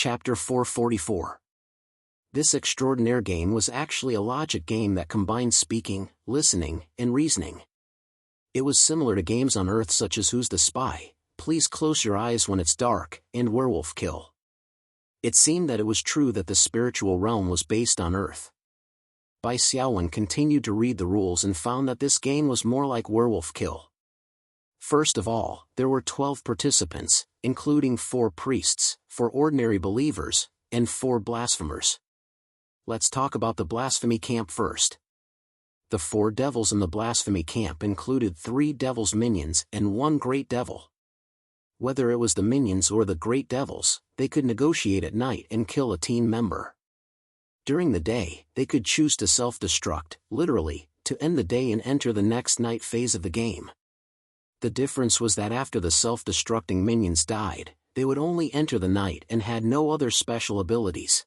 Chapter 444. This extraordinaire game was actually a logic game that combined speaking, listening, and reasoning. It was similar to games on Earth such as Who's the Spy, Please Close Your Eyes When It's Dark, and Werewolf Kill. It seemed that it was true that the spiritual realm was based on Earth. Bai Xiaowen continued to read the rules and found that this game was more like Werewolf Kill. First of all, there were 12 participants, including 4 priests, 4 ordinary believers, and 4 blasphemers. Let's talk about the blasphemy camp first. The 4 devils in the blasphemy camp included 3 devils' minions and 1 great devil. Whether it was the minions or the great devils, they could negotiate at night and kill a team member. During the day, they could choose to self-destruct, literally, to end the day and enter the next night phase of the game. The difference was that after the self-destructing minions died, they would only enter the night and had no other special abilities.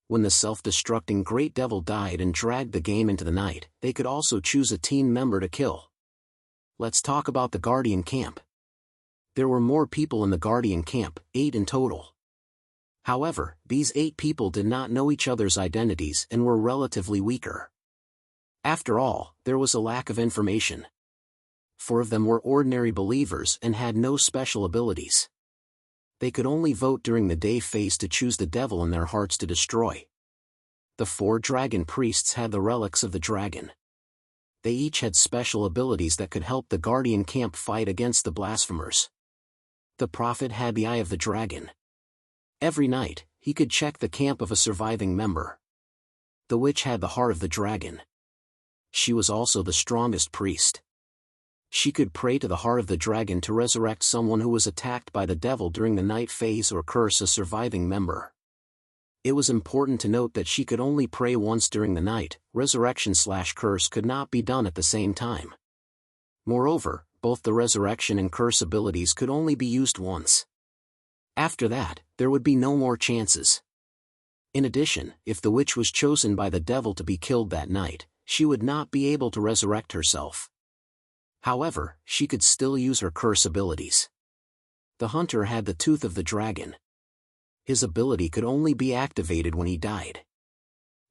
When the self-destructing Great Devil died and dragged the game into the night, they could also choose a team member to kill. Let's talk about the Guardian Camp. There were more people in the Guardian Camp, 8 in total. However, these 8 people did not know each other's identities and were relatively weaker. After all, there was a lack of information. 4 of them were ordinary believers and had no special abilities. They could only vote during the day phase to choose the devil in their hearts to destroy. The 4 dragon priests had the relics of the dragon. They each had special abilities that could help the Guardian Camp fight against the blasphemers. The prophet had the eye of the dragon. Every night, he could check the camp of a surviving member. The witch had the heart of the dragon. She was also the strongest priest. She could pray to the heart of the dragon to resurrect someone who was attacked by the devil during the night phase or curse a surviving member. It was important to note that she could only pray once during the night. Resurrection/curse could not be done at the same time. Moreover, both the resurrection and curse abilities could only be used once. After that, there would be no more chances. In addition, if the witch was chosen by the devil to be killed that night, she would not be able to resurrect herself. However, she could still use her curse abilities. The hunter had the tooth of the dragon. His ability could only be activated when he died.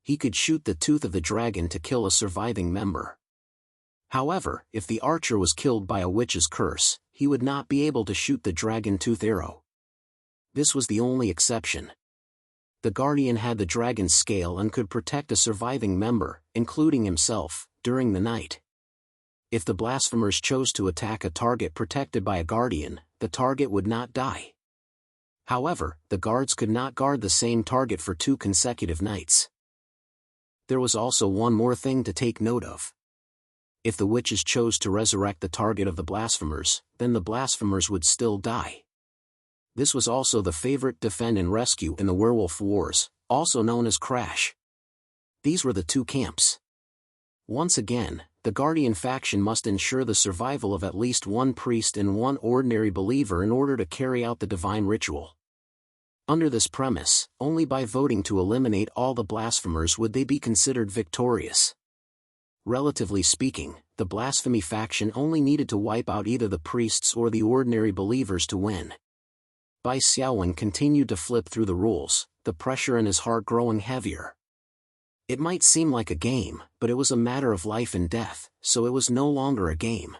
He could shoot the tooth of the dragon to kill a surviving member. However, if the archer was killed by a witch's curse, he would not be able to shoot the dragon tooth arrow. This was the only exception. The guardian had the dragon's scale and could protect a surviving member, including himself, during the night. If the blasphemers chose to attack a target protected by a guardian, the target would not die. However, the guards could not guard the same target for 2 consecutive nights. There was also one more thing to take note of. If the witches chose to resurrect the target of the blasphemers, then the blasphemers would still die. This was also the favorite defend and rescue in the werewolf wars, also known as Crash. These were the 2 camps. Once again, the Guardian faction must ensure the survival of at least 1 priest and 1 ordinary believer in order to carry out the divine ritual. Under this premise, only by voting to eliminate all the blasphemers would they be considered victorious. Relatively speaking, the blasphemy faction only needed to wipe out either the priests or the ordinary believers to win. Bai Xiaowen continued to flip through the rules, the pressure in his heart growing heavier. It might seem like a game, but it was a matter of life and death, so it was no longer a game.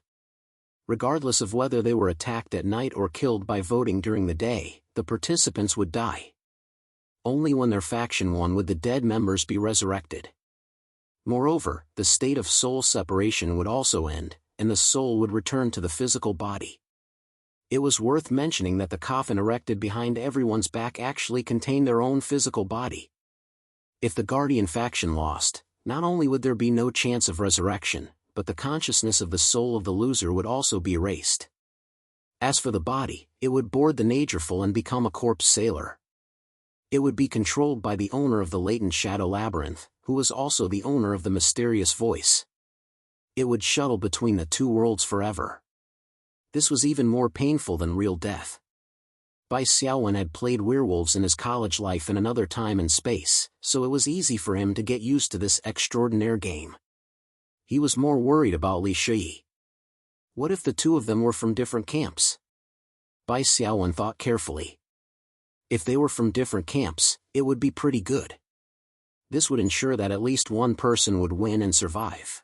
Regardless of whether they were attacked at night or killed by voting during the day, the participants would die. Only when their faction won would the dead members be resurrected. Moreover, the state of soul separation would also end, and the soul would return to the physical body. It was worth mentioning that the coffin erected behind everyone's back actually contained their own physical body. If the Guardian faction lost, not only would there be no chance of resurrection, but the consciousness of the soul of the loser would also be erased. As for the body, it would board the Nagerful and become a corpse sailor. It would be controlled by the owner of the latent shadow labyrinth, who was also the owner of the mysterious voice. It would shuttle between the 2 worlds forever. This was even more painful than real death. Bai Xiaowen had played werewolves in his college life in another time and space, so it was easy for him to get used to this extraordinaire game. He was more worried about Li Shi. What if the 2 of them were from different camps? Bai Xiaowen thought carefully. If they were from different camps, it would be pretty good. This would ensure that at least one person would win and survive.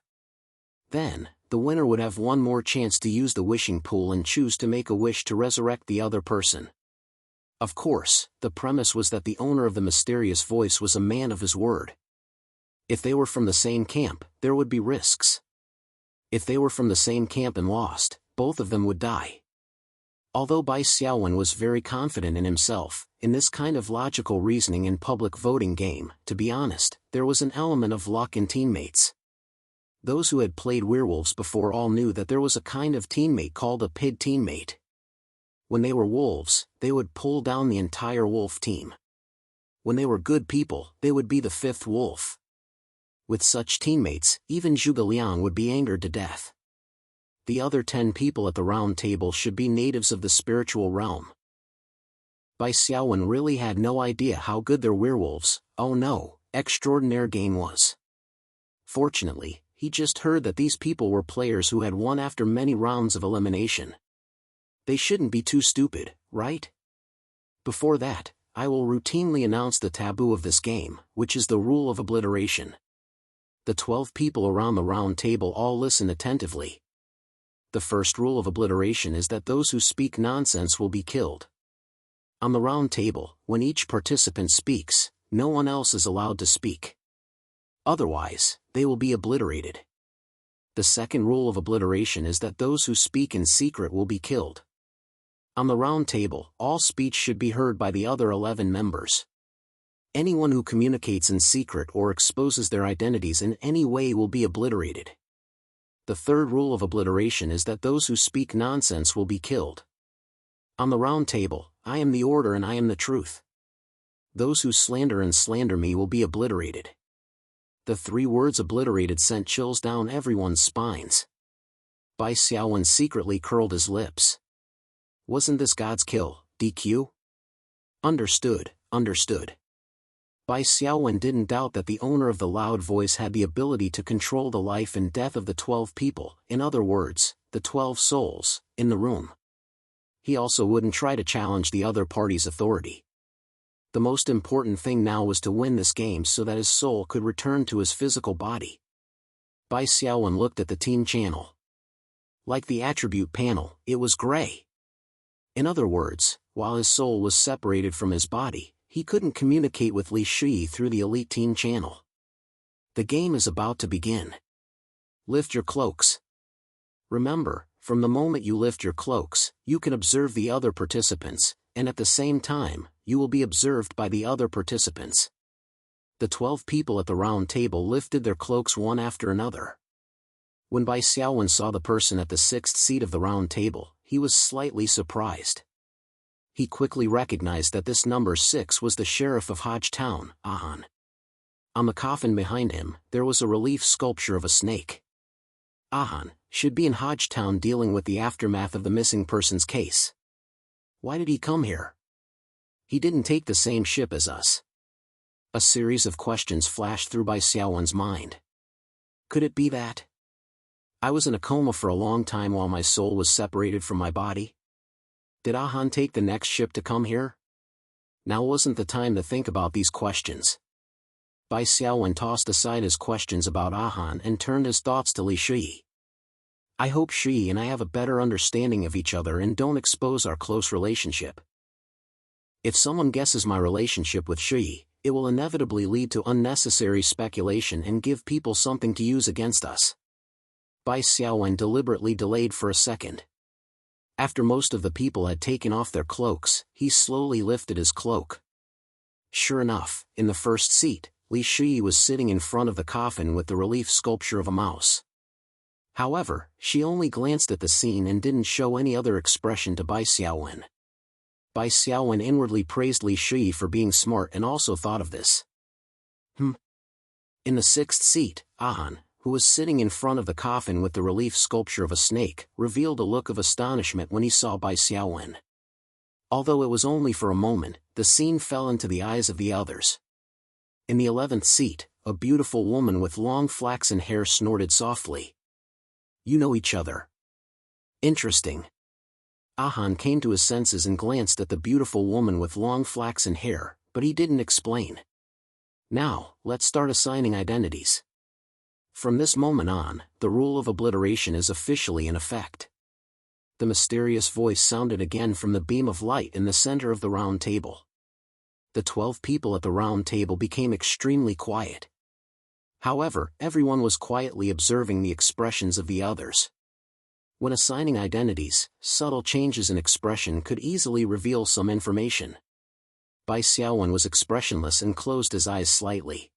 Then, the winner would have one more chance to use the wishing pool and choose to make a wish to resurrect the other person. Of course, the premise was that the owner of the mysterious voice was a man of his word. If they were from the same camp, there would be risks. If they were from the same camp and lost, both of them would die. Although Bai Xiaowen was very confident in himself, in this kind of logical reasoning and public voting game, to be honest, there was an element of luck in teammates. Those who had played werewolves before all knew that there was a kind of teammate called a pig teammate. When they were wolves, they would pull down the entire wolf team. When they were good people, they would be the fifth wolf. With such teammates, even Zhuge Liang would be angered to death. The other 10 people at the round table should be natives of the spiritual realm. Bai Xiaowen really had no idea how good their werewolves, oh no, extraordinaire game was. Fortunately, he just heard that these people were players who had won after many rounds of elimination. They shouldn't be too stupid, right? Before that, I will routinely announce the taboo of this game, which is the rule of obliteration. The 12 people around the round table all listen attentively. The first rule of obliteration is that those who speak nonsense will be killed. On the round table, when each participant speaks, no one else is allowed to speak. Otherwise, they will be obliterated. The second rule of obliteration is that those who speak in secret will be killed. On the round table, all speech should be heard by the other 11 members. Anyone who communicates in secret or exposes their identities in any way will be obliterated. The third rule of obliteration is that those who speak nonsense will be killed. On the round table, I am the order and I am the truth. Those who slander me will be obliterated. The 3 words obliterated sent chills down everyone's spines. Bai Xiaowen secretly curled his lips. Wasn't this God's kill, DQ? Understood. Bai Xiaowen didn't doubt that the owner of the loud voice had the ability to control the life and death of the 12 people, in other words, the 12 souls, in the room. He also wouldn't try to challenge the other party's authority. The most important thing now was to win this game so that his soul could return to his physical body. Bai Xiaowen looked at the team channel. Like the attribute panel, it was gray. In other words, while his soul was separated from his body, he couldn't communicate with Li Shui through the elite team channel. The game is about to begin. Lift your cloaks. Remember, from the moment you lift your cloaks, you can observe the other participants, and at the same time, you will be observed by the other participants. The 12 people at the round table lifted their cloaks one after another. When Bai Xiaowen saw the person at the 6th seat of the round table, he was slightly surprised. He quickly recognized that this number 6 was the sheriff of Hodge Town, Ahan. On the coffin behind him, there was a relief sculpture of a snake. Ahan should be in Hodge Town dealing with the aftermath of the missing persons case. Why did he come here? He didn't take the same ship as us. A series of questions flashed through Bai Xiaowen's mind. Could it be that I was in a coma for a long time while my soul was separated from my body? Did Ahan take the next ship to come here? Now wasn't the time to think about these questions. Bai Xiaowen tossed aside his questions about Ahan and turned his thoughts to Li Shui. I hope Shui and I have a better understanding of each other and don't expose our close relationship. If someone guesses my relationship with Shui, it will inevitably lead to unnecessary speculation and give people something to use against us. Bai Xiaowen deliberately delayed for a second. After most of the people had taken off their cloaks, he slowly lifted his cloak. Sure enough, in the first seat, Li Shui was sitting in front of the coffin with the relief sculpture of a mouse. However, she only glanced at the scene and didn't show any other expression to Bai Xiaowen. Bai Xiaowen inwardly praised Li Shui for being smart and also thought of this. In the 6th seat, Ahan, who was sitting in front of the coffin with the relief sculpture of a snake, revealed a look of astonishment when he saw Bai Xiaowen. Although it was only for a moment, the scene fell into the eyes of the others. In the 11th seat, a beautiful woman with long flaxen hair snorted softly. You know each other. Interesting. Ahan came to his senses and glanced at the beautiful woman with long flaxen hair, but he didn't explain. Now, let's start assigning identities. From this moment on, the rule of obliteration is officially in effect. The mysterious voice sounded again from the beam of light in the center of the round table. The 12 people at the round table became extremely quiet. However, everyone was quietly observing the expressions of the others. When assigning identities, subtle changes in expression could easily reveal some information. Bai Xiaowen was expressionless and closed his eyes slightly.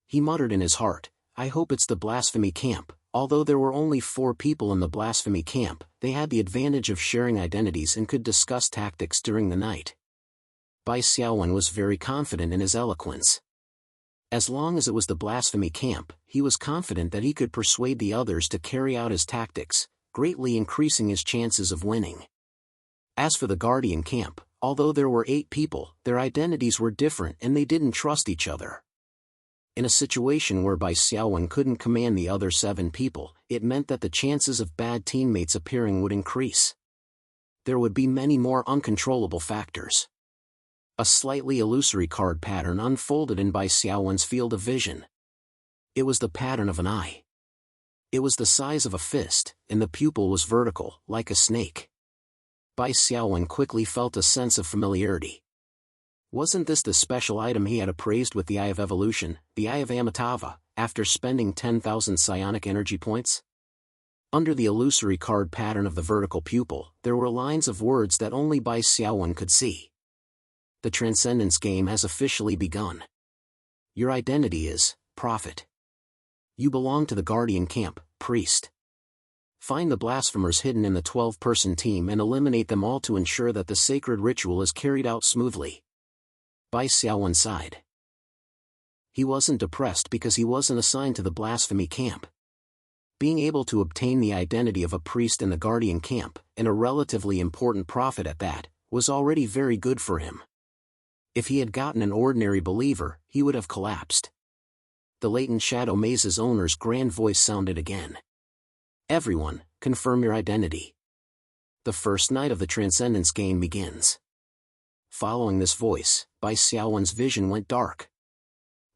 He muttered in his heart, "I hope it's the blasphemy camp." Although there were only 4 people in the blasphemy camp, they had the advantage of sharing identities and could discuss tactics during the night. Bai Xiaowen was very confident in his eloquence. As long as it was the blasphemy camp, he was confident that he could persuade the others to carry out his tactics, greatly increasing his chances of winning. As for the guardian camp, although there were 8 people, their identities were different and they didn't trust each other. In a situation where Bai Xiaowen couldn't command the other 7 people, it meant that the chances of bad teammates appearing would increase. There would be many more uncontrollable factors. A slightly illusory card pattern unfolded in Bai Xiaowen's field of vision. It was the pattern of an eye. It was the size of a fist, and the pupil was vertical, like a snake. Bai Xiaowen quickly felt a sense of familiarity. Wasn't this the special item he had appraised with the Eye of Evolution, the Eye of Amitabha, after spending 10,000 psionic energy points? Under the illusory card pattern of the vertical pupil, there were lines of words that only Bai Xiaowen could see. The Transcendence game has officially begun. Your identity is Prophet. You belong to the Guardian Camp, Priest. Find the blasphemers hidden in the 12-person team and eliminate them all to ensure that the sacred ritual is carried out smoothly. Bai Xiaowen sighed. He wasn't depressed because he wasn't assigned to the blasphemy camp. Being able to obtain the identity of a priest in the Guardian camp, and a relatively important prophet at that, was already very good for him. If he had gotten an ordinary believer, he would have collapsed. The latent shadow maze's owner's grand voice sounded again. Everyone, confirm your identity. The first night of the Transcendence game begins. Following this voice, Bai Xiaowen's vision went dark.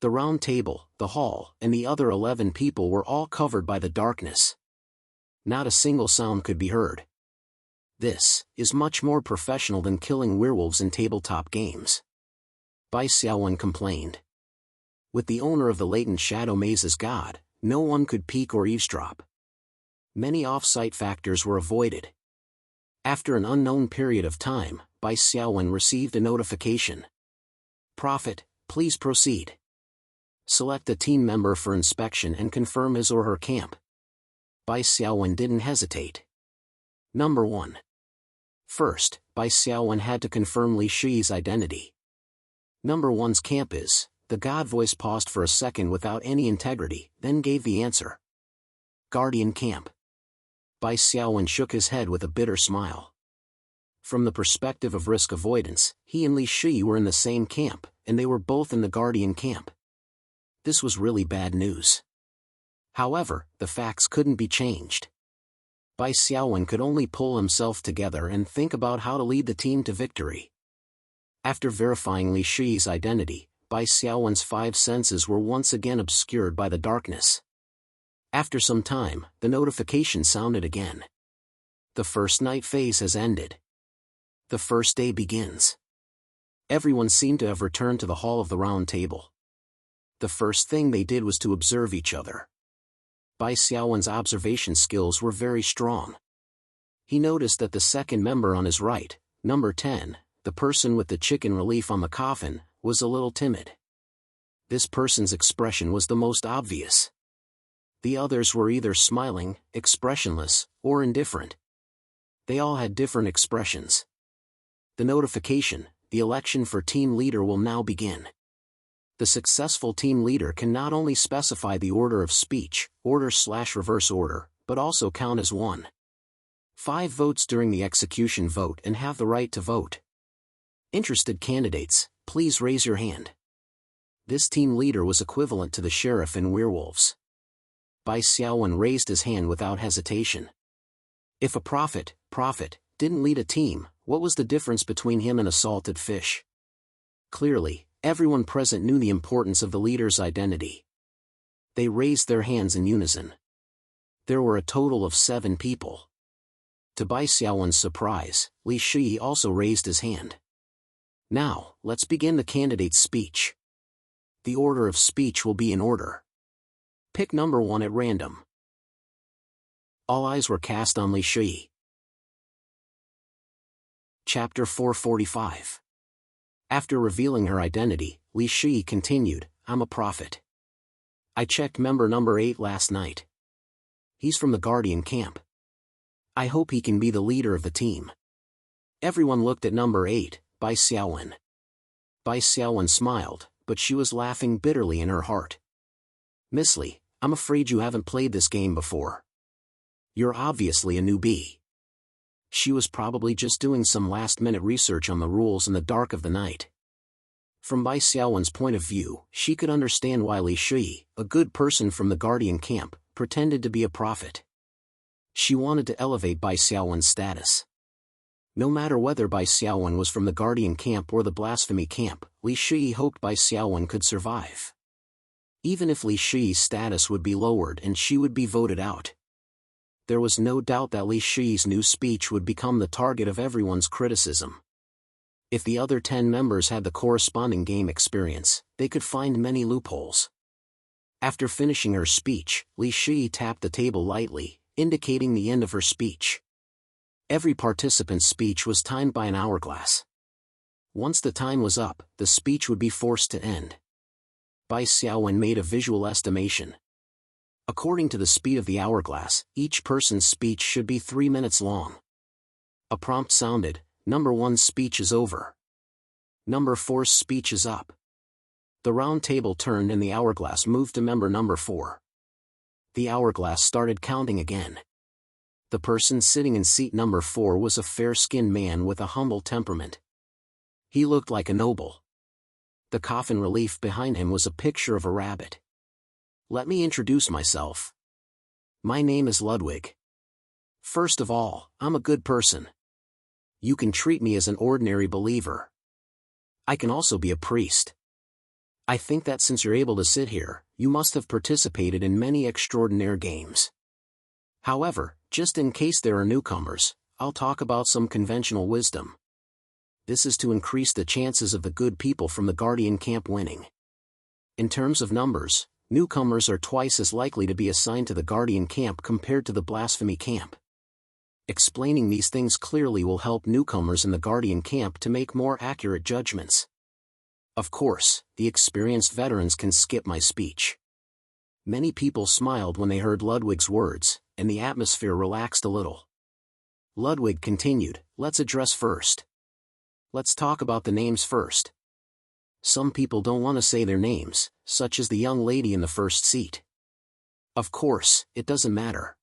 The round table, the hall, and the other 11 people were all covered by the darkness. Not a single sound could be heard. This is much more professional than killing werewolves in tabletop games. Bai Xiaowen complained. With the owner of the latent shadow maze as god, no one could peek or eavesdrop. Many off-site factors were avoided. After an unknown period of time, Bai Xiaowen received a notification. Prophet, please proceed. Select a team member for inspection and confirm his or her camp. Bai Xiaowen didn't hesitate. Number 1. First, Bai Xiaowen had to confirm Li Shi's identity. Number 1's camp is. The god voice paused for a second without any integrity, then gave the answer. Guardian camp. Bai Xiaowen shook his head with a bitter smile. From the perspective of risk avoidance, he and Li Shi were in the same camp, and they were both in the Guardian camp. This was really bad news. However, the facts couldn't be changed. Bai Xiaowen could only pull himself together and think about how to lead the team to victory. After verifying Li Shi's identity, Bai Xiaowen's 5 senses were once again obscured by the darkness. After some time, the notification sounded again. The first night phase has ended. The first day begins. Everyone seemed to have returned to the Hall of the Round Table. The first thing they did was to observe each other. Bai Xiaowen's observation skills were very strong. He noticed that the second member on his right, number 10, the person with the chicken relief on the coffin, was a little timid. This person's expression was the most obvious. The others were either smiling, expressionless, or indifferent. They all had different expressions. The notification, the election for team leader will now begin. The successful team leader can not only specify the order of speech, order/reverse order, but also count as 1. 5 votes during the execution vote and have the right to vote. Interested candidates, please raise your hand. This team leader was equivalent to the sheriff in Werewolves. Bai Xiaowen raised his hand without hesitation. If a prophet, didn't lead a team, what was the difference between him and a salted fish? Clearly, everyone present knew the importance of the leader's identity. They raised their hands in unison. There were a total of 7 people. To Bai Xiaowen's surprise, Li Shi also raised his hand. Now, let's begin the candidate's speech. The order of speech will be in order. Pick number 1 at random. All eyes were cast on Li Shi. Chapter 445. After revealing her identity, Li Shi continued, I'm a prophet. I checked member number 8 last night. He's from the Guardian camp. I hope he can be the leader of the team. Everyone looked at number 8, Bai Xiaowen. Bai Xiaowen smiled, but she was laughing bitterly in her heart. Miss Li, I'm afraid you haven't played this game before. You're obviously a newbie. She was probably just doing some last-minute research on the rules in the dark of the night. From Bai Xiaowen's point of view, she could understand why Li Shi, a good person from the Guardian camp, pretended to be a prophet. She wanted to elevate Bai Xiaowen's status. No matter whether Bai Xiaowen was from the Guardian camp or the Blasphemy camp, Li Shi hoped Bai Xiaowen could survive. Even if Li Shi's status would be lowered and she would be voted out. There was no doubt that Li Shi's new speech would become the target of everyone's criticism. If the other 10 members had the corresponding game experience, they could find many loopholes. After finishing her speech, Li Shi tapped the table lightly, indicating the end of her speech. Every participant's speech was timed by an hourglass. Once the time was up, the speech would be forced to end. Bai Xiaowen made a visual estimation. According to the speed of the hourglass, each person's speech should be 3 minutes long. A prompt sounded, number 1's speech is over. Number 4's speech is up. The round table turned and the hourglass moved to member number 4. The hourglass started counting again. The person sitting in seat number 4 was a fair-skinned man with a humble temperament. He looked like a noble. The coffin relief behind him was a picture of a rabbit. Let me introduce myself. My name is Ludwig. First of all, I'm a good person. You can treat me as an ordinary believer. I can also be a priest. I think that since you're able to sit here, you must have participated in many extraordinary games. However, just in case there are newcomers, I'll talk about some conventional wisdom. This is to increase the chances of the good people from the Guardian camp winning. In terms of numbers, newcomers are twice as likely to be assigned to the Guardian camp compared to the Blasphemy camp. Explaining these things clearly will help newcomers in the Guardian camp to make more accurate judgments. Of course, the experienced veterans can skip my speech. Many people smiled when they heard Ludwig's words, and the atmosphere relaxed a little. Ludwig continued, let's address first. Let's talk about the names first. Some people don't want to say their names, such as the young lady in the first seat. Of course, it doesn't matter.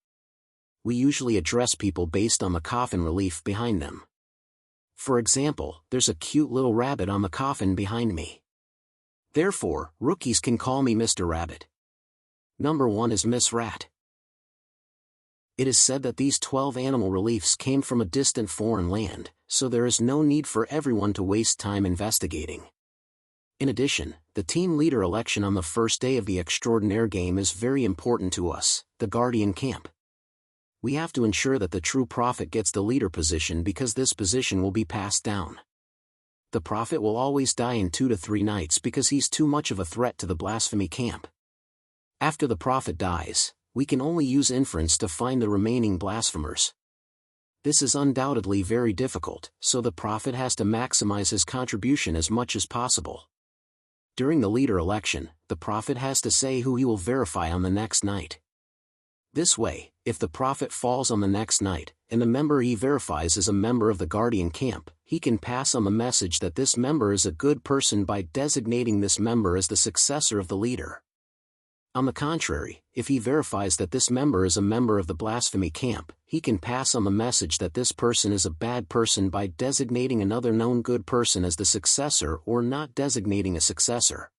We usually address people based on the coffin relief behind them. For example, there's a cute little rabbit on the coffin behind me. Therefore, rookies can call me Mr. Rabbit. Number 1 is Miss Rat. It is said that these 12 animal reliefs came from a distant foreign land, so there is no need for everyone to waste time investigating. In addition, the team leader election on the first day of the extraordinaire game is very important to us, the Guardian camp. We have to ensure that the true prophet gets the leader position because this position will be passed down. The prophet will always die in 2 to 3 nights because he's too much of a threat to the Blasphemy camp. After the prophet dies, we can only use inference to find the remaining blasphemers. This is undoubtedly very difficult, so the prophet has to maximize his contribution as much as possible. During the leader election, the prophet has to say who he will verify on the next night. This way, if the prophet falls on the next night, and the member he verifies is a member of the Guardian camp, he can pass on the message that this member is a good person by designating this member as the successor of the leader. On the contrary, if he verifies that this member is a member of the Blasphemy camp, he can pass on the message that this person is a bad person by designating another known good person as the successor or not designating a successor.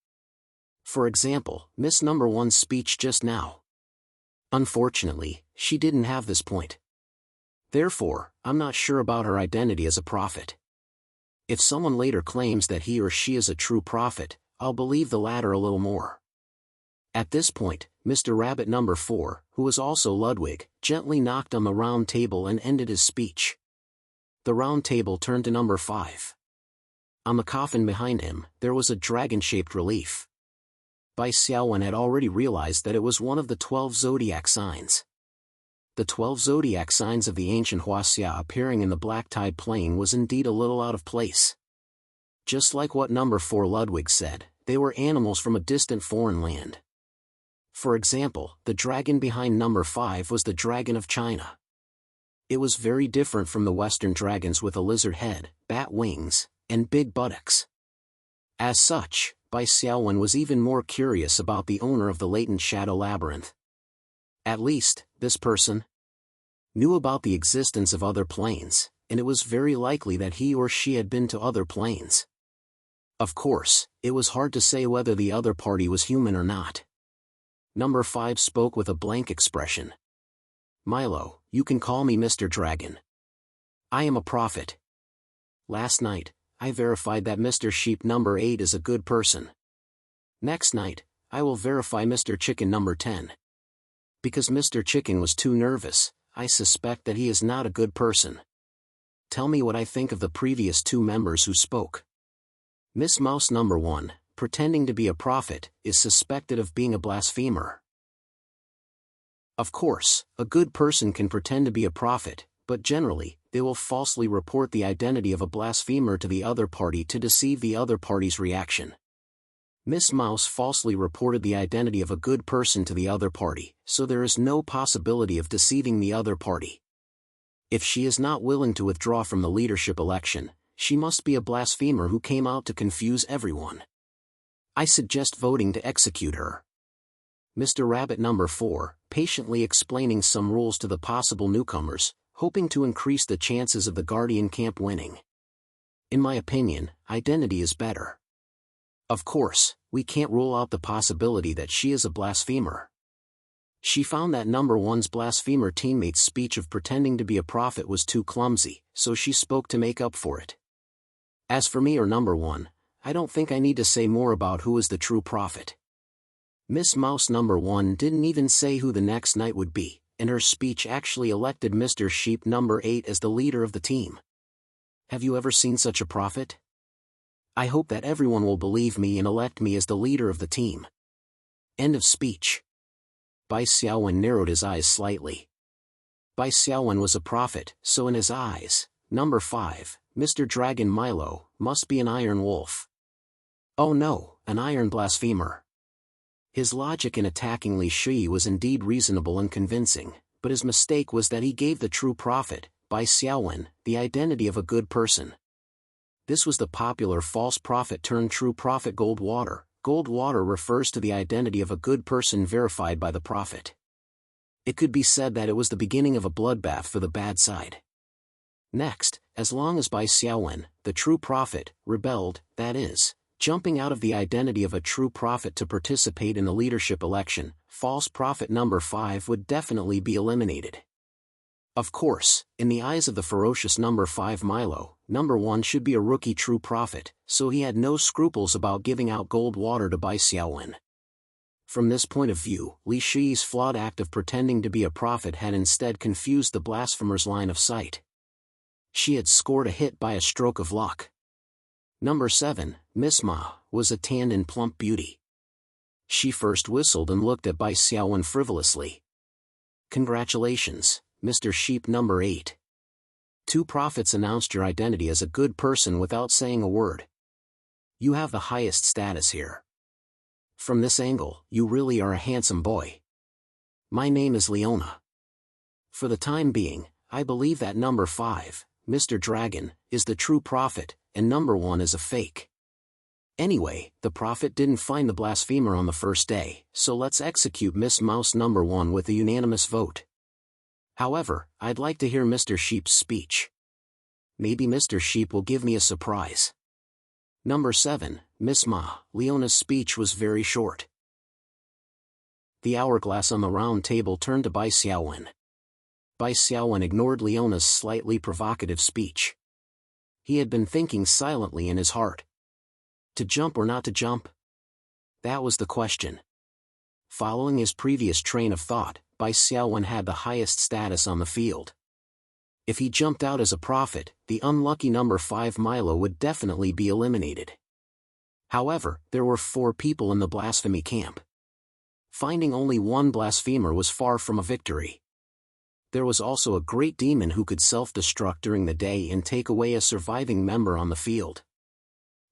For example, Miss Number 1's speech just now. Unfortunately, she didn't have this point. Therefore, I'm not sure about her identity as a prophet. If someone later claims that he or she is a true prophet, I'll believe the latter a little more. At this point, Mr. Rabbit number 4, who was also Ludwig, gently knocked on the round table and ended his speech. The round table turned to number 5. On the coffin behind him, there was a dragon-shaped relief. Bai Xiaowen had already realized that it was one of the 12 zodiac signs. The 12 zodiac signs of the ancient Huaxia appearing in the black tide plane was indeed a little out of place. Just like what number 4 Ludwig said, they were animals from a distant foreign land. For example, the dragon behind number 5 was the dragon of China. It was very different from the Western dragons with a lizard head, bat wings, and big buttocks. As such, Bai Xiaowen was even more curious about the owner of the latent shadow labyrinth. At least, this person knew about the existence of other planes, and it was very likely that he or she had been to other planes. Of course, it was hard to say whether the other party was human or not. Number 5 spoke with a blank expression. Milo, you can call me Mr. Dragon. I am a prophet. Last night, I verified that Mr. Sheep number 8 is a good person. Next night, I will verify Mr. Chicken number 10. Because Mr. Chicken was too nervous, I suspect that he is not a good person. Tell me what I think of the previous 2 members who spoke. Miss Mouse number 1, pretending to be a prophet, is suspected of being a blasphemer. Of course, a good person can pretend to be a prophet, but generally, they will falsely report the identity of a blasphemer to the other party to deceive the other party's reaction. Miss Mouse falsely reported the identity of a good person to the other party, so there is no possibility of deceiving the other party. If she is not willing to withdraw from the leadership election, she must be a blasphemer who came out to confuse everyone. I suggest voting to execute her. Mr. Rabbit number 4, patiently explaining some rules to the possible newcomers, hoping to increase the chances of the Guardian camp winning. In my opinion, identity is better. Of course, we can't rule out the possibility that she is a blasphemer. She found that number 1's blasphemer teammate's speech of pretending to be a prophet was too clumsy, so she spoke to make up for it. As for me or number 1, I don't think I need to say more about who is the true prophet. Miss Mouse number 1 didn't even say who the next night would be, and her speech actually elected Mr. Sheep number 8 as the leader of the team. Have you ever seen such a prophet? I hope that everyone will believe me and elect me as the leader of the team. End of speech. Bai Xiaowen narrowed his eyes slightly. Bai Xiaowen was a prophet, so in his eyes, number 5, Mr. Dragon Milo, must be an iron wolf. Oh no, an iron blasphemer. His logic in attacking Li Shi was indeed reasonable and convincing, but his mistake was that he gave the true prophet, Bai Xiaowen, the identity of a good person. This was the popular false prophet turned true prophet Gold Water. Gold Water refers to the identity of a good person verified by the prophet. It could be said that it was the beginning of a bloodbath for the bad side. Next, as long as Bai Xiaowen, the true prophet, rebelled, that is, jumping out of the identity of a true prophet to participate in the leadership election, false prophet number 5 would definitely be eliminated. Of course, in the eyes of the ferocious number 5 Milo, number 1 should be a rookie true prophet, so he had no scruples about giving out gold water to Bai Xiaowen. From this point of view, Li Shi's flawed act of pretending to be a prophet had instead confused the blasphemer's line of sight. She had scored a hit by a stroke of luck. Number 7, Miss Ma, was a tanned and plump beauty. She first whistled and looked at Bai Xiaowen frivolously. Congratulations, Mr. Sheep number 8. 2 prophets announced your identity as a good person without saying a word. You have the highest status here. From this angle, you really are a handsome boy. My name is Leona. For the time being, I believe that number 5, Mr. Dragon, is the true prophet, and number 1 is a fake. Anyway, the prophet didn't find the blasphemer on the first day, so let's execute Miss Mouse number 1 with a unanimous vote. However, I'd like to hear Mr. Sheep's speech. Maybe Mr. Sheep will give me a surprise. Number 7, Miss Ma, Leona's speech was very short. The hourglass on the round table turned to Bai Xiaowen. Bai Xiaowen ignored Leona's slightly provocative speech. He had been thinking silently in his heart. To jump or not to jump? That was the question. Following his previous train of thought, Bai Xiaowen had the highest status on the field. If he jumped out as a prophet, the unlucky number 5 Milo would definitely be eliminated. However, there were 4 people in the blasphemy camp. Finding only one blasphemer was far from a victory. There was also a great demon who could self-destruct during the day and take away a surviving member on the field.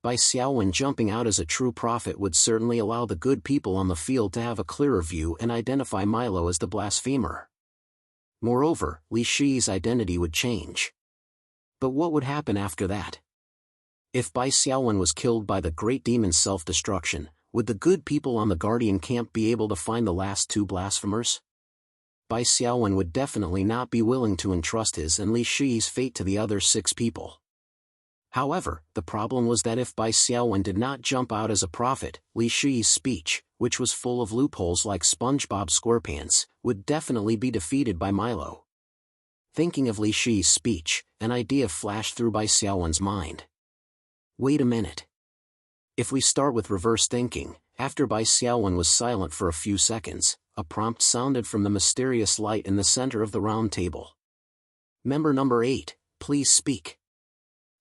Bai Xiaowen jumping out as a true prophet would certainly allow the good people on the field to have a clearer view and identify Milo as the blasphemer. Moreover, Li Shi's identity would change. But what would happen after that? If Bai Xiaowen was killed by the great demon's self-destruction, would the good people on the Guardian camp be able to find the last 2 blasphemers? Bai Xiaowen would definitely not be willing to entrust his and Li Shi's fate to the other 6 people. However, the problem was that if Bai Xiaowen did not jump out as a prophet, Li Shi's speech, which was full of loopholes like SpongeBob SquarePants, would definitely be defeated by Milo. Thinking of Li Shi's speech, an idea flashed through Bai Xiaowen's mind. Wait a minute. If we start with reverse thinking, after Bai Xiaowen was silent for a few seconds, a prompt sounded from the mysterious light in the center of the round table. Member number 8, please speak.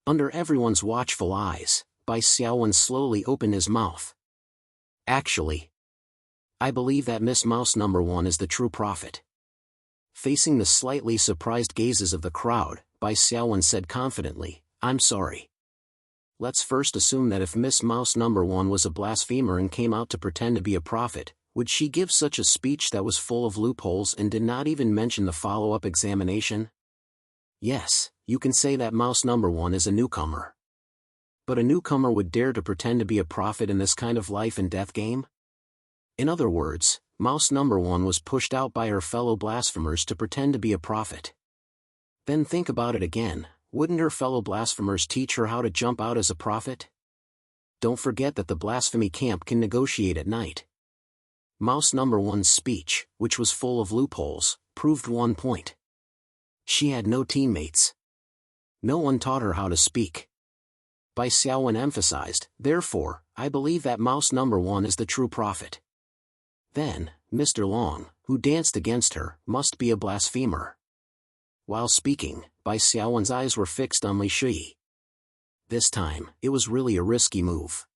Under everyone's watchful eyes, Bai Xiaowen slowly opened his mouth. Actually, I believe that Miss Mouse number 1 is the true prophet. Facing the slightly surprised gazes of the crowd, Bai Xiaowen said confidently, I'm sorry. Let's first assume that if Miss Mouse number 1 was a blasphemer and came out to pretend to be a prophet, would she give such a speech that was full of loopholes and did not even mention the follow-up examination? Yes, you can say that Mouse number 1 is a newcomer. But a newcomer would dare to pretend to be a prophet in this kind of life and death game? In other words, Mouse number 1 was pushed out by her fellow blasphemers to pretend to be a prophet. Then think about it again, wouldn't her fellow blasphemers teach her how to jump out as a prophet? Don't forget that the blasphemy camp can negotiate at night. Mouse number 1's speech, which was full of loopholes, proved one point. She had no teammates. No one taught her how to speak. Bai Xiaowen emphasized, therefore, I believe that Mouse number 1 is the true prophet. Then, Mr. Long, who danced against her, must be a blasphemer. While speaking, Bai Xiaowen's eyes were fixed on Li Shi. This time, it was really a risky move.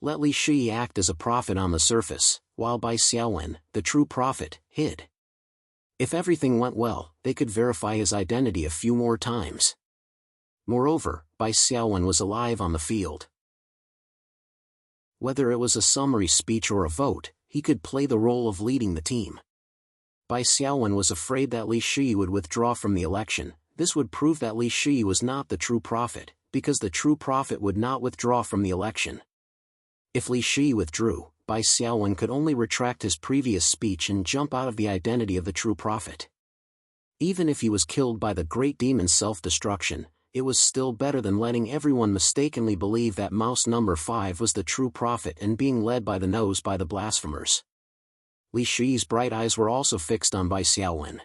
Let Li Shi act as a prophet on the surface, while Bai Xiaowen, the true prophet, hid. If everything went well, they could verify his identity a few more times. Moreover, Bai Xiaowen was alive on the field. Whether it was a summary speech or a vote, he could play the role of leading the team. Bai Xiaowen was afraid that Li Shi would withdraw from the election. This would prove that Li Shi was not the true prophet, because the true prophet would not withdraw from the election. If Li Shi withdrew, Bai Xiaowen could only retract his previous speech and jump out of the identity of the true prophet. Even if he was killed by the great demon's self-destruction, it was still better than letting everyone mistakenly believe that Mouse number 5 was the true prophet and being led by the nose by the blasphemers. Li Shi's bright eyes were also fixed on Bai Xiaowen.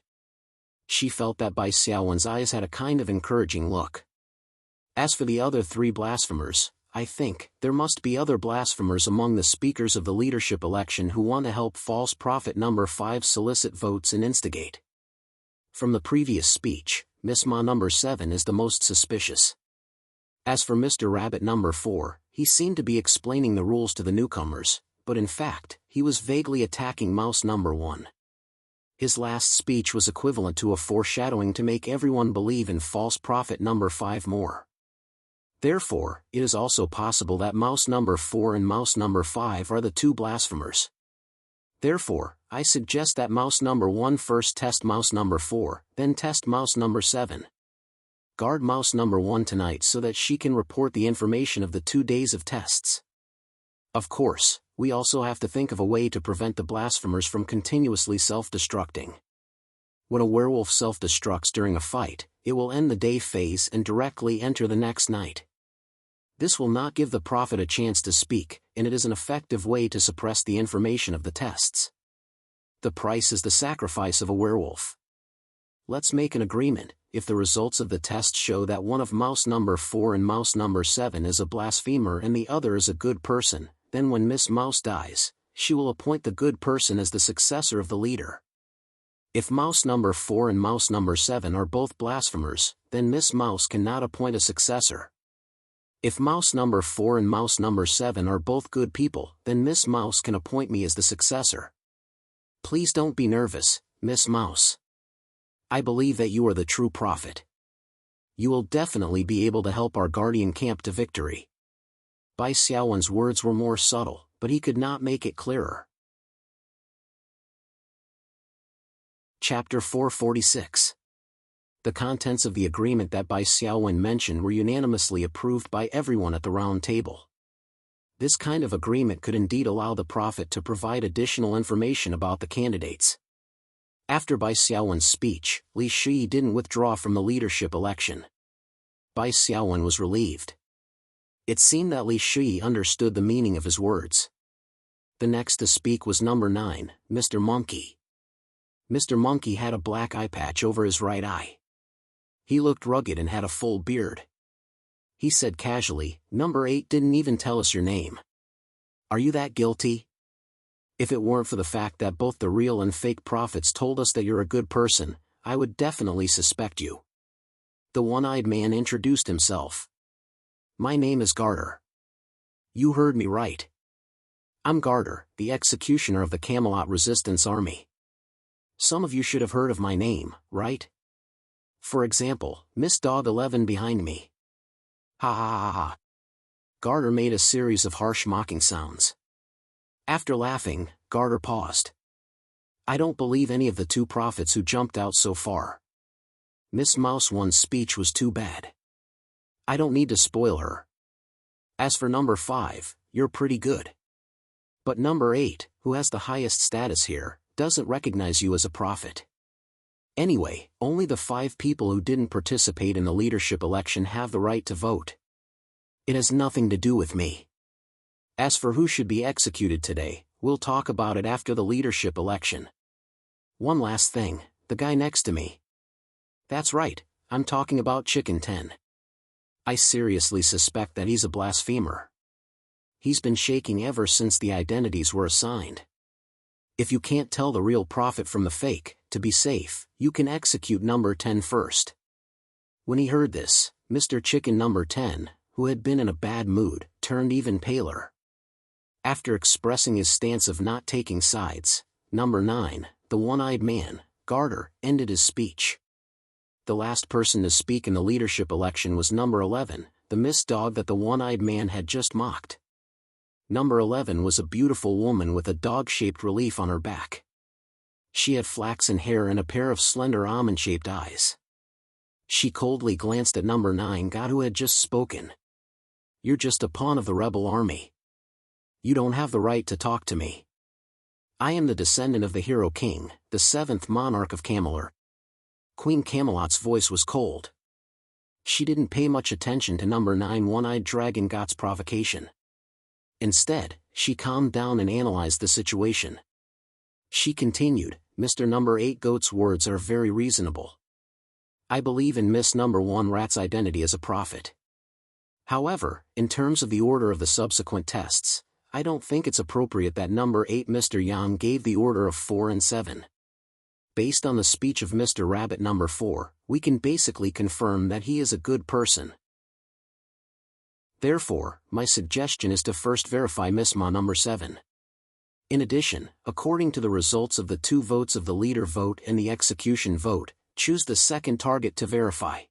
She felt that Bai Xiaowen's eyes had a kind of encouraging look. As for the other 3 blasphemers, I think there must be other blasphemers among the speakers of the leadership election who want to help false prophet number 5 solicit votes and instigate. From the previous speech, Miss Ma number 7 is the most suspicious. As for Mr. Rabbit number 4, he seemed to be explaining the rules to the newcomers, but in fact, he was vaguely attacking Mouse number 1. His last speech was equivalent to a foreshadowing to make everyone believe in false prophet number 5 more. Therefore, it is also possible that Mouse number 4 and Mouse number 5 are the 2 blasphemers. Therefore, I suggest that Mouse number 1 first test Mouse number 4, then test Mouse number 7. Guard Mouse number 1 tonight so that she can report the information of the 2 days of tests. Of course, we also have to think of a way to prevent the blasphemers from continuously self-destructing. When a werewolf self-destructs during a fight, it will end the day phase and directly enter the next night. This will not give the prophet a chance to speak, and it is an effective way to suppress the information of the tests. The price is the sacrifice of a werewolf. Let's make an agreement. If the results of the test show that one of mouse number 4 and mouse number 7 is a blasphemer and the other is a good person, then when Miss Mouse dies, she will appoint the good person as the successor of the leader. If mouse number 4 and mouse number 7 are both blasphemers, then Miss Mouse cannot appoint a successor. If mouse number 4 and mouse number 7 are both good people, then Miss Mouse can appoint me as the successor. Please don't be nervous, Miss Mouse. I believe that you are the true prophet. You will definitely be able to help our guardian camp to victory. Bai Xiaowen's words were more subtle, but he could not make it clearer. Chapter 446. The contents of the agreement that Bai Xiaowen mentioned were unanimously approved by everyone at the round table. This kind of agreement could indeed allow the prophet to provide additional information about the candidates. After Bai Xiaowen's speech, Li Shi didn't withdraw from the leadership election. Bai Xiaowen was relieved. It seemed that Li Shi understood the meaning of his words. The next to speak was number 9, Mr. Monkey. Mr. Monkey had a black eye patch over his right eye. He looked rugged and had a full beard. He said casually, "Number 8 didn't even tell us your name. Are you that guilty? If it weren't for the fact that both the real and fake prophets told us that you're a good person, I would definitely suspect you." The one-eyed man introduced himself. "My name is Garter." "You heard me right. I'm Garter, the executioner of the Camelot Resistance Army. Some of you should have heard of my name, right? For example, Miss Dog 11 behind me." Ha ha ha ha. Garter made a series of harsh mocking sounds. After laughing, Garter paused. "I don't believe any of the two prophets who jumped out so far. Miss Mouse 1's speech was too bad. I don't need to spoil her. As for number 5, you're pretty good. But number 8, who has the highest status here, doesn't recognize you as a prophet. Anyway, only the 5 people who didn't participate in the leadership election have the right to vote. It has nothing to do with me. As for who should be executed today, we'll talk about it after the leadership election. One last thing, the guy next to me. That's right, I'm talking about Chicken 10. I seriously suspect that he's a blasphemer. He's been shaking ever since the identities were assigned. If you can't tell the real prophet from the fake, to be safe, you can execute number 10 first." When he heard this, Mr. Chicken number 10, who had been in a bad mood, turned even paler. After expressing his stance of not taking sides, number 9, the one-eyed man, Garter, ended his speech. The last person to speak in the leadership election was number 11, the Miss Dog that the one-eyed man had just mocked. Number 11 was a beautiful woman with a dog-shaped relief on her back. She had flaxen hair and a pair of slender almond-shaped eyes. She coldly glanced at number 9 God who had just spoken. "You're just a pawn of the rebel army. You don't have the right to talk to me. I am the descendant of the hero king, the 7th monarch of Camelot." Queen Camelot's voice was cold. She didn't pay much attention to number 9 One-Eyed Dragon God's provocation. Instead, she calmed down and analyzed the situation. She continued, "Mr. Number 8 Goat's words are very reasonable. I believe in Miss Number 1 Rat's identity as a prophet. However, in terms of the order of the subsequent tests, I don't think it's appropriate that number 8 Mr. Yang gave the order of 4 and 7. Based on the speech of Mr. Rabbit number 4, we can basically confirm that he is a good person. Therefore, my suggestion is to first verify Miss Ma number 7. In addition, according to the results of the 2 votes of the leader vote and the execution vote, choose the second target to verify."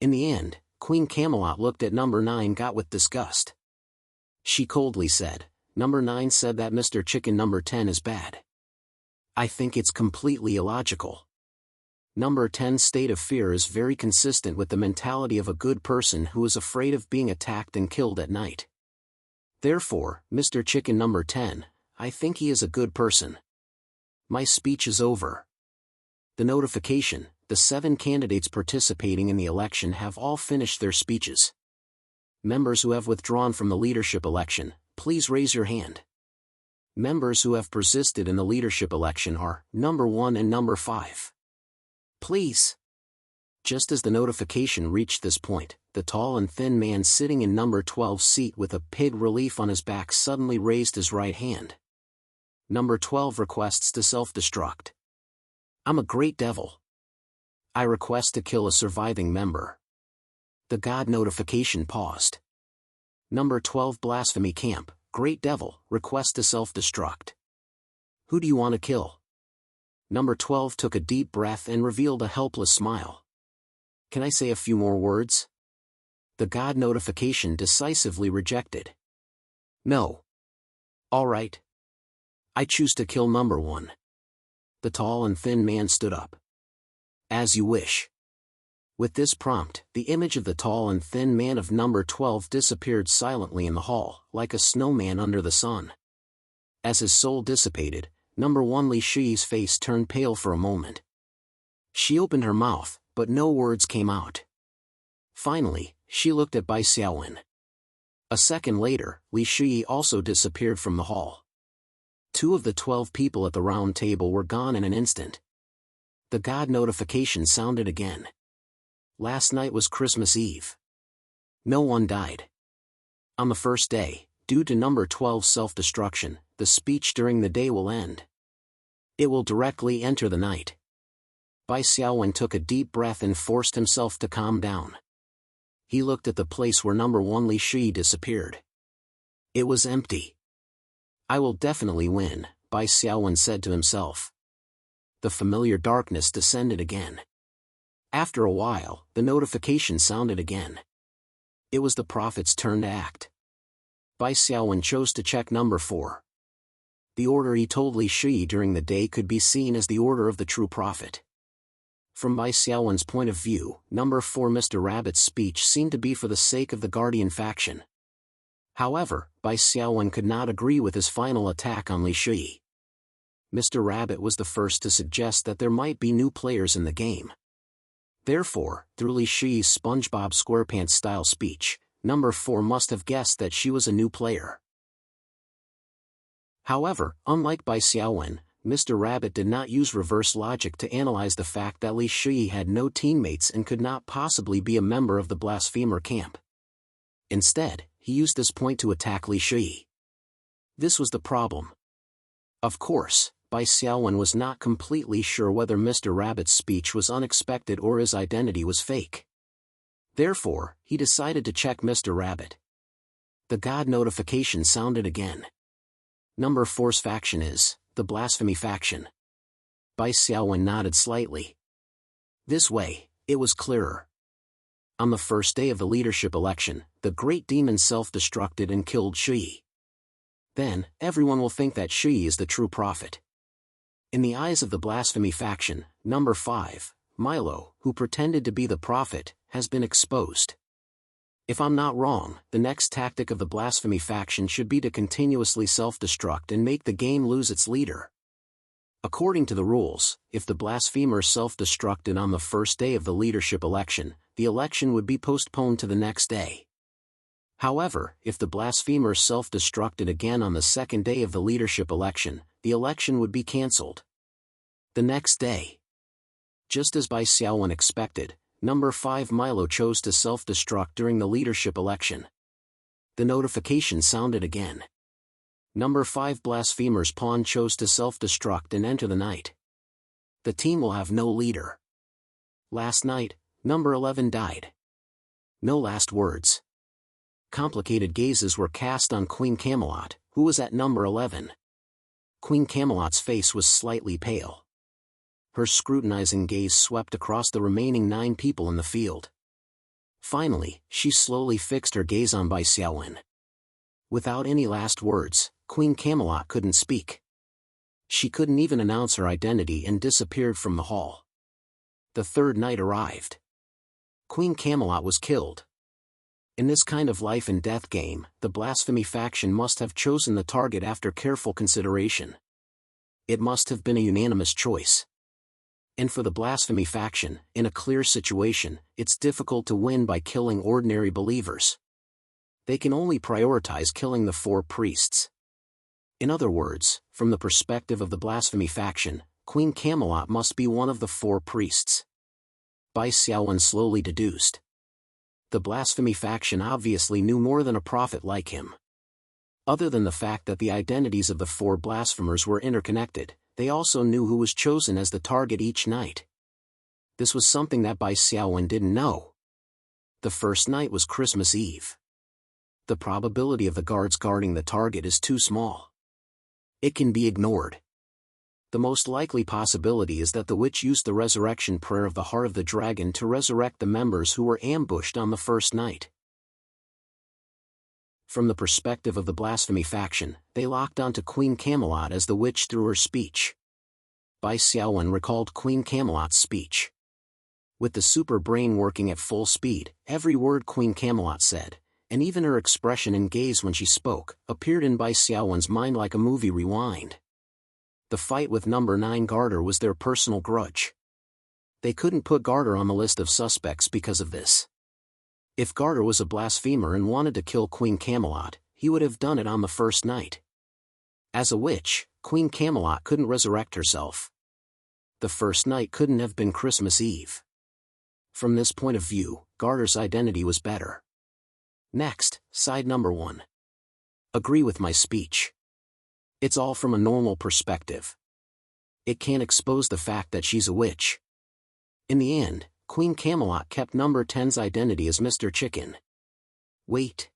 In the end, Queen Camelot looked at number 9 Got with disgust. She coldly said, "Number 9 said that Mr. Chicken number 10 is bad. I think it's completely illogical. Number 10's state of fear is very consistent with the mentality of a good person who is afraid of being attacked and killed at night. Therefore, Mr. Chicken number 10, I think he is a good person. My speech is over." The notification, the 7 candidates participating in the election have all finished their speeches. Members who have withdrawn from the leadership election, please raise your hand. Members who have persisted in the leadership election are number 1 and number 5. Please. Just as the notification reached this point, the tall and thin man sitting in number 12's seat with a pig relief on his back suddenly raised his right hand. Number 12 requests to self-destruct. I'm a great devil. I request to kill a surviving member. The god notification paused. Number 12 blasphemy camp, great devil, request to self-destruct. Who do you want to kill? Number 12 took a deep breath and revealed a helpless smile. Can I say a few more words? The god notification decisively rejected. No. All right. I choose to kill number 1. The tall and thin man stood up. As you wish. With this prompt, the image of the tall and thin man of number 12 disappeared silently in the hall, like a snowman under the sun. As his soul dissipated, number 1 Li Shi's face turned pale for a moment. She opened her mouth, but no words came out. Finally, she looked at Bai Xiaowen. A second later, Li Shi also disappeared from the hall. 2 of the 12 people at the round table were gone in an instant. The god notification sounded again. Last night was Christmas Eve. No one died. On the first day, due to number 12's self-destruction, the speech during the day will end. It will directly enter the night. Bai Xiaowen took a deep breath and forced himself to calm down. He looked at the place where number 1 Li Shi disappeared. It was empty. I will definitely win, Bai Xiaowen said to himself. The familiar darkness descended again. After a while, the notification sounded again. It was the prophet's turn to act. Bai Xiaowen chose to check number 4. The order he told Li Shi during the day could be seen as the order of the true prophet. From Bai Xiaowen's point of view, number 4 Mr. Rabbit's speech seemed to be for the sake of the Guardian faction. However, Bai Xiaowen could not agree with his final attack on Li Shi. Mr. Rabbit was the first to suggest that there might be new players in the game. Therefore, through Li Shi's SpongeBob SquarePants-style speech, number 4 must have guessed that she was a new player. However, unlike Bai Xiaowen, Mr. Rabbit did not use reverse logic to analyze the fact that Li Shi had no teammates and could not possibly be a member of the blasphemer camp. Instead, he used this point to attack Li Shi. This was the problem. Of course, Bai Xiaowen was not completely sure whether Mr. Rabbit's speech was unexpected or his identity was fake. Therefore, he decided to check Mr. Rabbit. The god notification sounded again. Number 4's faction is the blasphemy faction. Bai Xiaowen nodded slightly. This way, it was clearer. On the first day of the leadership election, the great demon self-destructed and killed Shi. Then, everyone will think that Shi is the true prophet. In the eyes of the blasphemy faction, number 5, Milo, who pretended to be the prophet, has been exposed. If I'm not wrong, the next tactic of the blasphemy faction should be to continuously self-destruct and make the game lose its leader. According to the rules, if the blasphemer self-destructed on the first day of the leadership election, the election would be postponed to the next day. However, if the blasphemer self-destructed again on the second day of the leadership election, the election would be cancelled. The next day. Just as Bai Xiaowen expected, number 5 Milo chose to self-destruct during the leadership election. The notification sounded again. Number 5 Blasphemer's pawn chose to self-destruct and enter the night. The team will have no leader. Last night, number 11 died. No last words. Complicated gazes were cast on Queen Camelot, who was at number 11. Queen Camelot's face was slightly pale. Her scrutinizing gaze swept across the remaining 9 people in the field. Finally, she slowly fixed her gaze on Bai Xiaowen. Without any last words, Queen Camelot couldn't speak. She couldn't even announce her identity and disappeared from the hall. The third night arrived. Queen Camelot was killed. In this kind of life and death game, the blasphemy faction must have chosen the target after careful consideration. It must have been a unanimous choice. And for the blasphemy faction, in a clear situation, it's difficult to win by killing ordinary believers. They can only prioritize killing the 4 priests. In other words, from the perspective of the blasphemy faction, Queen Camelot must be one of the 4 priests. Bai Xiaowen slowly deduced. The blasphemy faction obviously knew more than a prophet like him. Other than the fact that the identities of the 4 blasphemers were interconnected, they also knew who was chosen as the target each night. This was something that Bai Xiaowen didn't know. The first night was Christmas Eve. The probability of the guards guarding the target is too small. It can be ignored. The most likely possibility is that the witch used the resurrection prayer of the heart of the dragon to resurrect the members who were ambushed on the first night. From the perspective of the blasphemy faction, they locked onto Queen Camelot as the witch through her speech. Bai Xiaowen recalled Queen Camelot's speech. With the super brain working at full speed, every word Queen Camelot said, and even her expression and gaze when she spoke, appeared in Bai Xiaowen's mind like a movie rewind. The fight with number 9 Garter was their personal grudge. They couldn't put Garter on the list of suspects because of this. If Garter was a blasphemer and wanted to kill Queen Camelot, he would have done it on the first night. As a witch, Queen Camelot couldn't resurrect herself. The first night couldn't have been Christmas Eve. From this point of view, Garter's identity was better. Next, side number 1. Agree with my speech. It's all from a normal perspective. It can't expose the fact that she's a witch. In the end, Queen Camelot kept number 10's identity as Mr. Chicken. Wait.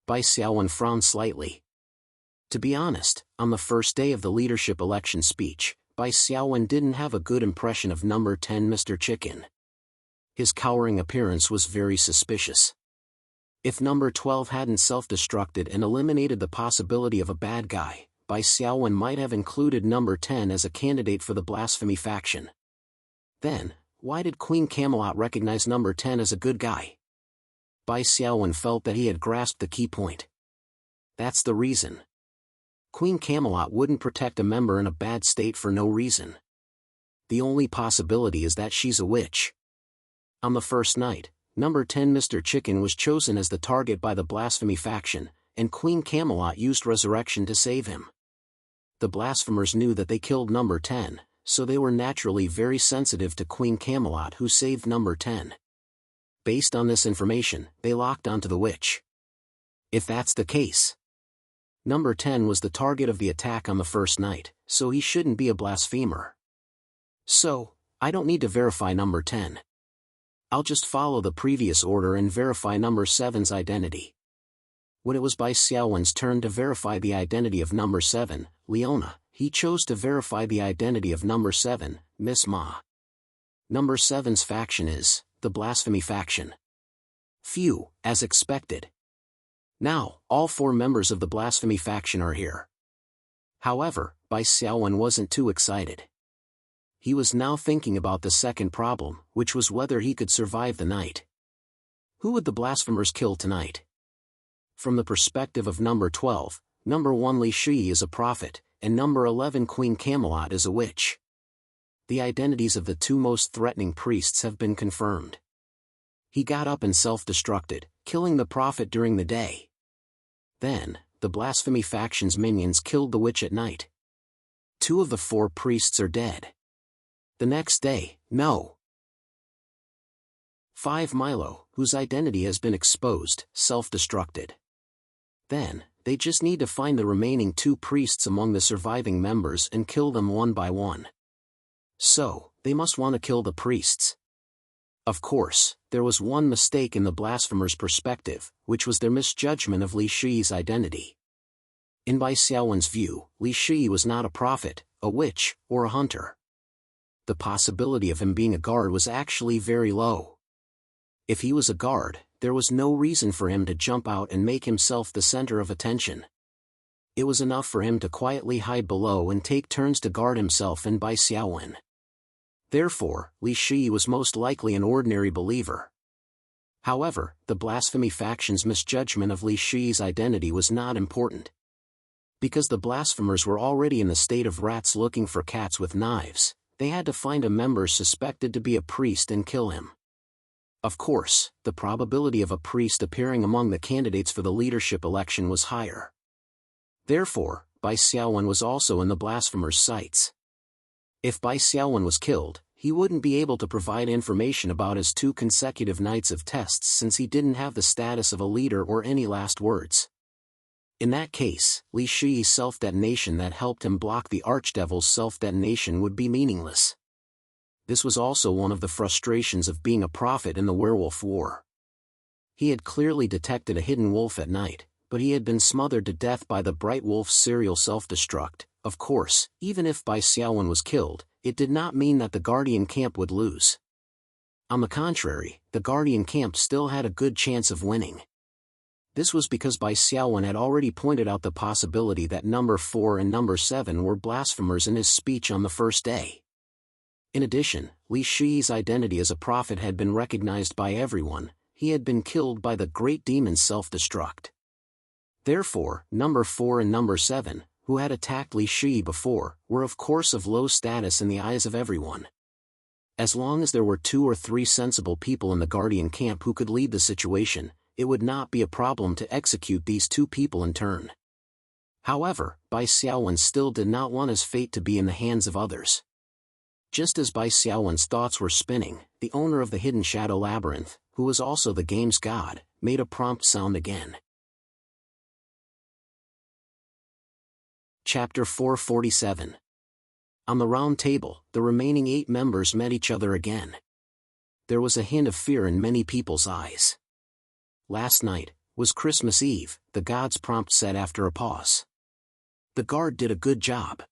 Bai Xiaowen frowned slightly. To be honest, on the first day of the leadership election speech, Bai Xiaowen didn't have a good impression of number 10 Mr. Chicken. His cowering appearance was very suspicious. If number 12 hadn't self-destructed and eliminated the possibility of a bad guy, Bai Xiaowen might have included number 10 as a candidate for the blasphemy faction. Then, why did Queen Camelot recognize number 10 as a good guy? Bai Xiaowen felt that he had grasped the key point. That's the reason. Queen Camelot wouldn't protect a member in a bad state for no reason. The only possibility is that she's a witch. On the first night, number 10 Mr. Chicken was chosen as the target by the blasphemy faction, and Queen Camelot used resurrection to save him. The blasphemers knew that they killed number 10, so they were naturally very sensitive to Queen Camelot who saved number 10. Based on this information, they locked onto the witch. If that's the case, number 10 was the target of the attack on the first night, so he shouldn't be a blasphemer. So, I don't need to verify number 10. I'll just follow the previous order and verify number 7's identity. When it was Bai Xiaowen's turn to verify the identity of number 7, Leona, he chose to verify the identity of number 7, Miss Ma. Number 7's faction is the blasphemy faction. Phew, as expected. Now, all 4 members of the blasphemy faction are here. However, Bai Xiaowen wasn't too excited. He was now thinking about the second problem, which was whether he could survive the night. Who would the blasphemers kill tonight? From the perspective of number 12, number 1 Li Shui is a prophet, and number 11 Queen Camelot is a witch. The identities of the 2 most threatening priests have been confirmed. He got up and self-destructed, killing the prophet during the day. Then, the blasphemy faction's minions killed the witch at night. 2 of the 4 priests are dead. The next day, no. 5 Milo, whose identity has been exposed, self-destructed. Then, they just need to find the remaining 2 priests among the surviving members and kill them one by one. So, they must want to kill the priests. Of course, there was one mistake in the blasphemers' perspective, which was their misjudgment of Li Shui's identity. In Bai Xiaowen's view, Li Shui was not a prophet, a witch, or a hunter. The possibility of him being a guard was actually very low. If he was a guard, there was no reason for him to jump out and make himself the center of attention. It was enough for him to quietly hide below and take turns to guard himself and Bai Xiaowen. Therefore, Li Shui was most likely an ordinary believer. However, the blasphemy faction's misjudgment of Li Shui's identity was not important. Because the blasphemers were already in the state of rats looking for cats with knives, they had to find a member suspected to be a priest and kill him. Of course, the probability of a priest appearing among the candidates for the leadership election was higher. Therefore, Bai Xiaowen was also in the blasphemers' sights. If Bai Xiaowen was killed, he wouldn't be able to provide information about his 2 consecutive nights of tests since he didn't have the status of a leader or any last words. In that case, Li Shi's self-detonation that helped him block the Archdevil's self-detonation would be meaningless. This was also one of the frustrations of being a prophet in the werewolf war. He had clearly detected a hidden wolf at night, but he had been smothered to death by the bright wolf's serial self-destruct. Of course, even if Bai Xiaowen was killed, it did not mean that the Guardian Camp would lose. On the contrary, the Guardian Camp still had a good chance of winning. This was because Bai Xiaowen had already pointed out the possibility that number 4 and number 7 were blasphemers in his speech on the first day. In addition, Li Shi's identity as a prophet had been recognized by everyone. He had been killed by the great demon's self-destruct. Therefore, number 4 and number 7, who had attacked Li Shi before, were of course of low status in the eyes of everyone. As long as there were 2 or 3 sensible people in the Guardian Camp who could lead the situation, it would not be a problem to execute these 2 people in turn. However, Bai Xiaowen still did not want his fate to be in the hands of others. Just as Bai Xiaowen's thoughts were spinning, the owner of the Hidden Shadow Labyrinth, who was also the game's god, made a prompt sound again. Chapter 447. On the round table, the remaining 8 members met each other again. There was a hint of fear in many people's eyes. Last night was Christmas Eve, the god's prompt said after a pause. The guard did a good job.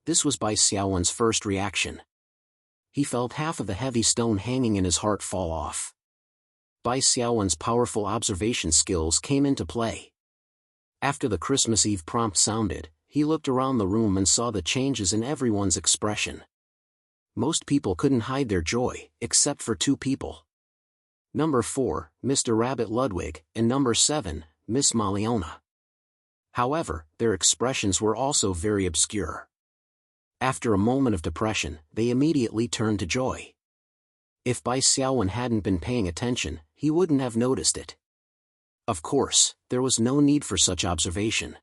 This was Bai Xiaowen's first reaction. He felt half of the heavy stone hanging in his heart fall off. Bai Xiaowen's powerful observation skills came into play. After the Christmas Eve prompt sounded, he looked around the room and saw the changes in everyone's expression. Most people couldn't hide their joy, except for 2 people. Number 4, Mr. Rabbit Ludwig, and number 7, Miss Maliona. However, their expressions were also very obscure. After a moment of depression, they immediately turned to joy. If Bai Xiaowen hadn't been paying attention, he wouldn't have noticed it. Of course, there was no need for such observation.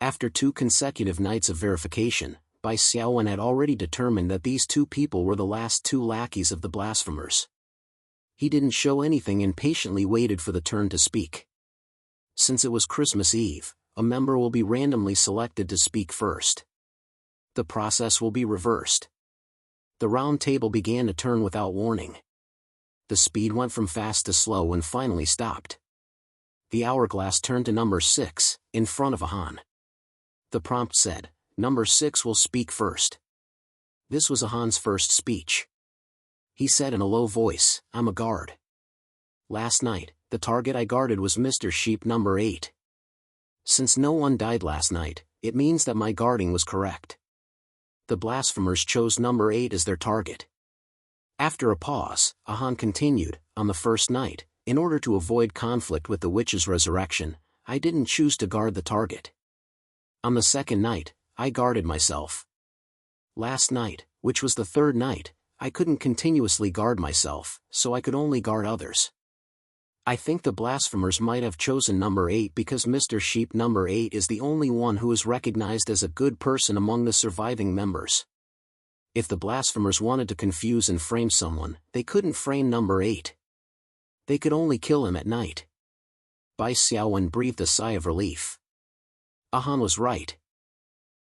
After 2 consecutive nights of verification, Bai Xiaowen had already determined that these 2 people were the last 2 lackeys of the blasphemers. He didn't show anything and patiently waited for the turn to speak. Since it was Christmas Eve, a member will be randomly selected to speak first. The process will be reversed. The round table began to turn without warning. The speed went from fast to slow and finally stopped. The hourglass turned to number 6, in front of Ahan. The prompt said, "Number 6 will speak first." This was Ahan's first speech. He said in a low voice, "I'm a guard. Last night, the target I guarded was Mr. Sheep number 8. Since no one died last night, it means that my guarding was correct. The blasphemers chose number 8 as their target." After a pause, Ahan continued, "On the first night, in order to avoid conflict with the witch's resurrection, I didn't choose to guard the target. On the second night, I guarded myself. Last night, which was the third night, I couldn't continuously guard myself, so I could only guard others. I think the blasphemers might have chosen number 8 because Mr. Sheep number 8 is the only one who is recognized as a good person among the surviving members. If the blasphemers wanted to confuse and frame someone, they couldn't frame number 8. They could only kill him at night." Bai Xiaowen breathed a sigh of relief. Ahan was right.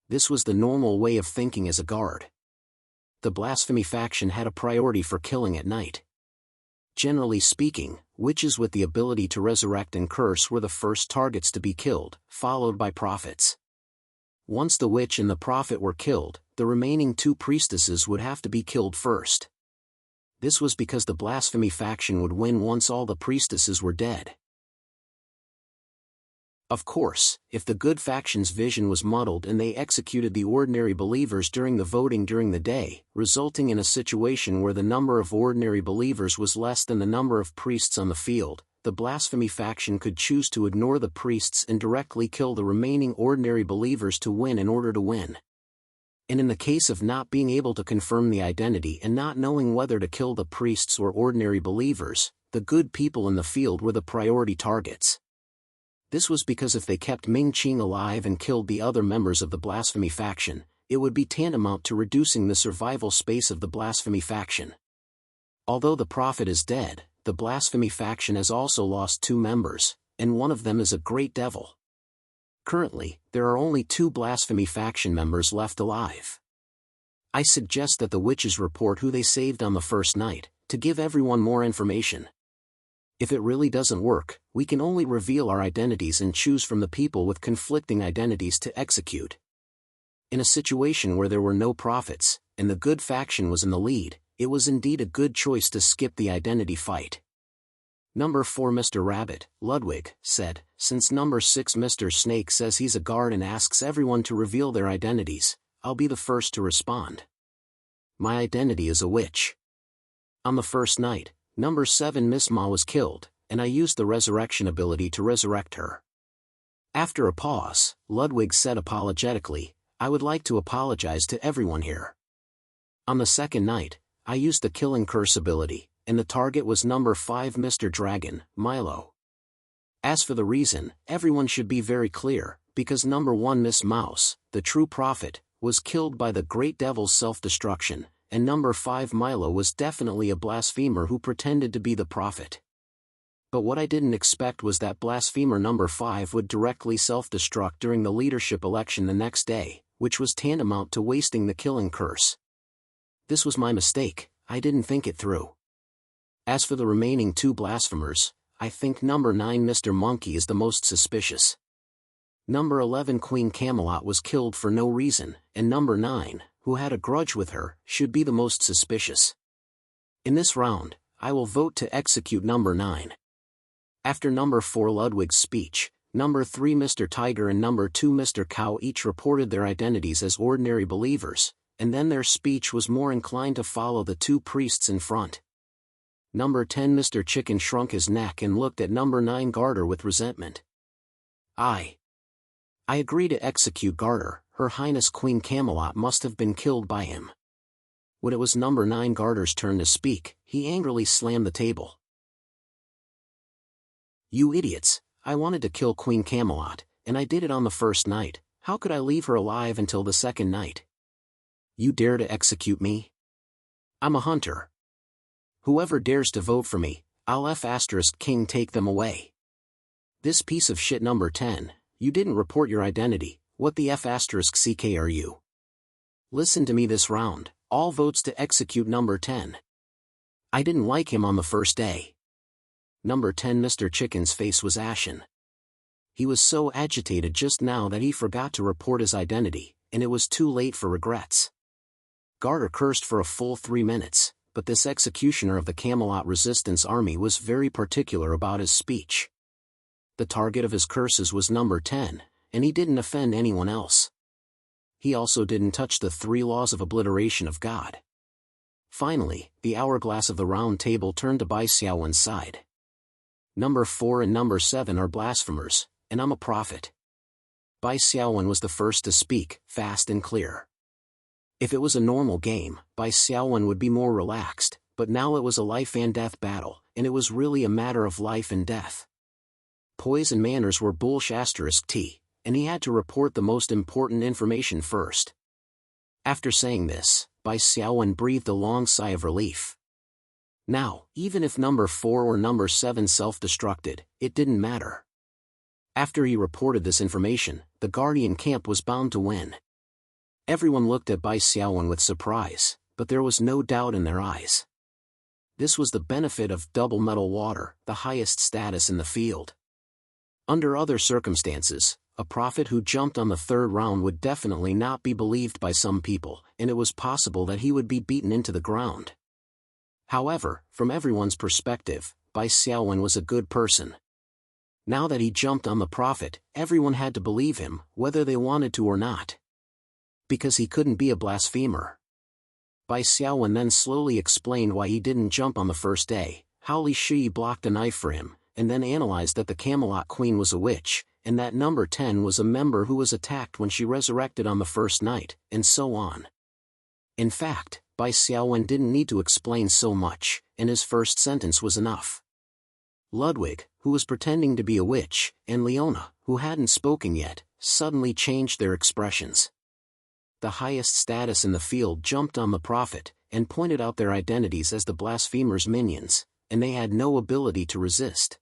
This was the normal way of thinking as a guard. The blasphemy faction had a priority for killing at night. Generally speaking, witches with the ability to resurrect and curse were the first targets to be killed, followed by prophets. Once the witch and the prophet were killed, the remaining 2 priestesses would have to be killed first. This was because the blasphemy faction would win once all the priestesses were dead. Of course, if the good faction's vision was muddled and they executed the ordinary believers during the voting during the day, resulting in a situation where the number of ordinary believers was less than the number of priests on the field, the blasphemy faction could choose to ignore the priests and directly kill the remaining ordinary believers to win in order to win. And in the case of not being able to confirm the identity and not knowing whether to kill the priests or ordinary believers, the good people in the field were the priority targets. This was because if they kept Ming Qing alive and killed the other members of the blasphemy faction, it would be tantamount to reducing the survival space of the blasphemy faction. Although the prophet is dead, the blasphemy faction has also lost 2 members, and one of them is a great devil. Currently, there are only 2 blasphemy faction members left alive. I suggest that the witches report who they saved on the first night, to give everyone more information. If it really doesn't work, we can only reveal our identities and choose from the people with conflicting identities to execute. In a situation where there were no prophets, and the good faction was in the lead, it was indeed a good choice to skip the identity fight. Number 4 Mr. Rabbit, Ludwig, said, since number 6 Mr. Snake says he's a guard and asks everyone to reveal their identities, I'll be the first to respond. My identity is a witch. On the first night, number 7 Miss Ma was killed, and I used the resurrection ability to resurrect her. After a pause, Ludwig said apologetically, I would like to apologize to everyone here. On the second night, I used the killing curse ability, and the target was number 5 Mr. Dragon, Milo. As for the reason, everyone should be very clear, because number 1 Miss Mouse, the true prophet, was killed by the great devil's self-destruction, and number 5 Milo was definitely a blasphemer who pretended to be the prophet. But what I didn't expect was that blasphemer number 5 would directly self-destruct during the leadership election the next day, which was tantamount to wasting the killing curse. This was my mistake, I didn't think it through. As for the remaining 2 blasphemers, I think number 9 Mr. Monkey is the most suspicious. Number 11 Queen Camelot was killed for no reason, and number 9, who had a grudge with her, should be the most suspicious. In this round, I will vote to execute number 9. After number 4 Ludwig's speech, number 3 Mr. Tiger and number 2 Mr. Cow each reported their identities as ordinary believers, and then their speech was more inclined to follow the 2 priests in front. Number 10 Mr. Chicken shrunk his neck and looked at number 9 Garter with resentment. I agree to execute Garter, Her Highness Queen Camelot must have been killed by him. When it was number 9 Garter's turn to speak, he angrily slammed the table. You idiots, I wanted to kill Queen Camelot, and I did it on the first night, how could I leave her alive until the second night? You dare to execute me? I'm a hunter. Whoever dares to vote for me, I'll F***king take them away. This piece of shit number 10, you didn't report your identity, what the F***ck are you? Listen to me this round, all votes to execute number 10. I didn't like him on the first day. Number 10 Mr. Chicken's face was ashen. He was so agitated just now that he forgot to report his identity, and it was too late for regrets. Garter cursed for a full 3 minutes, but this executioner of the Camelot Resistance Army was very particular about his speech. The target of his curses was number 10, and he didn't offend anyone else. He also didn't touch the 3 laws of obliteration of God. Finally, the hourglass of the round table turned to Bai Xiaowen's side. Number 4 and number 7 are blasphemers, and I'm a prophet. Bai Xiaowen was the first to speak, fast and clear. If it was a normal game, Bai Xiaowen would be more relaxed, but now it was a life and death battle, and it was really a matter of life and death. Poise and manners were **T, and he had to report the most important information first. After saying this, Bai Xiaowen breathed a long sigh of relief. Now, even if number 4 or number 7 self-destructed, it didn't matter. After he reported this information, the Guardian camp was bound to win. Everyone looked at Bai Xiaowen with surprise, but there was no doubt in their eyes. This was the benefit of double metal water, the highest status in the field. Under other circumstances, a prophet who jumped on the 3rd round would definitely not be believed by some people, and it was possible that he would be beaten into the ground. However, from everyone's perspective, Bai Xiaowen was a good person. Now that he jumped on the prophet, everyone had to believe him, whether they wanted to or not. Because he couldn't be a blasphemer. Bai Xiaowen then slowly explained why he didn't jump on the first day, how Li Shi blocked a knife for him, and then analyzed that the Camelot Queen was a witch, and that number 10 was a member who was attacked when she resurrected on the first night, and so on. In fact, Bai Xiaowen didn't need to explain so much, and his first sentence was enough. Ludwig, who was pretending to be a witch, and Leona, who hadn't spoken yet, suddenly changed their expressions. The highest status in the field jumped on the prophet, and pointed out their identities as the blasphemer's minions, and they had no ability to resist.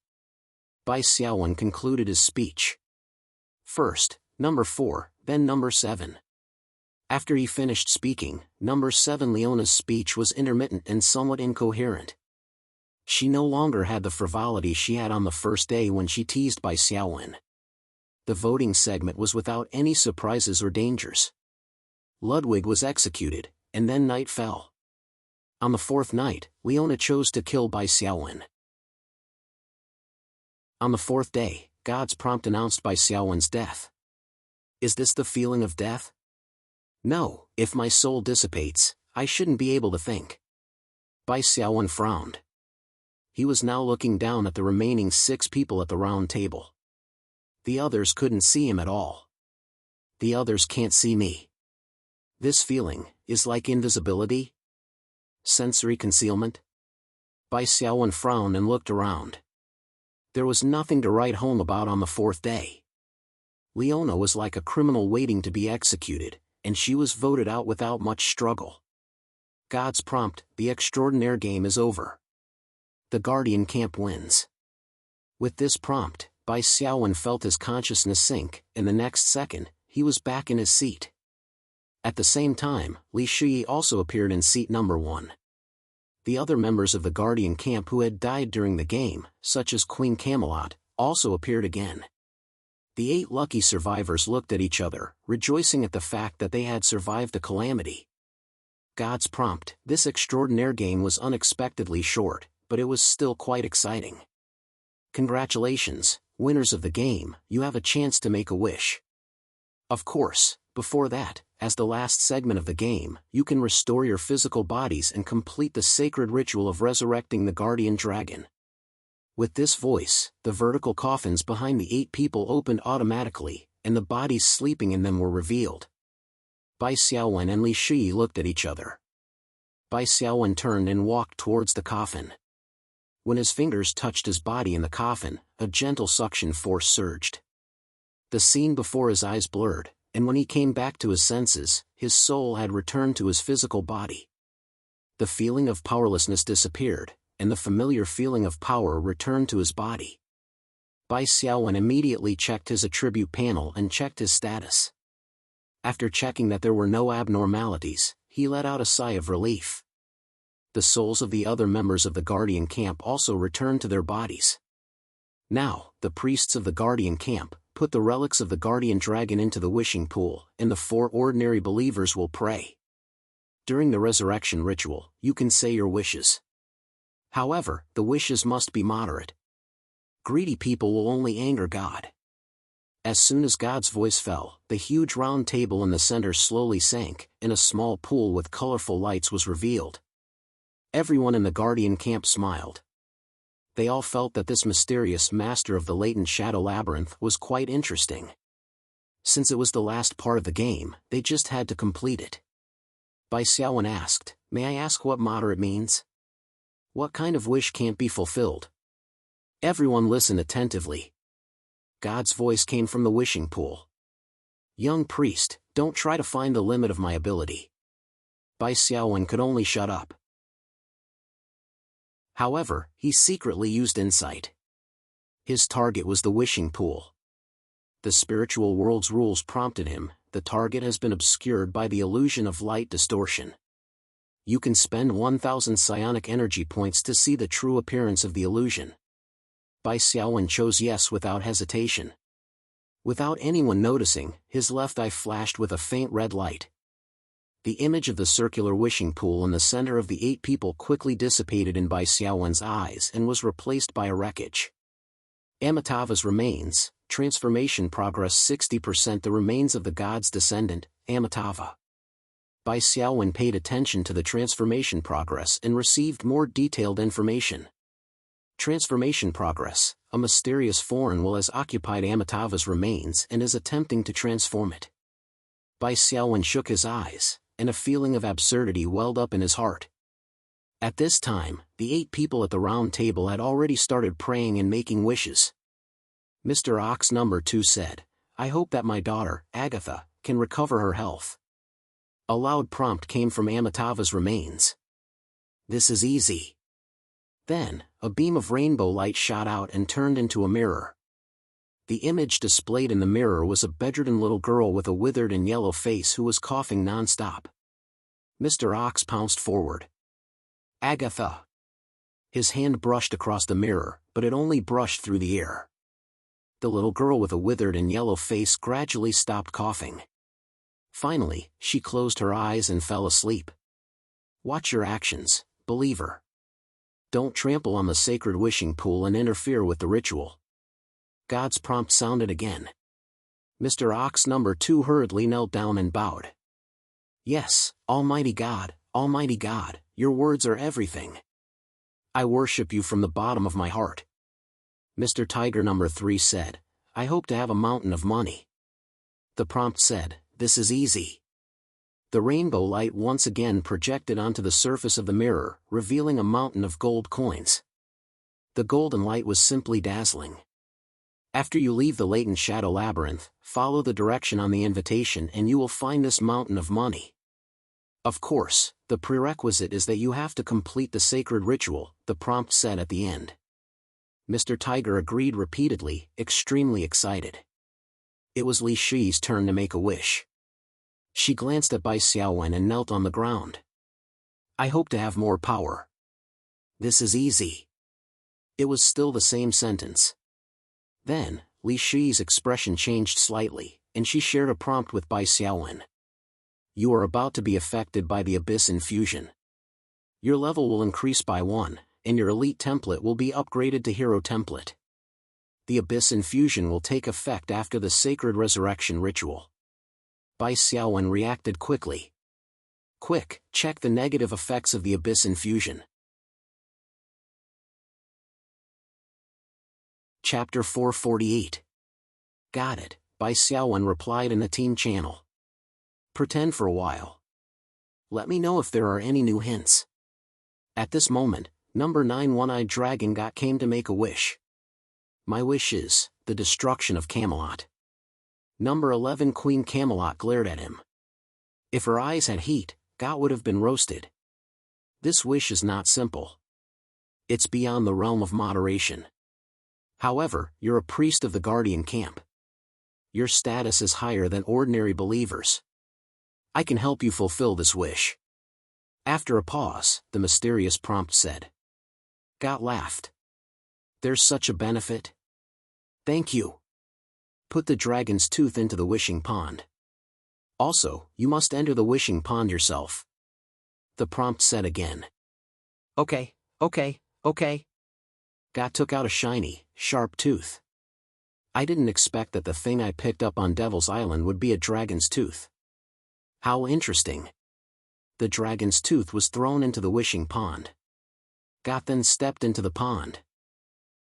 Bai Xiaowen concluded his speech. First, number 4, then number 7. After he finished speaking, number 7 Leona's speech was intermittent and somewhat incoherent. She no longer had the frivolity she had on the first day when she teased Bai Xiaowen. The voting segment was without any surprises or dangers. Ludwig was executed, and then night fell. On the 4th night, Leona chose to kill Bai Xiaowen. On the 4th day, God's prompt announced Bai Xiaowen's death. Is this the feeling of death? No, if my soul dissipates, I shouldn't be able to think. Bai Xiaowen frowned. He was now looking down at the remaining 6 people at the round table. The others couldn't see him at all. The others can't see me. This feeling is like invisibility? Sensory concealment? Bai Xiaowen frowned and looked around. There was nothing to write home about on the 4th day. Leona was like a criminal waiting to be executed, and she was voted out without much struggle. God's prompt, the extraordinaire game is over. The Guardian Camp wins. With this prompt, Bai Xiaowen felt his consciousness sink, and the next second, he was back in his seat. At the same time, Li Shi also appeared in seat number 1. The other members of the Guardian Camp who had died during the game, such as Queen Camelot, also appeared again. The 8 lucky survivors looked at each other, rejoicing at the fact that they had survived the calamity. God's prompt, this extraordinaire game was unexpectedly short, but it was still quite exciting. Congratulations, winners of the game, you have a chance to make a wish. Of course, before that, as the last segment of the game, you can restore your physical bodies and complete the sacred ritual of resurrecting the guardian dragon. With this voice, the vertical coffins behind the 8 people opened automatically, and the bodies sleeping in them were revealed. Bai Xiaowen and Li Shi looked at each other. Bai Xiaowen turned and walked towards the coffin. When his fingers touched his body in the coffin, a gentle suction force surged. The scene before his eyes blurred, and when he came back to his senses, his soul had returned to his physical body. The feeling of powerlessness disappeared, and the familiar feeling of power returned to his body. Bai Xiaowen immediately checked his attribute panel and checked his status. After checking that there were no abnormalities, he let out a sigh of relief. The souls of the other members of the Guardian Camp also returned to their bodies. Now, the priests of the Guardian Camp put the relics of the guardian dragon into the wishing pool, and the 4 ordinary believers will pray. During the resurrection ritual, you can say your wishes. However, the wishes must be moderate. Greedy people will only anger God. As soon as God's voice fell, the huge round table in the center slowly sank, and a small pool with colorful lights was revealed. Everyone in the Guardian Camp smiled. They all felt that this mysterious master of the latent shadow labyrinth was quite interesting. Since it was the last part of the game, they just had to complete it. Bai Xiaowen asked, "May I ask what moderate means? What kind of wish can't be fulfilled?" Everyone listened attentively. God's voice came from the wishing pool. "Young priest, don't try to find the limit of my ability." Bai Xiaowen could only shut up. However, he secretly used insight. His target was the wishing pool. The spiritual world's rules prompted him, the target has been obscured by the illusion of light distortion. You can spend 1,000 psionic energy points to see the true appearance of the illusion. Bai Xiaowen chose yes without hesitation. Without anyone noticing, his left eye flashed with a faint red light. The image of the circular wishing pool in the center of the 8 people quickly dissipated in Bai Xiaowen's eyes and was replaced by a wreckage. Amitabha's remains, transformation progress 60%. The remains of the god's descendant, Amitabha. Bai Xiaowen paid attention to the transformation progress and received more detailed information. Transformation progress, a mysterious foreign will has occupied Amitabha's remains and is attempting to transform it. Bai Xiaowen shook his eyes, and a feeling of absurdity welled up in his heart. At this time, the 8 people at the round table had already started praying and making wishes. Mr. Ox number 2 said, "I hope that my daughter, Agatha, can recover her health. A loud prompt came from Amitava's remains. This is easy. Then, a beam of rainbow light shot out and turned into a mirror. The image displayed in the mirror was a bedridden little girl with a withered and yellow face who was coughing non-stop. Mr. Ox pounced forward. Agatha. His hand brushed across the mirror, but it only brushed through the air. The little girl with a withered and yellow face gradually stopped coughing. Finally, she closed her eyes and fell asleep. Watch your actions, believer. Don't trample on the sacred wishing pool and interfere with the ritual. God's prompt sounded again. Mr. Ox number 2 hurriedly knelt down and bowed. Yes, Almighty God, your words are everything. I worship you from the bottom of my heart. Mr. Tiger number 3 said, I hope to have a mountain of money. The prompt said, this is easy. The rainbow light once again projected onto the surface of the mirror, revealing a mountain of gold coins. The golden light was simply dazzling. After you leave the latent shadow labyrinth, follow the direction on the invitation and you will find this mountain of money. Of course, the prerequisite is that you have to complete the sacred ritual, the prompt said at the end. Mr. Tiger agreed repeatedly, extremely excited. It was Li Shi's turn to make a wish. She glanced at Bai Xiaowen and knelt on the ground. I hope to have more power. This is easy. It was still the same sentence. Then, Li Shi's expression changed slightly, and she shared a prompt with Bai Xiaowen. You are about to be affected by the Abyss infusion. Your level will increase by 1, and your elite template will be upgraded to hero template. The Abyss infusion will take effect after the sacred resurrection ritual. Bai Xiaowen reacted quickly. Quick, check the negative effects of the Abyss infusion. Chapter 448. Got it, Bai Xiaowen replied in the team channel. Pretend for a while. Let me know if there are any new hints. At this moment, number 9 One-Eyed Dragon God came to make a wish. My wish is, the destruction of Camelot. Number 11 Queen Camelot glared at him. If her eyes had heat, God would have been roasted. This wish is not simple. It's beyond the realm of moderation. However, you're a priest of the Guardian camp. Your status is higher than ordinary believers. I can help you fulfill this wish. After a pause, the mysterious prompt said. God laughed. There's such a benefit. Thank you. Put the dragon's tooth into the wishing pond. Also, you must enter the wishing pond yourself. The prompt said again. Okay. God took out a shiny, sharp tooth. I didn't expect that the thing I picked up on Devil's Island would be a dragon's tooth. How interesting. The dragon's tooth was thrown into the wishing pond. God then stepped into the pond.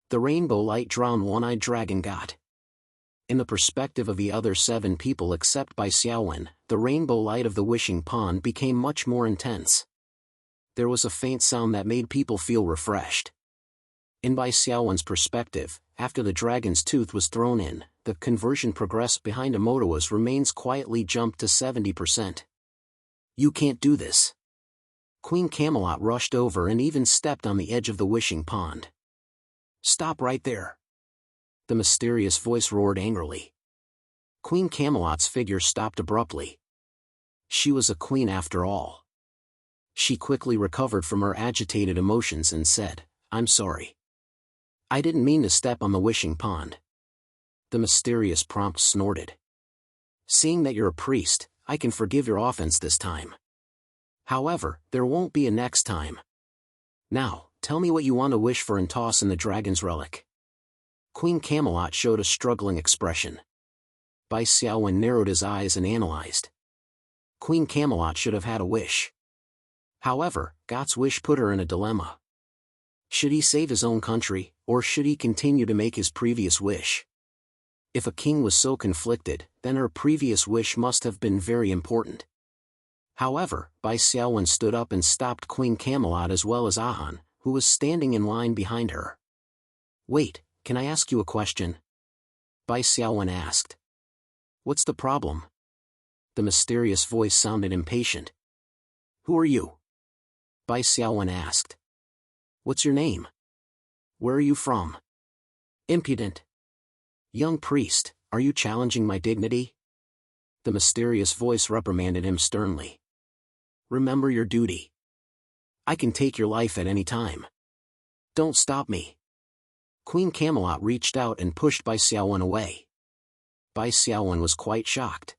The rainbow light drowned One-Eyed Dragon God. In the perspective of the other 7 people except Bai Xiaowen, the rainbow light of the wishing pond became much more intense. There was a faint sound that made people feel refreshed. In Bai Xiaowen's perspective, after the dragon's tooth was thrown in, the conversion progress behind Emotoa's remains quietly jumped to 70%. You can't do this. Queen Camelot rushed over and even stepped on the edge of the wishing pond. Stop right there. The mysterious voice roared angrily. Queen Camelot's figure stopped abruptly. She was a queen after all. She quickly recovered from her agitated emotions and said, I'm sorry. I didn't mean to step on the wishing pond. The mysterious prompt snorted. Seeing that you're a priest, I can forgive your offense this time. However, there won't be a next time. Now, tell me what you want to wish for and toss in the dragon's relic. Queen Camelot showed a struggling expression. Bai Xiaowen narrowed his eyes and analyzed. Queen Camelot should have had a wish. However, God's wish put her in a dilemma. Should he save his own country, or should he continue to make his previous wish? If a king was so conflicted, then her previous wish must have been very important. However, Bai Xiaowen stood up and stopped Queen Camelot as well as Ahan, who was standing in line behind her. Wait, can I ask you a question? Bai Xiaowen asked. What's the problem? The mysterious voice sounded impatient. Who are you? Bai Xiaowen asked. What's your name? Where are you from? Impudent. Young priest, are you challenging my dignity? The mysterious voice reprimanded him sternly. Remember your duty. I can take your life at any time. Don't stop me. Queen Camelot reached out and pushed Bai Xiaowen away. Bai Xiaowen was quite shocked.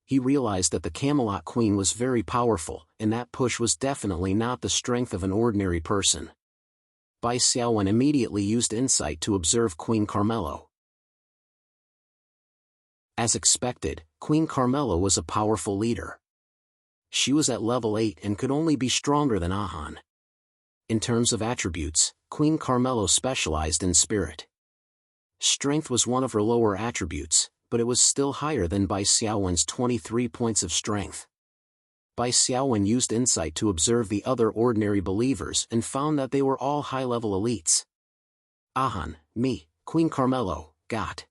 He realized that the Camelot Queen was very powerful, and that push was definitely not the strength of an ordinary person. Bai Xiaowen immediately used insight to observe Queen Carmelo. As expected, Queen Carmelo was a powerful leader. She was at level 8 and could only be stronger than Ahan. In terms of attributes, Queen Carmelo specialized in spirit. Strength was one of her lower attributes, but it was still higher than Bai Xiaowen's 23 points of strength. Bai Xiaowen used insight to observe the other ordinary believers and found that they were all high-level elites. Ahan, me, Queen Carmelo, got.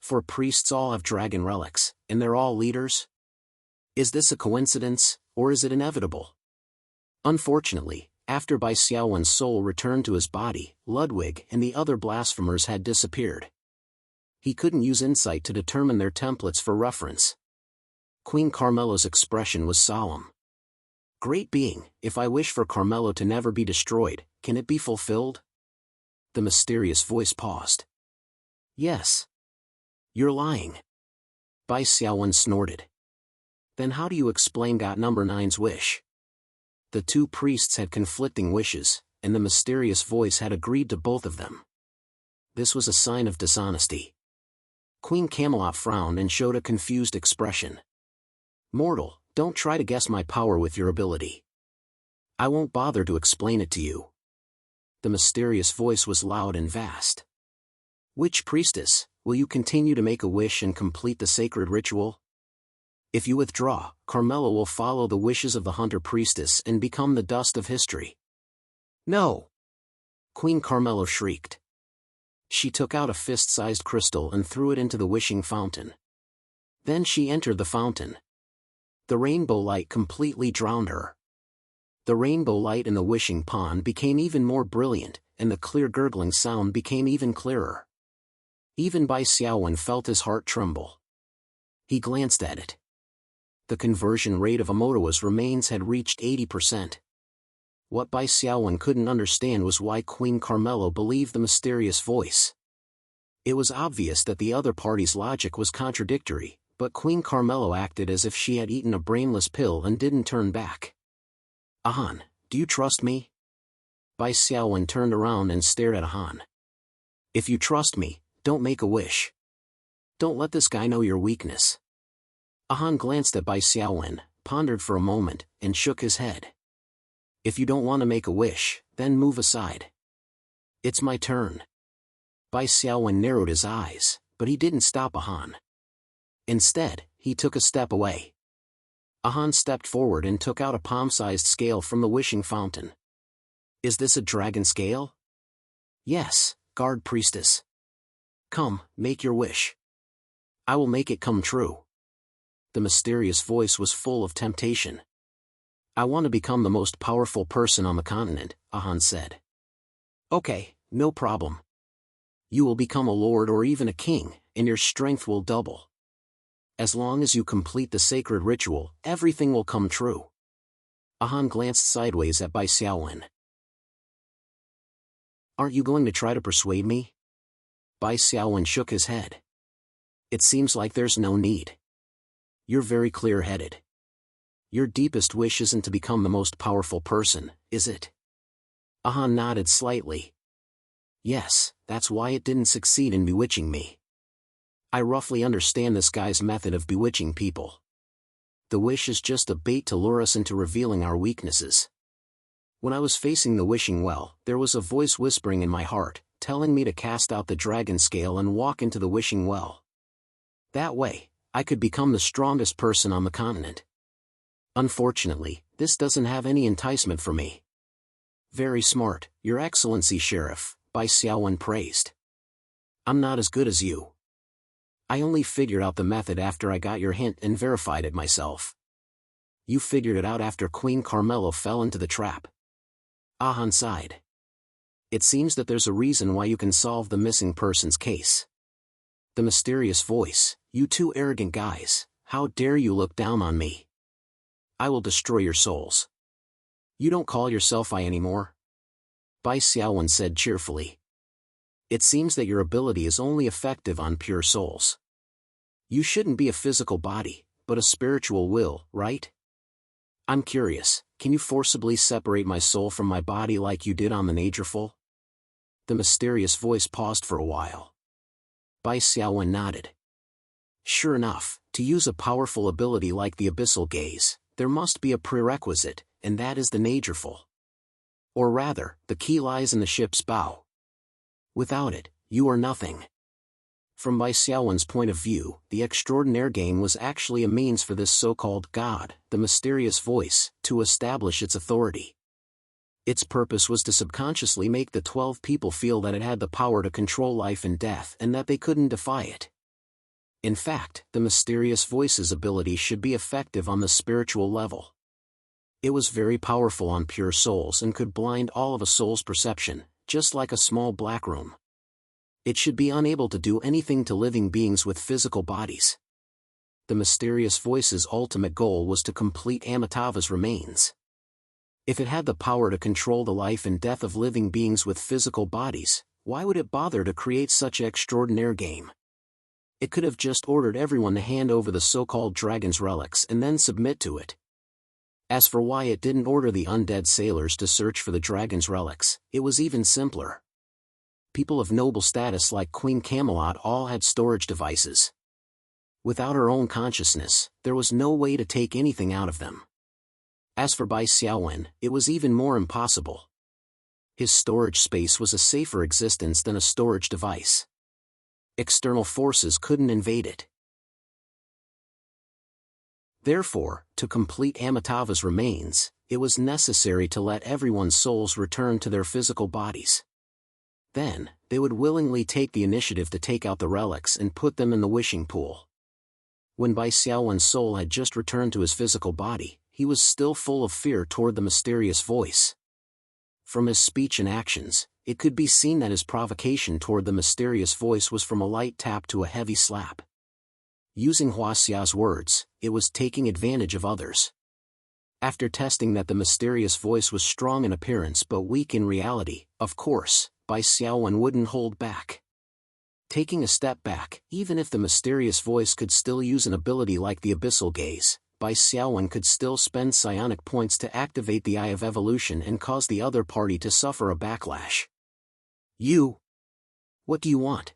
4 priests all have dragon relics, and they're all leaders? Is this a coincidence, or is it inevitable? Unfortunately, after Bai Xiaowen's soul returned to his body, Ludwig and the other blasphemers had disappeared. He couldn't use insight to determine their templates for reference. Queen Carmelo's expression was solemn. Great being, if I wish for Carmelo to never be destroyed, can it be fulfilled? The mysterious voice paused. Yes. You're lying. Bai Xiaowen snorted. Then how do you explain God number 9's wish? The 2 priests had conflicting wishes, and the mysterious voice had agreed to both of them. This was a sign of dishonesty. Queen Camelot frowned and showed a confused expression. Mortal, don't try to guess my power with your ability. I won't bother to explain it to you. The mysterious voice was loud and vast. Witch priestess, will you continue to make a wish and complete the sacred ritual? If you withdraw, Carmelo will follow the wishes of the hunter priestess and become the dust of history. No! Queen Carmelo shrieked. She took out a fist-sized crystal and threw it into the wishing fountain. Then she entered the fountain. The rainbow light completely drowned her. The rainbow light in the wishing pond became even more brilliant, and the clear gurgling sound became even clearer. Even Bai Xiaowen felt his heart tremble. He glanced at it. The conversion rate of Amotoa's remains had reached 80%. What Bai Xiaowen couldn't understand was why Queen Carmelo believed the mysterious voice. It was obvious that the other party's logic was contradictory, but Queen Carmelo acted as if she had eaten a brainless pill and didn't turn back. Ahan, do you trust me? Bai Xiaowen turned around and stared at Ahan. If you trust me, don't make a wish. Don't let this guy know your weakness. Ahan glanced at Bai Xiaowen, pondered for a moment, and shook his head. If you don't want to make a wish, then move aside. It's my turn. Bai Xiaowen narrowed his eyes, but he didn't stop Ahan. Instead, he took a step away. Ahan stepped forward and took out a palm-sized scale from the wishing fountain. Is this a dragon scale? Yes, guard priestess. Come, make your wish. I will make it come true. The mysterious voice was full of temptation. I want to become the most powerful person on the continent, Ahan said. Okay, no problem. You will become a lord or even a king, and your strength will double. As long as you complete the sacred ritual, everything will come true. Ahan glanced sideways at Bai Xiaowen. Aren't you going to try to persuade me? Bai Xiaowen shook his head. It seems like there's no need. You're very clear-headed. Your deepest wish isn't to become the most powerful person, is it? Ahan nodded slightly. Yes, that's why it didn't succeed in bewitching me. I roughly understand this guy's method of bewitching people. The wish is just a bait to lure us into revealing our weaknesses. When I was facing the wishing well, there was a voice whispering in my heart, telling me to cast out the dragon scale and walk into the wishing well. That way, I could become the strongest person on the continent. Unfortunately, this doesn't have any enticement for me. Very smart, Your Excellency Sheriff, Bai Xiaowen praised. I'm not as good as you. I only figured out the method after I got your hint and verified it myself. You figured it out after Queen Carmelo fell into the trap. Ahan sighed. It seems that there's a reason why you can solve the missing persons case. The mysterious voice, you two arrogant guys, how dare you look down on me? I will destroy your souls. You don't call yourself I anymore? Bai Xiaowen said cheerfully. It seems that your ability is only effective on pure souls. You shouldn't be a physical body, but a spiritual will, right? I'm curious, can you forcibly separate my soul from my body like you did on the Nagerful? The mysterious voice paused for a while. Bai Xiaowen nodded. Sure enough, to use a powerful ability like the abyssal gaze, there must be a prerequisite, and that is the Nagerful. Or rather, the key lies in the ship's bow. Without it, you are nothing. From Bai Xiaowen's point of view, the extraordinaire game was actually a means for this so-called God, the mysterious voice, to establish its authority. Its purpose was to subconsciously make the 12 people feel that it had the power to control life and death and that they couldn't defy it. In fact, the mysterious voice's ability should be effective on the spiritual level. It was very powerful on pure souls and could blind all of a soul's perception, just like a small black room. It should be unable to do anything to living beings with physical bodies. The mysterious voice's ultimate goal was to complete Amitabha's remains. If it had the power to control the life and death of living beings with physical bodies, why would it bother to create such an extraordinaire game? It could have just ordered everyone to hand over the so-called dragon's relics and then submit to it. As for why it didn't order the undead sailors to search for the dragon's relics, it was even simpler. People of noble status like Queen Camelot all had storage devices. Without her own consciousness, there was no way to take anything out of them. As for Bai Xiaowen, it was even more impossible. His storage space was a safer existence than a storage device. External forces couldn't invade it. Therefore, to complete Amitabha's remains, it was necessary to let everyone's souls return to their physical bodies. Then, they would willingly take the initiative to take out the relics and put them in the wishing pool. When Bai Xiaowen's soul had just returned to his physical body, he was still full of fear toward the mysterious voice. From his speech and actions, it could be seen that his provocation toward the mysterious voice was from a light tap to a heavy slap. Using Huaxia's words, it was taking advantage of others. After testing that the mysterious voice was strong in appearance but weak in reality, of course, Bai Xiaowen wouldn't hold back. Taking a step back, even if the mysterious voice could still use an ability like the abyssal gaze, Bai Xiaowen could still spend psionic points to activate the Eye of Evolution and cause the other party to suffer a backlash. You? What do you want?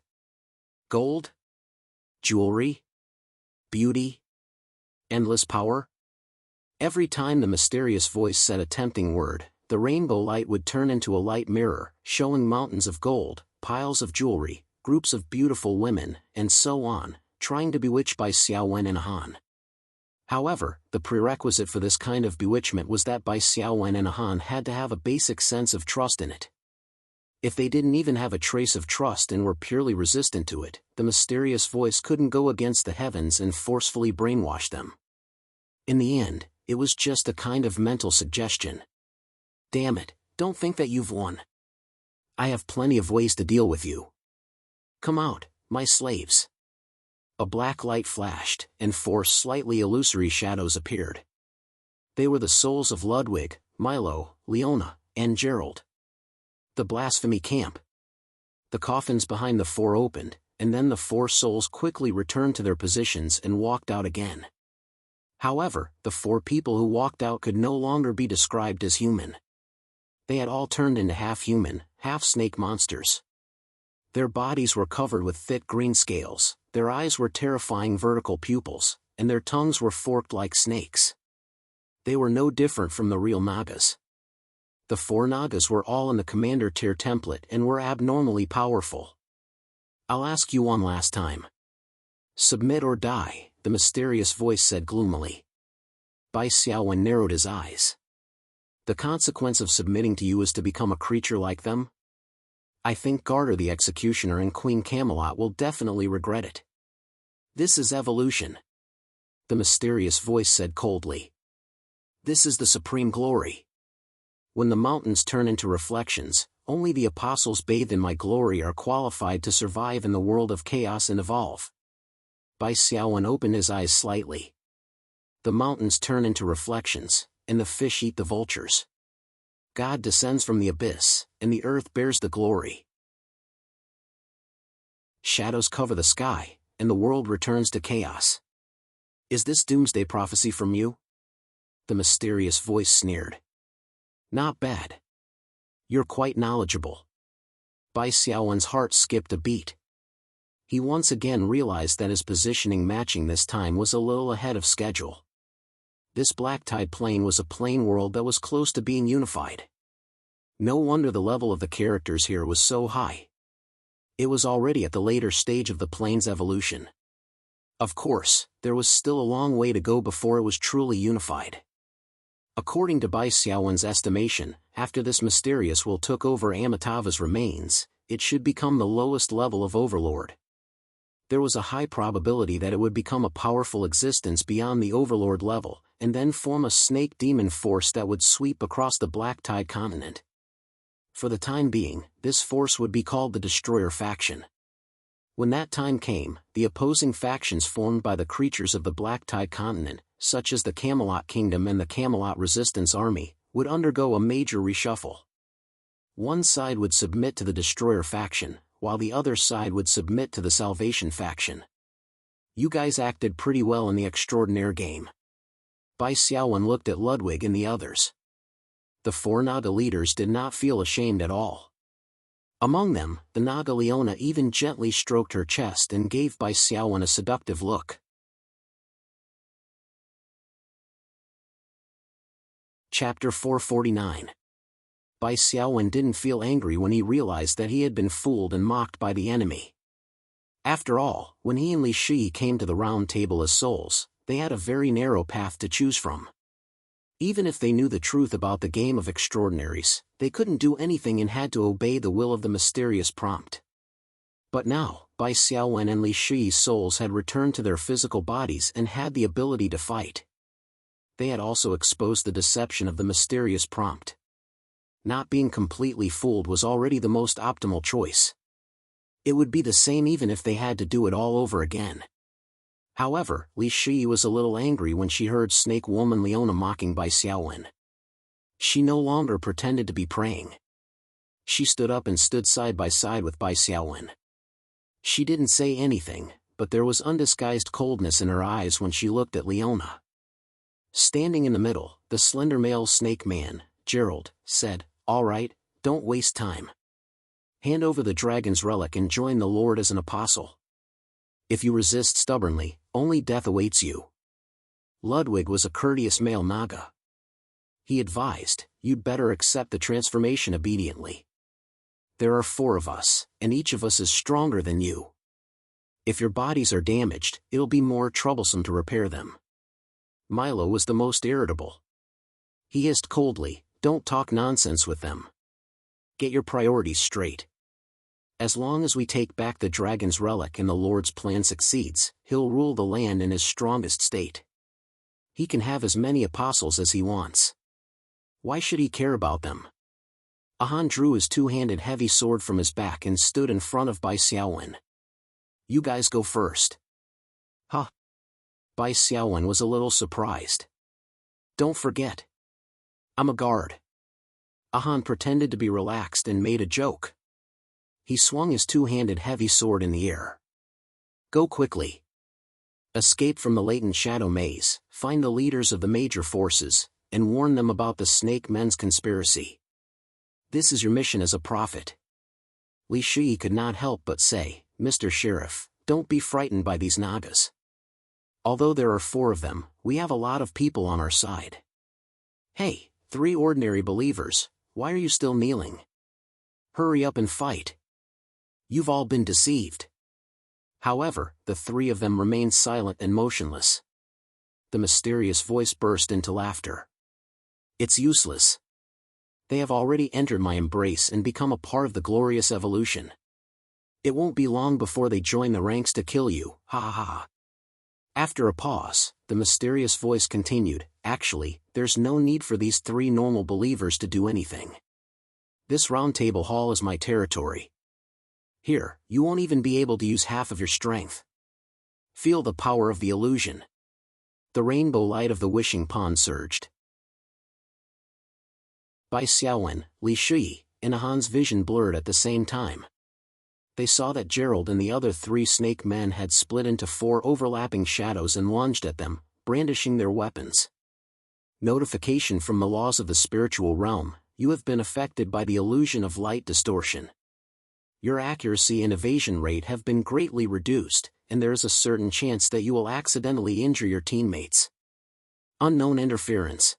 Gold? Jewelry? Beauty? Endless power? Every time the mysterious voice said a tempting word, the rainbow light would turn into a light mirror, showing mountains of gold, piles of jewelry, groups of beautiful women, and so on, trying to bewitch Bai Xiaowen and Ahan. However, the prerequisite for this kind of bewitchment was that Bai Xiaowen and Ahan had to have a basic sense of trust in it. If they didn't even have a trace of trust and were purely resistant to it, the mysterious voice couldn't go against the heavens and forcefully brainwash them. In the end, it was just a kind of mental suggestion. Damn it, don't think that you've won. I have plenty of ways to deal with you. Come out, my slaves. A black light flashed, and 4 slightly illusory shadows appeared. They were the souls of Ludwig, Milo, Leona, and Gerald. The blasphemy camp. The coffins behind the 4 opened, and then the 4 souls quickly returned to their positions and walked out again. However, the 4 people who walked out could no longer be described as human. They had all turned into half-human, half-snake monsters. Their bodies were covered with thick green scales, their eyes were terrifying vertical pupils, and their tongues were forked like snakes. They were no different from the real Nagas. The 4 Nagas were all in the Commander tier template and were abnormally powerful. I'll ask you one last time. Submit or die, the mysterious voice said gloomily. Bai Xiaowen narrowed his eyes. The consequence of submitting to you is to become a creature like them? I think Garter the Executioner and Queen Camelot will definitely regret it. This is evolution. The mysterious voice said coldly. This is the supreme glory. When the mountains turn into reflections, only the apostles bathed in my glory are qualified to survive in the world of chaos and evolve. Bai Xiaowen opened his eyes slightly. The mountains turn into reflections, and the fish eat the vultures. God descends from the abyss, and the earth bears the glory. Shadows cover the sky, and the world returns to chaos. Is this doomsday prophecy from you? The mysterious voice sneered. Not bad. You're quite knowledgeable. Bai Xiaowen's heart skipped a beat. He once again realized that his positioning matching this time was a little ahead of schedule. This black tide plane was a plane world that was close to being unified. No wonder the level of the characters here was so high. It was already at the later stage of the plane's evolution. Of course, there was still a long way to go before it was truly unified. According to Bai Xiaowen's estimation, after this mysterious will took over Amitabha's remains, it should become the lowest level of Overlord. There was a high probability that it would become a powerful existence beyond the Overlord level, and then form a snake demon force that would sweep across the Black Tide continent. For the time being, this force would be called the Destroyer faction. When that time came, the opposing factions formed by the creatures of the Black Tide continent, such as the Camelot Kingdom and the Camelot Resistance Army, would undergo a major reshuffle. One side would submit to the Destroyer faction, while the other side would submit to the Salvation faction. You guys acted pretty well in the extraordinaire game. Bai Xiaowen looked at Ludwig and the others. The four Naga leaders did not feel ashamed at all. Among them, the Naga Leona even gently stroked her chest and gave Bai Xiaowen a seductive look. Chapter 449. Bai Xiaowen didn't feel angry when he realized that he had been fooled and mocked by the enemy. After all, when he and Li Shi came to the round table as souls, they had a very narrow path to choose from. Even if they knew the truth about the game of extraordinaries, they couldn't do anything and had to obey the will of the mysterious prompt. But now, Bai Xiaowen and Li Shi's souls had returned to their physical bodies and had the ability to fight. They had also exposed the deception of the mysterious prompt. Not being completely fooled was already the most optimal choice. It would be the same even if they had to do it all over again. However, Li Shi was a little angry when she heard Snake Woman Leona mocking Bai Xiaowen. She no longer pretended to be praying. She stood up and stood side by side with Bai Xiaowen. She didn't say anything, but there was undisguised coldness in her eyes when she looked at Leona. Standing in the middle, the slender male snake man, Gerald, said, "All right, don't waste time. Hand over the dragon's relic and join the Lord as an apostle. If you resist stubbornly, only death awaits you." Ludwig was a courteous male Naga. He advised, "You'd better accept the transformation obediently. There are 4 of us, and each of us is stronger than you. If your bodies are damaged, it'll be more troublesome to repair them." Milo was the most irritable. He hissed coldly, "Don't talk nonsense with them. Get your priorities straight. As long as we take back the dragon's relic and the Lord's plan succeeds, he'll rule the land in his strongest state. He can have as many apostles as he wants. Why should he care about them?" Ahan drew his two-handed heavy sword from his back and stood in front of Bai Xiaowen. "You guys go first." "Huh?" Bai Xiaowen was a little surprised. "Don't forget. I'm a guard." Ahan pretended to be relaxed and made a joke. He swung his two-handed heavy sword in the air. "Go quickly. Escape from the latent shadow maze, find the leaders of the major forces, and warn them about the Snake Men's conspiracy. This is your mission as a prophet." Li Shi could not help but say, "Mr. Sheriff, don't be frightened by these Nagas. Although there are 4 of them, we have a lot of people on our side. Hey, 3 ordinary believers, why are you still kneeling? Hurry up and fight. You've all been deceived." However, the 3 of them remained silent and motionless. The mysterious voice burst into laughter. "It's useless. They have already entered my embrace and become a part of the glorious evolution. It won't be long before they join the ranks to kill you, ha ha ha." After a pause, the mysterious voice continued, "Actually, there's no need for these three normal believers to do anything. This round table hall is my territory. Here, you won't even be able to use half of your strength. Feel the power of the illusion." The rainbow light of the wishing pond surged. Bai Xiaowen, Li Shui, and Ahan's vision blurred at the same time. They saw that Gerald and the other three snake men had split into four overlapping shadows and lunged at them, brandishing their weapons. Notification from the laws of the spiritual realm: you have been affected by the illusion of light distortion. Your accuracy and evasion rate have been greatly reduced, and there is a certain chance that you will accidentally injure your teammates. Unknown interference.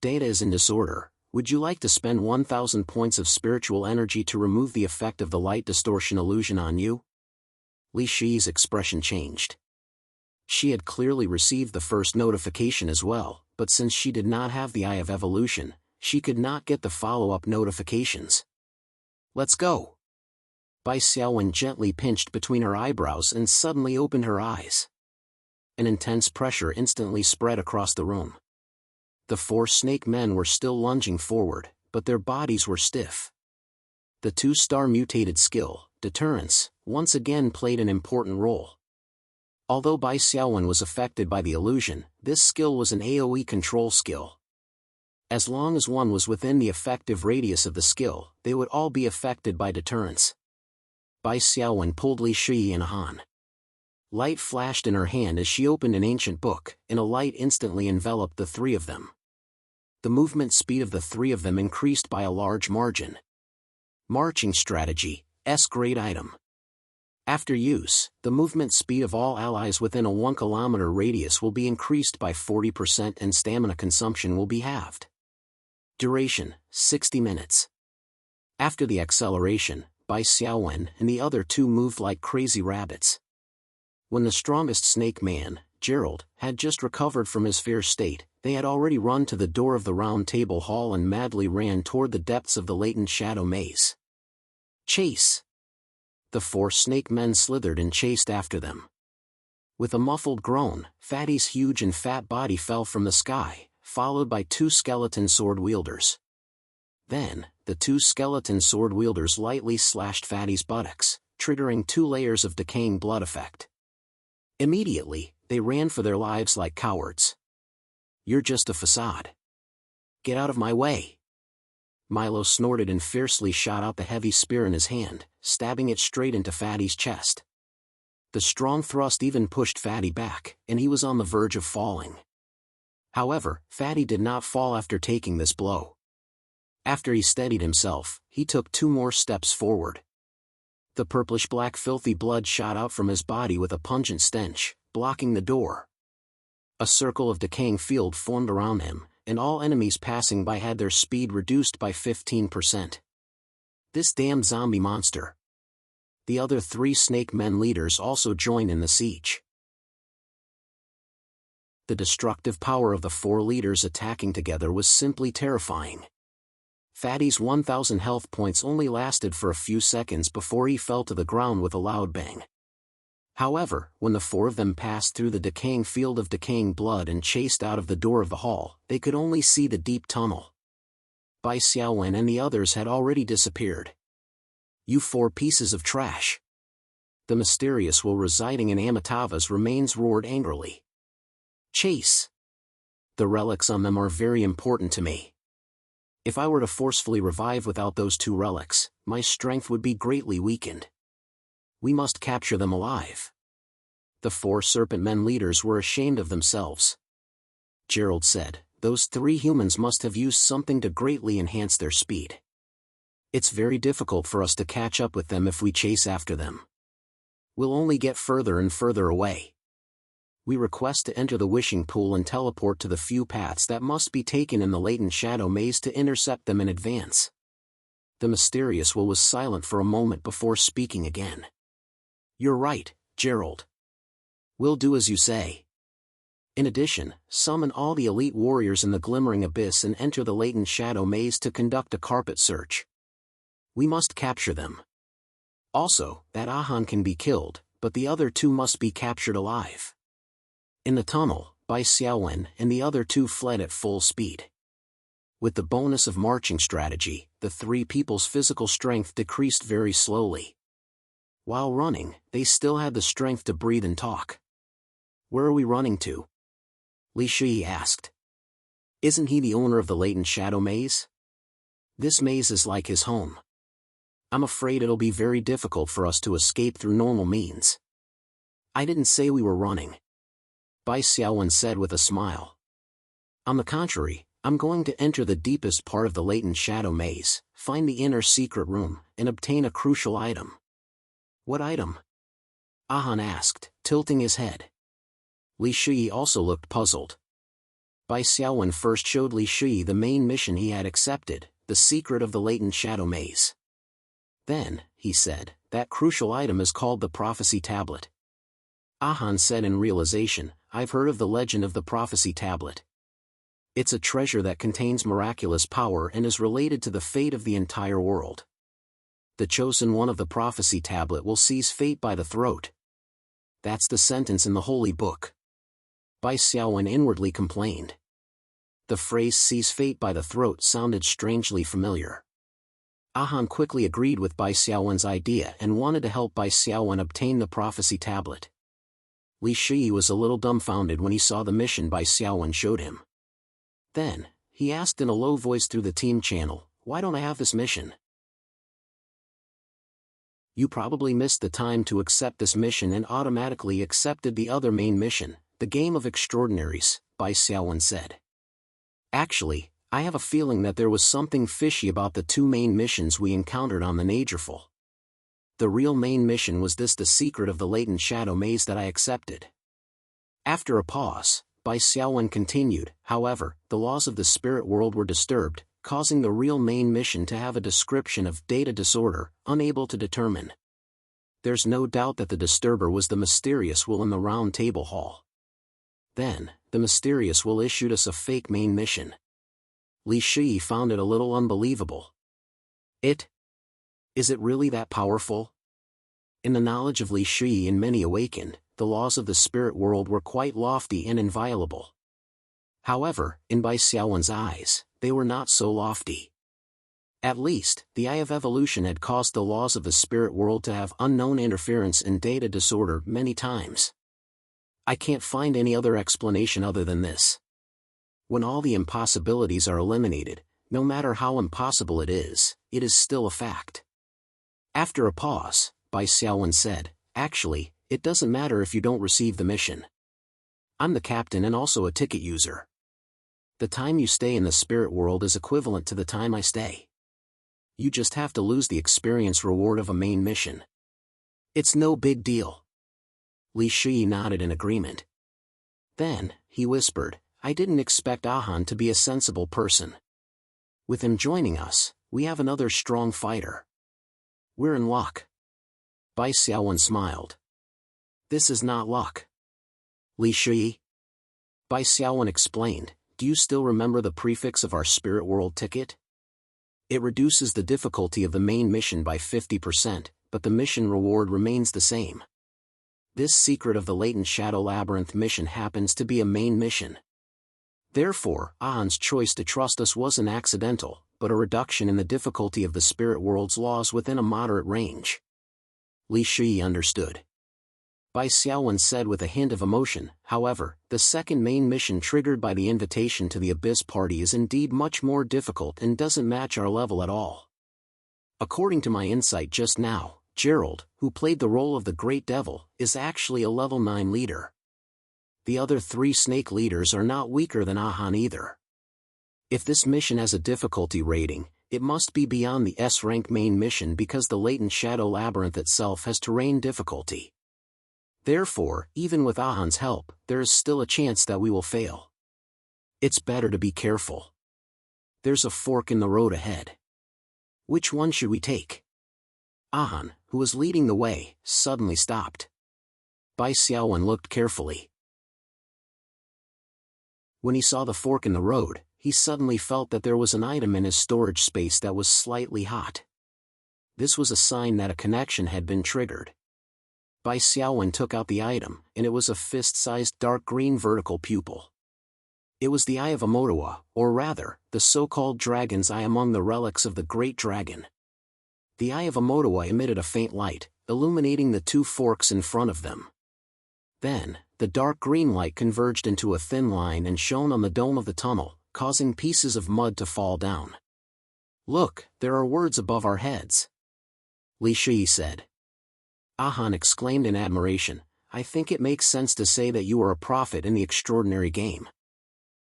Data is in disorder. Would you like to spend 1,000 points of spiritual energy to remove the effect of the light distortion illusion on you? Li Shi's expression changed. She had clearly received the first notification as well, but since she did not have the Eye of Evolution, she could not get the follow-up notifications. "Let's go." Bai Xiaowen gently pinched between her eyebrows and suddenly opened her eyes. An intense pressure instantly spread across the room. The four snake men were still lunging forward, but their bodies were stiff. The two-star mutated skill, deterrence, once again played an important role. Although Bai Xiaowen was affected by the illusion, this skill was an AoE control skill. As long as one was within the effective radius of the skill, they would all be affected by deterrence. Bai Xiaowen pulled Li Shui and Han. Light flashed in her hand as she opened an ancient book, and a light instantly enveloped the three of them. The movement speed of the three of them increased by a large margin. Marching strategy, S-grade item. After use, the movement speed of all allies within a 1 kilometer radius will be increased by 40% and stamina consumption will be halved. Duration, 60 minutes. After the acceleration, Bai Xiaowen and the other two moved like crazy rabbits. When the strongest snake man, Gerald, had just recovered from his fear state, they had already run to the door of the round table hall and madly ran toward the depths of the latent shadow maze. Chase! The four snake men slithered and chased after them. With a muffled groan, Fatty's huge and fat body fell from the sky, followed by two skeleton sword wielders. Then, the two skeleton sword wielders lightly slashed Fatty's buttocks, triggering 2 layers of decaying blood effect. Immediately, they ran for their lives like cowards. "You're just a facade. Get out of my way." Milo snorted and fiercely shot out the heavy spear in his hand, stabbing it straight into Fatty's chest. The strong thrust even pushed Fatty back, and he was on the verge of falling. However, Fatty did not fall after taking this blow. After he steadied himself, he took 2 more steps forward. The purplish-black filthy blood shot out from his body with a pungent stench, blocking the door. A circle of decaying field formed around him, and all enemies passing by had their speed reduced by 15%. This damned zombie monster. The other 3 snake men leaders also joined in the siege. The destructive power of the 4 leaders attacking together was simply terrifying. Fatty's 1,000 health points only lasted for a few seconds before he fell to the ground with a loud bang. However, when the 4 of them passed through the decaying field of decaying blood and chased out of the door of the hall, they could only see the deep tunnel. Bai Xiaowen and the others had already disappeared. "You 4 pieces of trash." The mysterious will residing in Amitava's remains roared angrily. "Chase! The relics on them are very important to me. If I were to forcefully revive without those 2 relics, my strength would be greatly weakened. We must capture them alive." The 4 serpent men leaders were ashamed of themselves. Gerald said, "Those 3 humans must have used something to greatly enhance their speed. It's very difficult for us to catch up with them if we chase after them. We'll only get further and further away. We request to enter the wishing pool and teleport to the few paths that must be taken in the latent shadow maze to intercept them in advance." The mysterious will was silent for a moment before speaking again. "You're right, Gerald. We'll do as you say. In addition, summon all the elite warriors in the glimmering abyss and enter the latent shadow maze to conduct a carpet search. We must capture them. Also, that Ahan can be killed, but the other 2 must be captured alive." In the tunnel, Bai Xiaowen and the other two fled at full speed. With the bonus of marching strategy, the three people's physical strength decreased very slowly. While running, they still had the strength to breathe and talk. "Where are we running to?" Li Shui asked. "Isn't he the owner of the latent shadow maze? This maze is like his home. I'm afraid it'll be very difficult for us to escape through normal means." "I didn't say we were running," Bai Xiaowen said with a smile. "On the contrary, I'm going to enter the deepest part of the latent shadow maze, find the inner secret room, and obtain a crucial item." "What item?" Ahan asked, tilting his head. Li Shui also looked puzzled. Bai Xiaowen first showed Li Shui the main mission he had accepted, the secret of the latent shadow maze. Then, he said, "That crucial item is called the prophecy tablet." Ahan said in realization, "I've heard of the legend of the prophecy tablet. It's a treasure that contains miraculous power and is related to the fate of the entire world. The chosen one of the prophecy tablet will seize fate by the throat. That's the sentence in the holy book." Bai Xiaowen inwardly complained. The phrase "seize fate by the throat" sounded strangely familiar. Ahan quickly agreed with Bai Xiaowen's idea and wanted to help Bai Xiaowen obtain the prophecy tablet. Li Shui was a little dumbfounded when he saw the mission Bai Xiaowen showed him. Then, he asked in a low voice through the team channel, "Why don't I have this mission?" "You probably missed the time to accept this mission and automatically accepted the other main mission, the game of extraordinaries," Bai Xiaowen said. "Actually, I have a feeling that there was something fishy about the two main missions we encountered on the Nagerful. The real main mission was the secret of the latent shadow maze that I accepted." After a pause, Bai Xiaowen continued, "However, the laws of the spirit world were disturbed, causing the real main mission to have a description of data disorder, unable to determine. There's no doubt that the disturber was the mysterious will in the round table hall. Then, the mysterious will issued us a fake main mission." Li Shui found it a little unbelievable. Is it really that powerful?" In the knowledge of Li Shui and many awakened, the laws of the spirit world were quite lofty and inviolable. However, in Bai Xiaowen's eyes, they were not so lofty. At least, the eye of evolution had caused the laws of the spirit world to have unknown interference and data disorder many times. I can't find any other explanation other than this. When all the impossibilities are eliminated, no matter how impossible it is still a fact. After a pause, Bai Xiaowen said, "Actually, it doesn't matter if you don't receive the mission. I'm the captain and also a ticket user. The time you stay in the spirit world is equivalent to the time I stay. You just have to lose the experience reward of a main mission. It's no big deal." Li Shui nodded in agreement. Then, he whispered, "I didn't expect Ahan to be a sensible person. With him joining us, we have another strong fighter. We're in luck." Bai Xiaowen smiled. "This is not luck." "Li Shui?" Bai Xiaowen explained, "Do you still remember the prefix of our spirit world ticket? It reduces the difficulty of the main mission by 50%, but the mission reward remains the same. This secret of the latent shadow labyrinth mission happens to be a main mission. Therefore, Ahan's choice to trust us wasn't accidental, but a reduction in the difficulty of the spirit world's laws within a moderate range." Li Shui understood. Bai Xiaowen said with a hint of emotion, "However, the second main mission triggered by the invitation to the Abyss Party is indeed much more difficult and doesn't match our level at all. According to my insight just now, Gerald, who played the role of the Great Devil, is actually a level 9 leader. The other 3 snake leaders are not weaker than Ahan either. If this mission has a difficulty rating, it must be beyond the S-rank main mission because the latent shadow labyrinth itself has terrain difficulty. Therefore, even with Ahan's help, there is still a chance that we will fail. It's better to be careful. There's a fork in the road ahead. Which one should we take?" Ahan, who was leading the way, suddenly stopped. Bai Xiaowen looked carefully. When he saw the fork in the road, he suddenly felt that there was an item in his storage space that was slightly hot. This was a sign that a connection had been triggered. Bai Xiaowen took out the item, and it was a fist-sized dark green vertical pupil. It was the eye of Amotawa, or rather, the so-called dragon's eye among the relics of the great dragon. The eye of Amotawa emitted a faint light, illuminating the two forks in front of them. Then, the dark green light converged into a thin line and shone on the dome of the tunnel, causing pieces of mud to fall down. "Look, there are words above our heads," Li Shui said. Han exclaimed in admiration, "I think it makes sense to say that you are a prophet in the extraordinary game.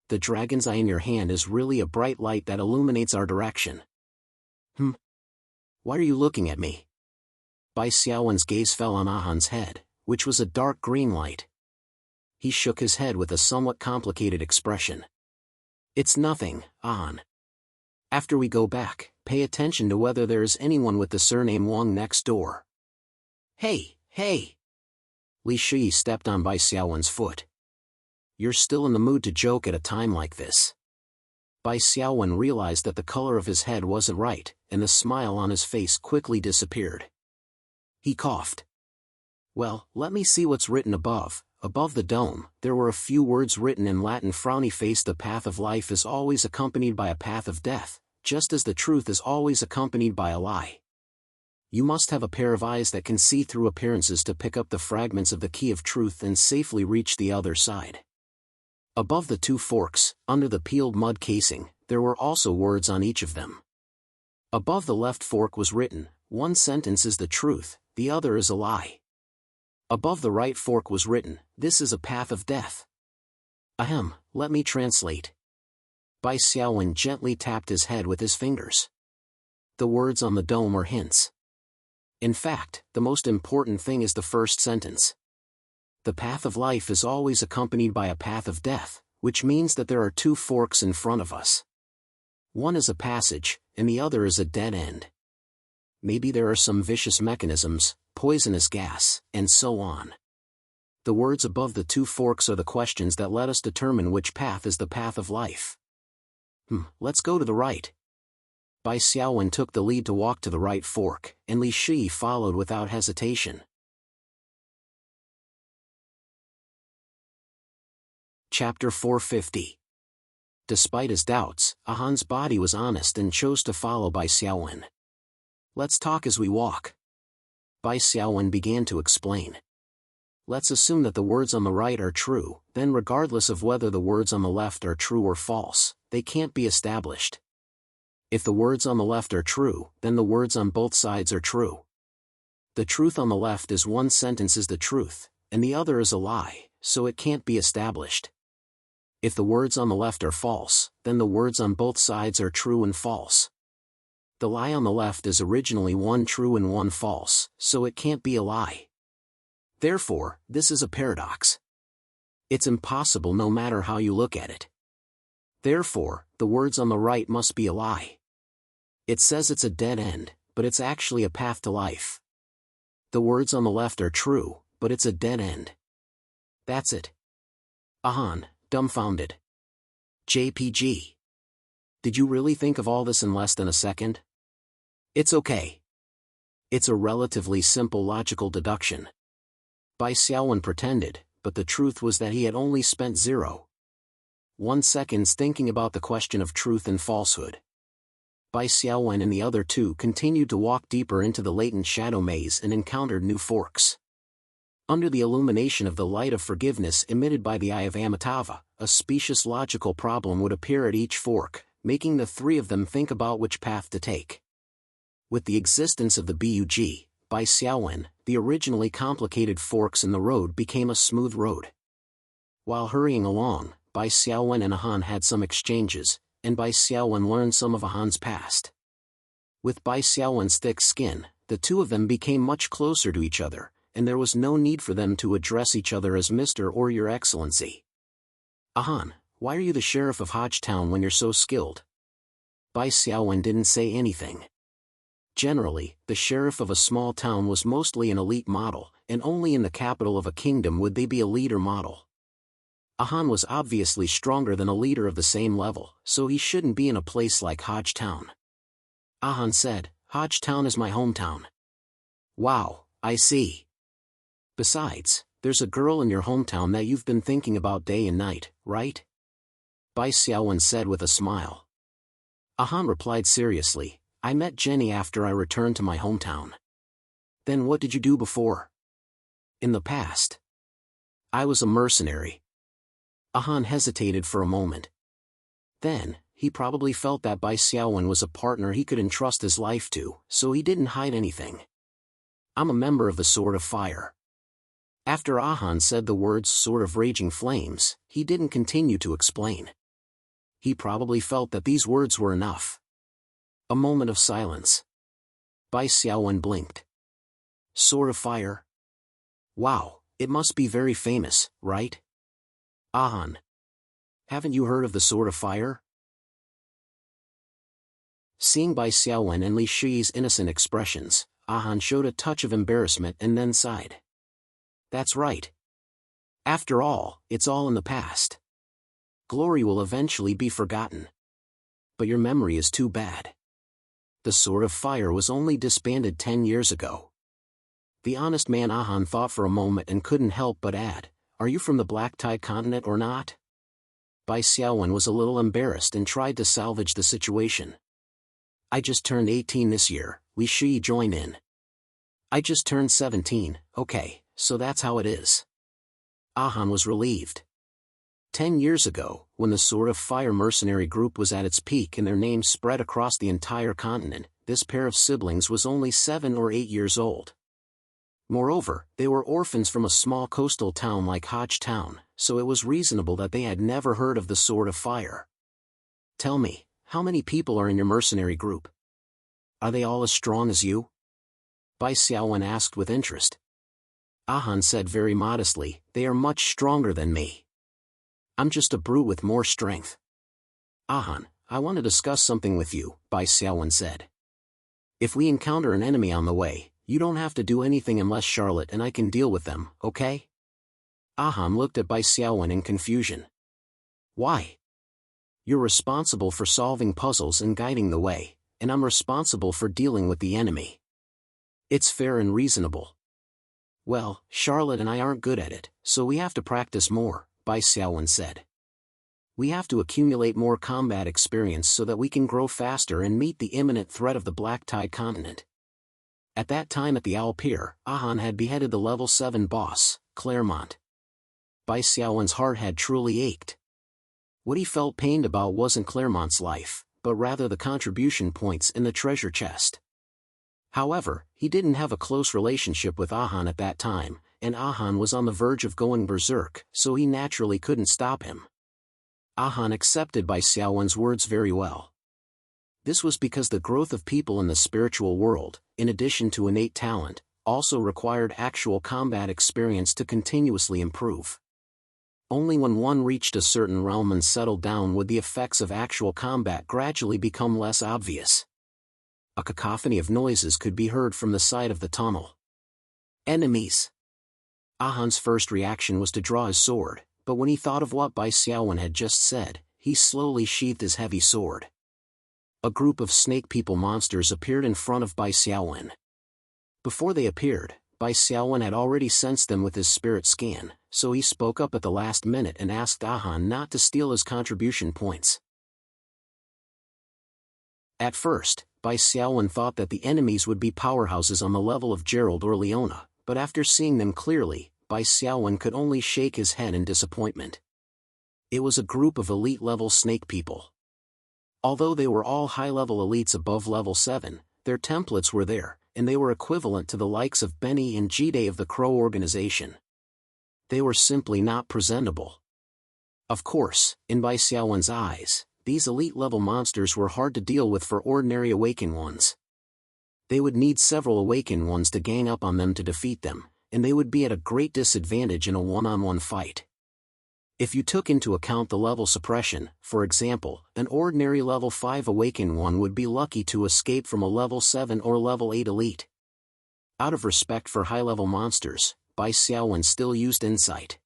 The dragon's eye in your hand is really a bright light that illuminates our direction." Why are you looking at me?" Bai Xiaowen's gaze fell on Han's head, which was a dark green light. He shook his head with a somewhat complicated expression. "It's nothing, Han. After we go back, pay attention to whether there is anyone with the surname Wang next door." Hey! Li Shui stepped on Bai Xiaowen's foot. "You're still in the mood to joke at a time like this." Bai Xiaowen realized that the color of his head wasn't right, and the smile on his face quickly disappeared. He coughed. "Well, let me see what's written above." Above the dome, there were a few words written in Latin. Frowny face. "The path of life is always accompanied by a path of death, just as the truth is always accompanied by a lie. You must have a pair of eyes that can see through appearances to pick up the fragments of the key of truth and safely reach the other side." Above the two forks, under the peeled mud casing, there were also words on each of them. Above the left fork was written, "One sentence is the truth, the other is a lie." Above the right fork was written, "This is a path of death." Let me translate. Bai Xiaowen gently tapped his head with his fingers. The words on the dome were hints. In fact, the most important thing is the first sentence. The path of life is always accompanied by a path of death, which means that there are two forks in front of us. One is a passage, and the other is a dead end. Maybe there are some vicious mechanisms, poisonous gas, and so on. The words above the two forks are the questions that let us determine which path is the path of life. Let's go to the right. Bai Xiaowen took the lead to walk to the right fork, and Li Shui followed without hesitation. Chapter 450. Despite his doubts, Han's body was honest and chose to follow Bai Xiaowen. "Let's talk as we walk." Bai Xiaowen began to explain. "Let's assume that the words on the right are true, then regardless of whether the words on the left are true or false, they can't be established. If the words on the left are true, then the words on both sides are true. The truth on the left is one sentence is the truth, and the other is a lie, so it can't be established. If the words on the left are false, then the words on both sides are true and false. The lie on the left is originally one true and one false, so it can't be a lie. Therefore, this is a paradox. It's impossible no matter how you look at it. Therefore, the words on the right must be a lie. It says it's a dead end, but it's actually a path to life. The words on the left are true, but it's a dead end. That's it." Han, dumbfounded. "JPG. Did you really think of all this in less than a second?" "It's okay. It's a relatively simple logical deduction." Bai Xiaowen pretended, but the truth was that he had only spent 0.1 seconds thinking about the question of truth and falsehood. Bai Xiaowen and the other two continued to walk deeper into the latent shadow maze and encountered new forks. Under the illumination of the light of forgiveness emitted by the eye of Amitabha, a specious logical problem would appear at each fork, making the three of them think about which path to take. With the existence of the Bug, Bai Xiaowen, the originally complicated forks in the road became a smooth road. While hurrying along, Bai Xiaowen and Han had some exchanges, and Bai Xiaowen learned some of Han's past. With Bai Xiaowen's thick skin, the two of them became much closer to each other, and there was no need for them to address each other as Mr. or Your Excellency. "Han, why are you the sheriff of Hodgetown when you're so skilled?" Bai Xiaowen didn't say anything. Generally, the sheriff of a small town was mostly an elite model, and only in the capital of a kingdom would they be a leader model. Han was obviously stronger than a leader of the same level, so he shouldn't be in a place like Hodgetown. Han said, "Hodgetown is my hometown." "Wow, I see. Besides, there's a girl in your hometown that you've been thinking about day and night, right? Bai Xiaowen said with a smile. Ahan replied seriously, I met Jenny after I returned to my hometown. Then what did you do before? In the past. I was a mercenary. Ahan hesitated for a moment. Then, he probably felt that Bai Xiaowen was a partner he could entrust his life to, so he didn't hide anything. I'm a member of the Sword of Fire. After Ahan said the words Sword of Raging Flames, he didn't continue to explain. He probably felt that these words were enough. A moment of silence. Bai Xiaowen blinked. Sword of Fire? Wow, it must be very famous, right? Ahan. Haven't you heard of the Sword of Fire? Seeing Bai Xiaowen and Li Shi's innocent expressions, Ahan showed a touch of embarrassment and then sighed. That's right. After all, it's all in the past. Glory will eventually be forgotten. But your memory is too bad. The Sword of Fire was only disbanded 10 years ago. The honest man Ahan thought for a moment and couldn't help but add, are you from the Black Tide continent or not? Bai Xiaowen was a little embarrassed and tried to salvage the situation. I just turned 18 this year, Li Shi joined in. I just turned 17, okay, so that's how it is. Ahan was relieved. 10 years ago, when the Sword of Fire mercenary group was at its peak and their names spread across the entire continent, this pair of siblings was only 7 or 8 years old. Moreover, they were orphans from a small coastal town like Hodge Town, so it was reasonable that they had never heard of the Sword of Fire. Tell me, how many people are in your mercenary group? Are they all as strong as you? Bai Xiaowen asked with interest. Ahan said very modestly, they are much stronger than me. I'm just a brute with more strength. Ahan, I want to discuss something with you, Bai Xiaowen said. If we encounter an enemy on the way, you don't have to do anything unless Charlotte and I can deal with them, okay? Ahan looked at Bai Xiaowen in confusion. Why? You're responsible for solving puzzles and guiding the way, and I'm responsible for dealing with the enemy. It's fair and reasonable. Well, Charlotte and I aren't good at it, so we have to practice more, Bai Xiaowen said. We have to accumulate more combat experience so that we can grow faster and meet the imminent threat of the Black Tide continent. At that time at the Owl Pier, Ahan had beheaded the level 7 boss, Claremont. Bai Xiaowen's heart had truly ached. What he felt pained about wasn't Claremont's life, but rather the contribution points in the treasure chest. However, he didn't have a close relationship with Ahan at that time, and Ahan was on the verge of going berserk, so he naturally couldn't stop him. Ahan accepted Bai Xiaowen's words very well. This was because the growth of people in the spiritual world, in addition to innate talent, also required actual combat experience to continuously improve. Only when one reached a certain realm and settled down would the effects of actual combat gradually become less obvious. A cacophony of noises could be heard from the side of the tunnel. Enemies! Ahan's first reaction was to draw his sword, but when he thought of what Bai Xiaowen had just said, he slowly sheathed his heavy sword. A group of snake people monsters appeared in front of Bai Xiaowen. Before they appeared, Bai Xiaowen had already sensed them with his spirit scan, so he spoke up at the last minute and asked Ahan not to steal his contribution points. At first, Bai Xiaowen thought that the enemies would be powerhouses on the level of Gerald or Leona, but after seeing them clearly, Bai Xiaowen could only shake his head in disappointment. It was a group of elite-level snake people. Although they were all high-level elites above level 7, their templates were there, and they were equivalent to the likes of Benny and Jide of the Crow organization. They were simply not presentable. Of course, in Bai Xiaowen's eyes, these elite-level monsters were hard to deal with for ordinary Awakened ones. They would need several Awakened ones to gang up on them to defeat them, and they would be at a great disadvantage in a one-on-one fight. If you took into account the level suppression, for example, an ordinary level 5 Awakened one would be lucky to escape from a level 7 or level 8 elite. Out of respect for high-level monsters, Bai Xiaowen still used insight.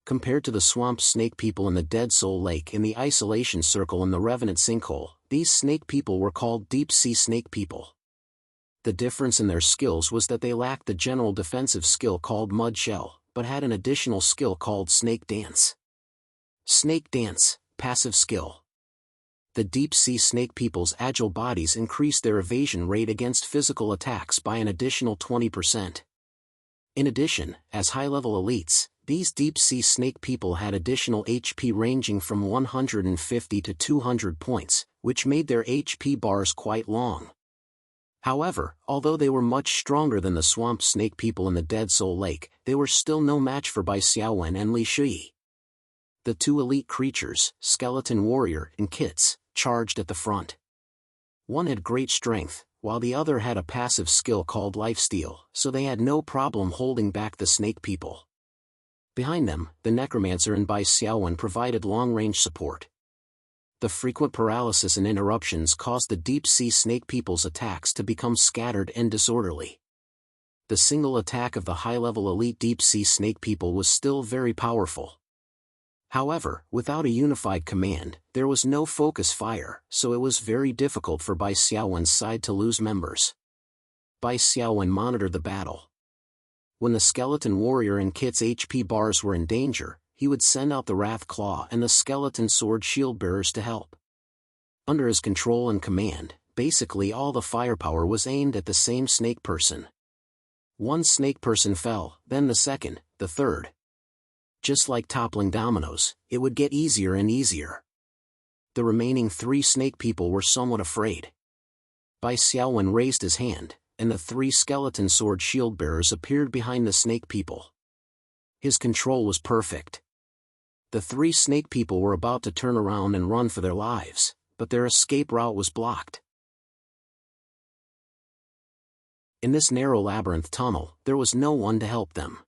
Compared to the swamp snake people in the Dead Soul Lake and the Isolation Circle in the Revenant Sinkhole, these snake people were called deep-sea snake people. The difference in their skills was that they lacked the general defensive skill called Mud Shell, but had an additional skill called Snake Dance. Snake Dance, passive skill. The deep-sea snake people's agile bodies increased their evasion rate against physical attacks by an additional 20%. In addition, as high-level elites, these deep-sea snake people had additional HP ranging from 150 to 200 points, which made their HP bars quite long. However, although they were much stronger than the swamp snake people in the Dead Soul Lake, they were still no match for Bai Xiaowen and Li Shui. The two elite creatures, Skeleton Warrior and Kits, charged at the front. One had great strength, while the other had a passive skill called Lifesteal, so they had no problem holding back the snake people. Behind them, the Necromancer and Bai Xiaowen provided long-range support. The frequent paralysis and interruptions caused the deep-sea snake people's attacks to become scattered and disorderly. The single attack of the high-level elite deep-sea snake people was still very powerful. However, without a unified command, there was no focus fire, so it was very difficult for Bai Xiaowen's side to lose members. Bai Xiaowen monitored the battle. When the Skeleton Warrior and Kit's HP bars were in danger, he would send out the Wrath Claw and the Skeleton Sword Shield Bearers to help. Under his control and command, basically all the firepower was aimed at the same snake person. One snake person fell, then the second, the third. Just like toppling dominoes, it would get easier and easier. The remaining three snake people were somewhat afraid. Bai Xiaowen raised his hand, and the three Skeleton Sword Shield Bearers appeared behind the snake people. His control was perfect. The three snake people were about to turn around and run for their lives, but their escape route was blocked. In this narrow labyrinth tunnel, there was no one to help them.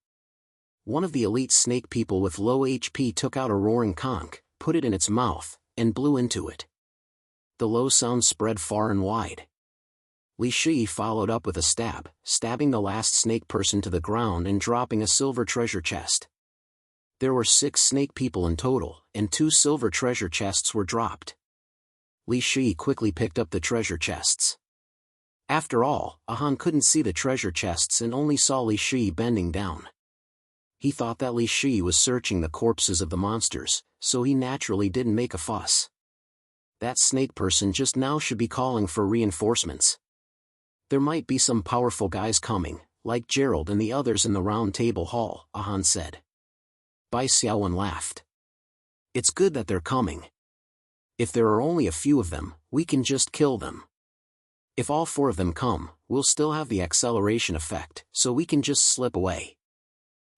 One of the elite snake people with low HP took out a roaring conch, put it in its mouth, and blew into it. The low sound spread far and wide. Li Shui followed up with a stab, stabbing the last snake person to the ground and dropping a silver treasure chest. There were 6 snake people in total, and 2 silver treasure chests were dropped. Li Shui quickly picked up the treasure chests. After all, Han couldn't see the treasure chests and only saw Li Shui bending down. He thought that Li Shui was searching the corpses of the monsters, so he naturally didn't make a fuss. That snake person just now should be calling for reinforcements. There might be some powerful guys coming, like Gerald and the others in the round table hall, Han said. Bai Xiaowen laughed. It's good that they're coming. If there are only a few of them, we can just kill them. If all 4 of them come, we'll still have the acceleration effect, so we can just slip away.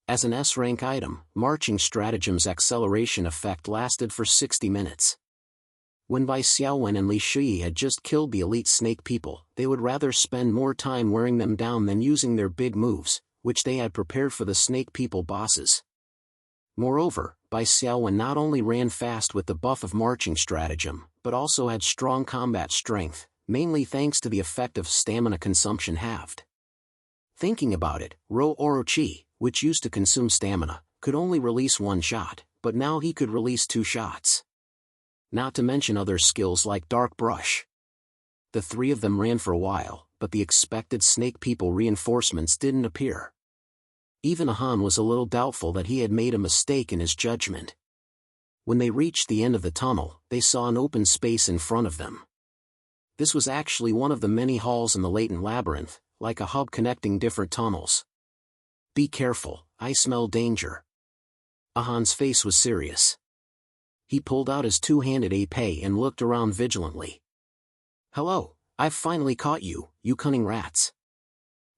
As an S-rank item, Marching Stratagem's acceleration effect lasted for 60 minutes. When Bai Xiaowen and Li Shui had just killed the elite snake people, they would rather spend more time wearing them down than using their big moves, which they had prepared for the snake people bosses. Moreover, Bai Xiaowen not only ran fast with the buff of Marching Stratagem, but also had strong combat strength, mainly thanks to the effect of stamina consumption halved. Thinking about it, Ro Orochi, which used to consume stamina, could only release 1 shot, but now he could release 2 shots. Not to mention other skills like Dark Brush. The 3 of them ran for a while, but the expected snake people reinforcements didn't appear. Even Han was a little doubtful that he had made a mistake in his judgment. When they reached the end of the tunnel, they saw an open space in front of them. This was actually one of the many halls in the latent labyrinth, like a hub connecting different tunnels. Be careful, I smell danger. Han's face was serious. He pulled out his 2-handed épée and looked around vigilantly. Hello, I've finally caught you, you cunning rats.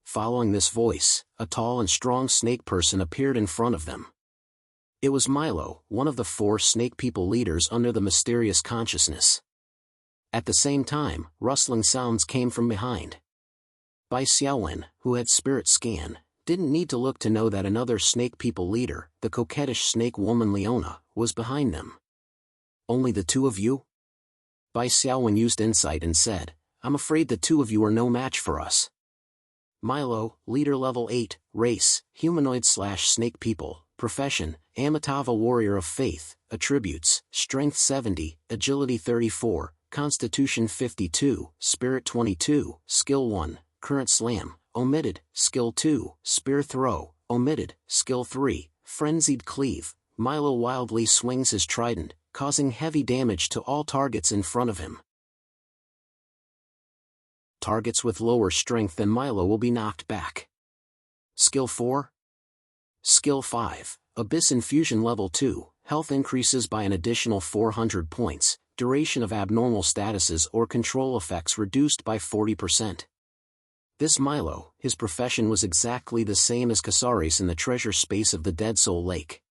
Following this voice, a tall and strong snake person appeared in front of them. It was Milo, one of the 4 snake people leaders under the mysterious consciousness. At the same time, rustling sounds came from behind. Bai Xiaowen, who had spirit scan, didn't need to look to know that another snake people leader, the coquettish snake woman Leona, was behind them. Only the 2 of you? Bai Xiaowen used insight and said, I'm afraid the 2 of you are no match for us. Milo, leader level 8, race, humanoid/snake people, profession, Amitabha warrior of faith, attributes, strength 70, agility 34, constitution 52, spirit 22, skill 1, current slam, omitted, skill 2, spear throw, omitted, skill 3, frenzied cleave. Milo wildly swings his trident, causing heavy damage to all targets in front of him. Targets with lower strength than Milo will be knocked back. Skill 4. Skill 5, Abyss Infusion Level 2, health increases by an additional 400 points, duration of abnormal statuses or control effects reduced by 40%. This Milo, his profession was exactly the same as Casares in the treasure space of the Dead Soul Lake.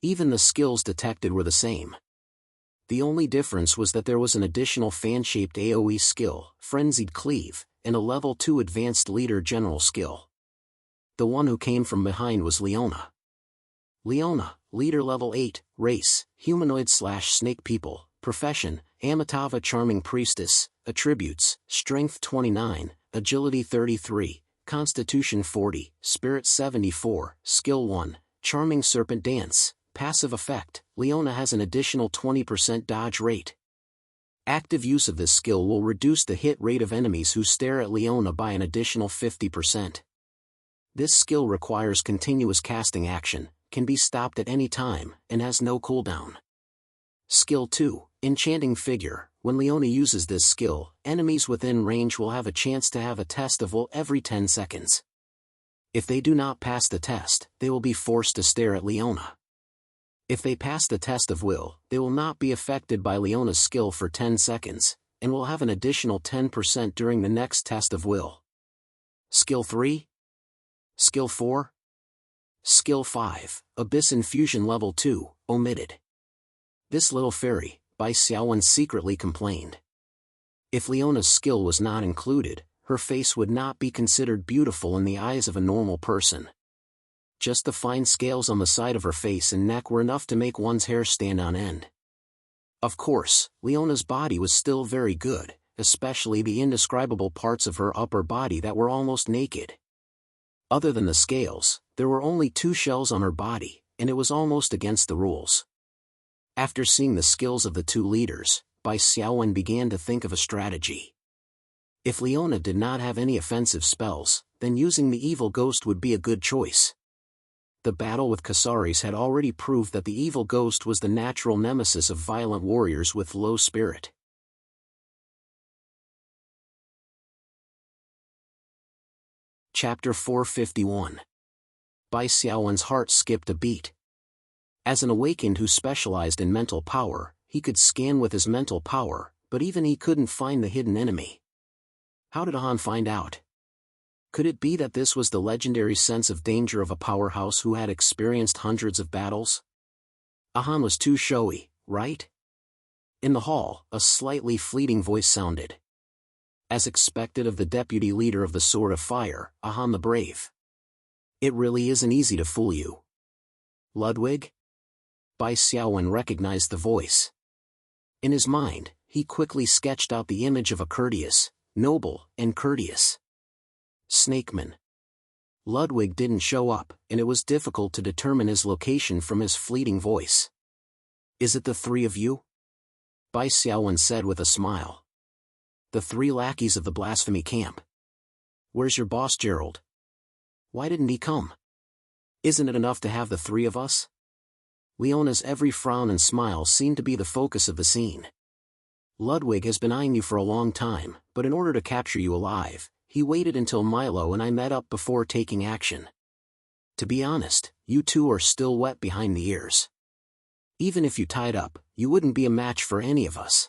Even the skills detected were the same. The only difference was that there was an additional fan-shaped AoE skill, Frenzied Cleave, and a level 2 advanced leader general skill. The one who came from behind was Leona. Leona, leader level 8, race, humanoid/snake people, profession, Amitabha Charming Priestess, attributes, strength 29, agility 33, constitution 40, spirit 74, skill 1, Charming Serpent Dance, passive effect, Leona has an additional 20% dodge rate. Active use of this skill will reduce the hit rate of enemies who stare at Leona by an additional 50%. This skill requires continuous casting action, can be stopped at any time, and has no cooldown. Skill 2, Enchanting Figure. When Leona uses this skill, enemies within range will have a chance to have a test of will every 10 seconds. If they do not pass the test, they will be forced to stare at Leona. If they pass the test of will, they will not be affected by Leona's skill for 10 seconds, and will have an additional 10% during the next test of will. Skill 3. Skill 4. Skill 5, Abyss Infusion Level 2, omitted. This little fairy, Bai Xiaowen secretly complained. If Leona's skill was not included, her face would not be considered beautiful in the eyes of a normal person. Just the fine scales on the side of her face and neck were enough to make one's hair stand on end. Of course, Leona's body was still very good, especially the indescribable parts of her upper body that were almost naked. Other than the scales, there were only 2 shells on her body, and it was almost against the rules. After seeing the skills of the 2 leaders, Bai Xiaowen began to think of a strategy. If Leona did not have any offensive spells, then using the Evil Ghost would be a good choice. The battle with Casares had already proved that the Evil Ghost was the natural nemesis of violent warriors with low spirit. Chapter 451. Bai Xiaowen's heart skipped a beat. As an awakened who specialized in mental power, he could scan with his mental power, but even he couldn't find the hidden enemy. How did Han find out? Could it be that this was the legendary sense of danger of a powerhouse who had experienced hundreds of battles? Han was too showy, right? In the hall, a slightly fleeting voice sounded. As expected of the deputy leader of the Sword of Fire, Han the Brave. It really isn't easy to fool you. Ludwig? Bai Xiaowen recognized the voice. In his mind, he quickly sketched out the image of a courteous, noble, and courteous snakeman. Ludwig didn't show up, and it was difficult to determine his location from his fleeting voice. Is it the 3 of you? Bai Xiaowen said with a smile. The 3 lackeys of the blasphemy camp. Where's your boss, Gerald? Why didn't he come? Isn't it enough to have the 3 of us? Leona's every frown and smile seemed to be the focus of the scene. Ludwig has been eyeing you for a long time, but in order to capture you alive, he waited until Milo and I met up before taking action. To be honest, you 2 are still wet behind the ears. Even if you tied up, you wouldn't be a match for any of us.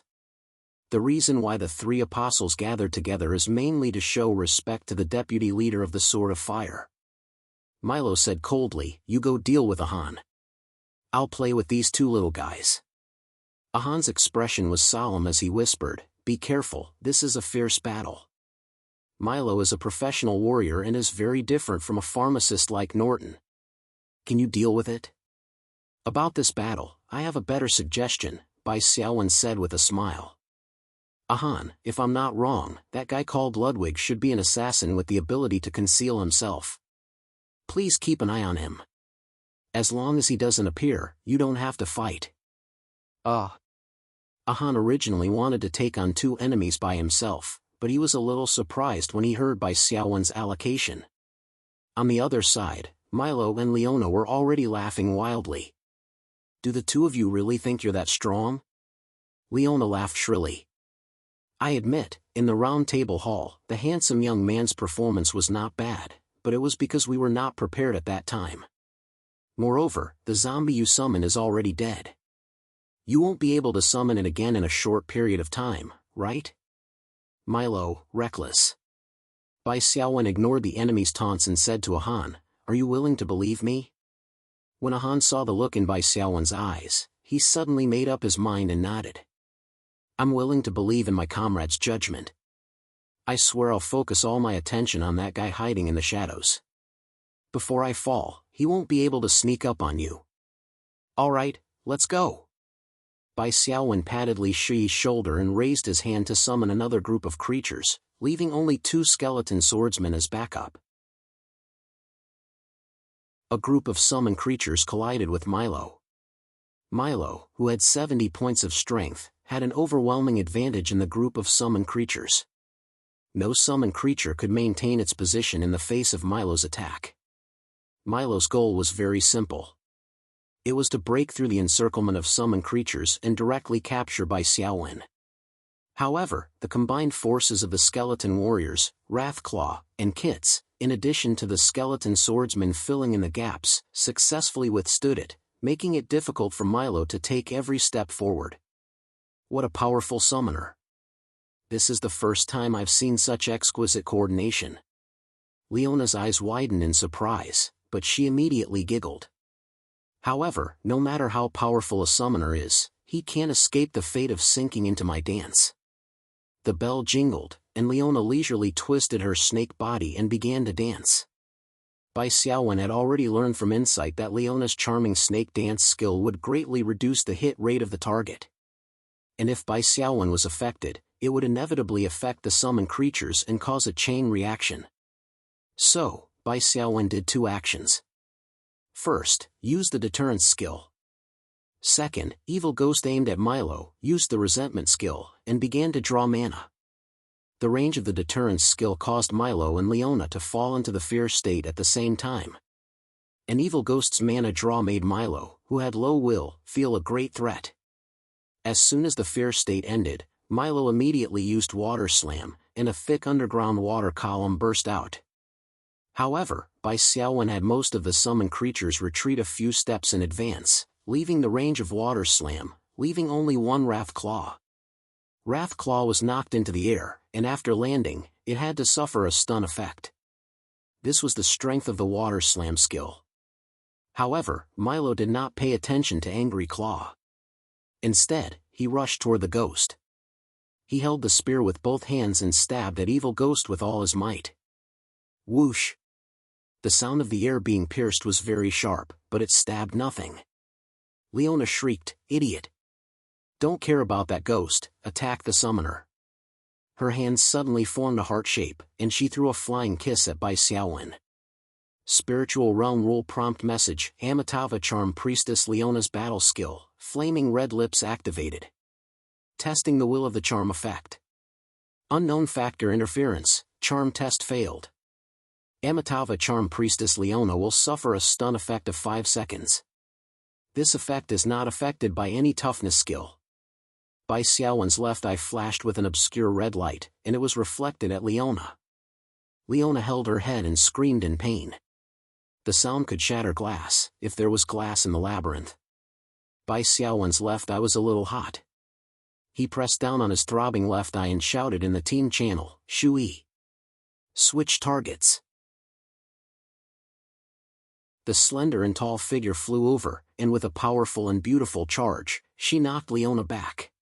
The reason why the 3 apostles gathered together is mainly to show respect to the deputy leader of the Sword of Fire. Milo said coldly, you go deal with Han. I'll play with these 2 little guys. Han's expression was solemn as he whispered, be careful, this is a fierce battle. Milo is a professional warrior and is very different from a pharmacist like Norton. Can you deal with it? About this battle, I have a better suggestion, Bai Xiaowen said with a smile. Han, if I'm not wrong, that guy called Ludwig should be an assassin with the ability to conceal himself. Please keep an eye on him. As long as he doesn't appear, you don't have to fight. Han originally wanted to take on 2 enemies by himself, but he was a little surprised when he heard Bai Xiaowen's allocation. On the other side, Milo and Leona were already laughing wildly. "Do the two of you really think you're that strong?" Leona laughed shrilly. I admit, in the round table hall, the handsome young man's performance was not bad, but it was because we were not prepared at that time. Moreover, the zombie you summon is already dead. You won't be able to summon it again in a short period of time, right? Milo, reckless. Bai Xiaowen ignored the enemy's taunts and said to Ahan, "Are you willing to believe me?" When Ahan saw the look in Bai Xiaowen's eyes, he suddenly made up his mind and nodded. "I'm willing to believe in my comrade's judgment. I swear I'll focus all my attention on that guy hiding in the shadows. Before I fall, he won't be able to sneak up on you. All right, let's go." Bai Xiaowen patted Li Shi's shoulder and raised his hand to summon another group of creatures, leaving only 2 skeleton swordsmen as backup. A group of summoned creatures collided with Milo. Milo, who had 70 points of strength, had an overwhelming advantage in the group of summoned creatures. No summoned creature could maintain its position in the face of Milo's attack. Milo's goal was very simple. It was to break through the encirclement of summoned creatures and directly capture Bai Xiaowen. However, the combined forces of the skeleton warriors, Wrathclaw, and Kits, in addition to the skeleton swordsmen filling in the gaps, successfully withstood it, making it difficult for Milo to take every step forward. What a powerful summoner. This is the first time I've seen such exquisite coordination. Leona's eyes widened in surprise, but she immediately giggled. However, no matter how powerful a summoner is, he can't escape the fate of sinking into my dance. The bell jingled, and Leona leisurely twisted her snake body and began to dance. Bai Xiaowen had already learned from insight that Leona's charming snake dance skill would greatly reduce the hit rate of the target. And if Bai Xiaowen was affected, it would inevitably affect the summoned creatures and cause a chain reaction. So, Bai Xiaowen did 2 actions. First, use the deterrence skill. Second, Evil Ghost aimed at Milo, used the resentment skill, and began to draw mana. The range of the deterrence skill caused Milo and Leona to fall into the fear state at the same time. An Evil Ghost's mana draw made Milo, who had low will, feel a great threat. As soon as the fear state ended, Milo immediately used Water Slam, and a thick underground water column burst out. However, Bai Xiaowen had most of the summoned creatures retreat a few steps in advance, leaving the range of Water Slam, leaving only one Wrathclaw. Wrathclaw was knocked into the air, and after landing, it had to suffer a stun effect. This was the strength of the Water Slam skill. However, Milo did not pay attention to Angry Claw. Instead, he rushed toward the ghost. He held the spear with both hands and stabbed at Evil Ghost with all his might. Whoosh! The sound of the air being pierced was very sharp, but it stabbed nothing. Leona shrieked, "Idiot! Don't care about that ghost, attack the summoner." Her hands suddenly formed a heart shape, and she threw a flying kiss at Bai Xiaowen. Spiritual Realm Rule Prompt Message, Amitabha Charm Priestess Leona's battle skill, Flaming Red Lips activated. Testing the will of the charm effect. Unknown factor interference, charm test failed. Amitabha Charm Priestess Leona will suffer a stun effect of 5 seconds. This effect is not affected by any toughness skill. Bai Xiaowen's left eye flashed with an obscure red light, and it was reflected at Leona. Leona held her head and screamed in pain. The sound could shatter glass, if there was glass in the labyrinth. Bai Xiaowen's left eye was a little hot. He pressed down on his throbbing left eye and shouted in the team channel, "Shui! Switch targets!" The slender and tall figure flew over, and with a powerful and beautiful charge, she knocked Leona back.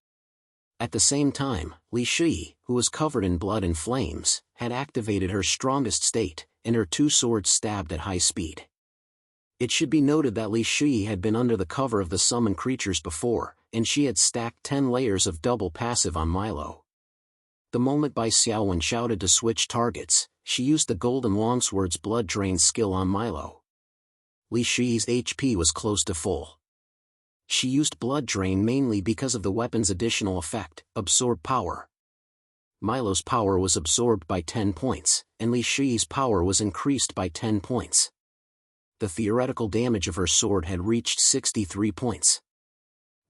At the same time, Li Shi, who was covered in blood and flames, had activated her strongest state, and her 2 swords stabbed at high speed. It should be noted that Li Shi had been under the cover of the summoned creatures before, and she had stacked 10 layers of double passive on Milo. The moment Bai Xiaowen shouted to switch targets, she used the Golden Longsword's Blood Drain skill on Milo. Li Shi's HP was close to full. She used Blood Drain mainly because of the weapon's additional effect, Absorb Power. Milo's power was absorbed by 10 points, and Li Shi's power was increased by 10 points. The theoretical damage of her sword had reached 63 points.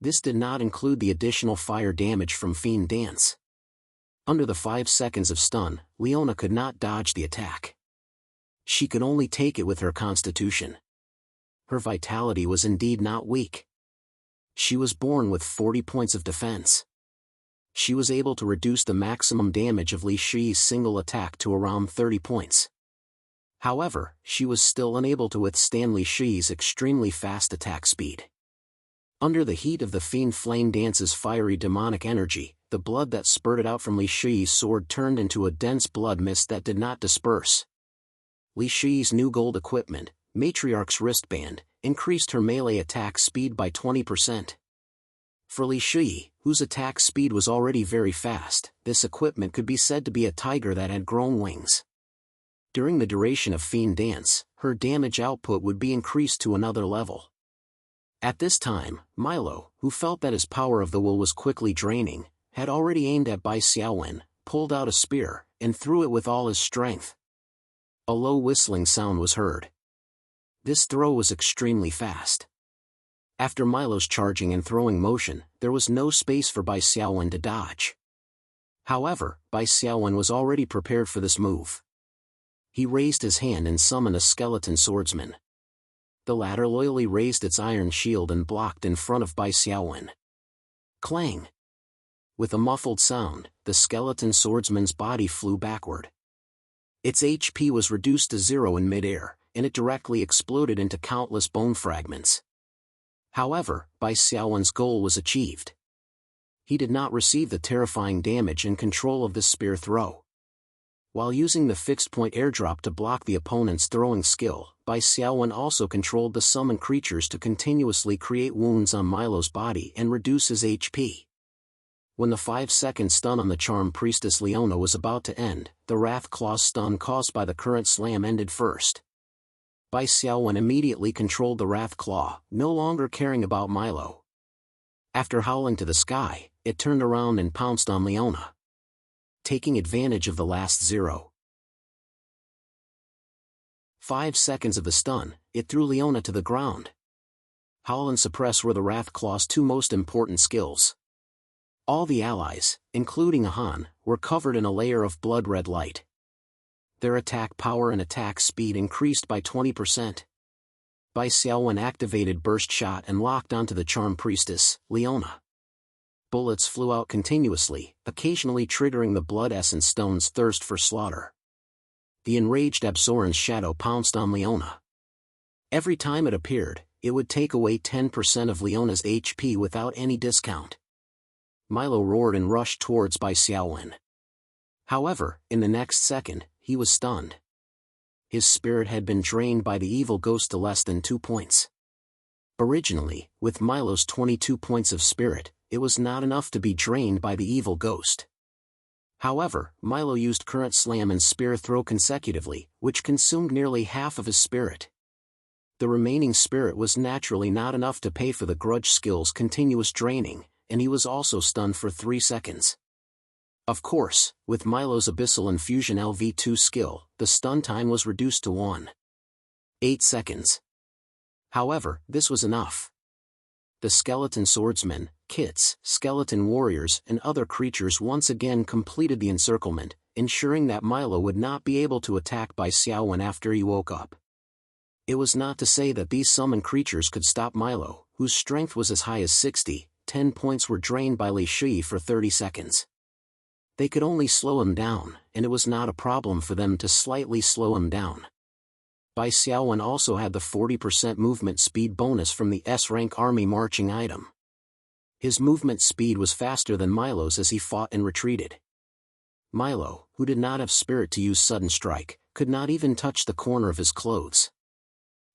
This did not include the additional fire damage from Fiend Dance. Under the 5 seconds of stun, Leona could not dodge the attack. She could only take it with her constitution. Her vitality was indeed not weak. She was born with 40 points of defense. She was able to reduce the maximum damage of Li Shi's single attack to around 30 points. However, she was still unable to withstand Li Shi's extremely fast attack speed. Under the heat of the Fiend Flame Dance's fiery demonic energy, the blood that spurted out from Li Shi's sword turned into a dense blood mist that did not disperse. Li Shi's new gold equipment, Matriarch's Wristband, increased her melee attack speed by 20%. For Li Shi, whose attack speed was already very fast, this equipment could be said to be a tiger that had grown wings. During the duration of Fiend Dance, her damage output would be increased to another level. At this time, Milo, who felt that his power of the will was quickly draining, had already aimed at Bai Xiaowen, pulled out a spear, and threw it with all his strength. A low whistling sound was heard. This throw was extremely fast. After Milo's charging and throwing motion, there was no space for Bai Xiaowen to dodge. However, Bai Xiaowen was already prepared for this move. He raised his hand and summoned a skeleton swordsman. The latter loyally raised its iron shield and blocked in front of Bai Xiaowen. Clang! With a muffled sound, the skeleton swordsman's body flew backward. Its HP was reduced to 0 in midair, and it directly exploded into countless bone fragments. However, Bai Xiaowen's goal was achieved. He did not receive the terrifying damage and control of this spear throw. While using the fixed-point airdrop to block the opponent's throwing skill, Bai Xiaowen also controlled the summoned creatures to continuously create wounds on Milo's body and reduce his HP. When the 5-second stun on the Charm Priestess Leona was about to end, the Wrath Claw stun caused by the current slam ended first. Bai Xiaowen immediately controlled the Wrath Claw, no longer caring about Milo. After howling to the sky, it turned around and pounced on Leona. Taking advantage of the last 0.5 seconds of the stun, it threw Leona to the ground. Howl and Suppress were the Wrath Claw's two most important skills. All the allies, including Ahan, were covered in a layer of blood-red light. Their attack power and attack speed increased by 20%. Bai Xiaowen activated Burst Shot and locked onto the Charm Priestess, Leona. Bullets flew out continuously, occasionally triggering the Blood Essence Stone's thirst for slaughter. The enraged Absoran's shadow pounced on Leona. Every time it appeared, it would take away 10% of Leona's HP without any discount. Milo roared and rushed towards Bai Xiaowen. However, in the next second, he was stunned. His spirit had been drained by the evil ghost to less than 2 points. Originally, with Milo's 22 points of spirit, it was not enough to be drained by the evil ghost. However, Milo used Current Slam and Spear Throw consecutively, which consumed nearly half of his spirit. The remaining spirit was naturally not enough to pay for the grudge skill's continuous draining, and he was also stunned for 3 seconds. Of course, with Milo's Abyssal Infusion LV2 skill, the stun time was reduced to 1.8 seconds. However, this was enough. The skeleton swordsmen, kits, skeleton warriors and other creatures once again completed the encirclement, ensuring that Milo would not be able to attack Bai Xiaowen after he woke up. It was not to say that these summoned creatures could stop Milo, whose strength was as high as 60. 10 points were drained by Li Shi for 30 seconds. They could only slow him down, and it was not a problem for them to slightly slow him down. Bai Xiaowen also had the 40% movement speed bonus from the S-rank army marching item. His movement speed was faster than Milo's as he fought and retreated. Milo, who did not have spirit to use Sudden Strike, could not even touch the corner of his clothes.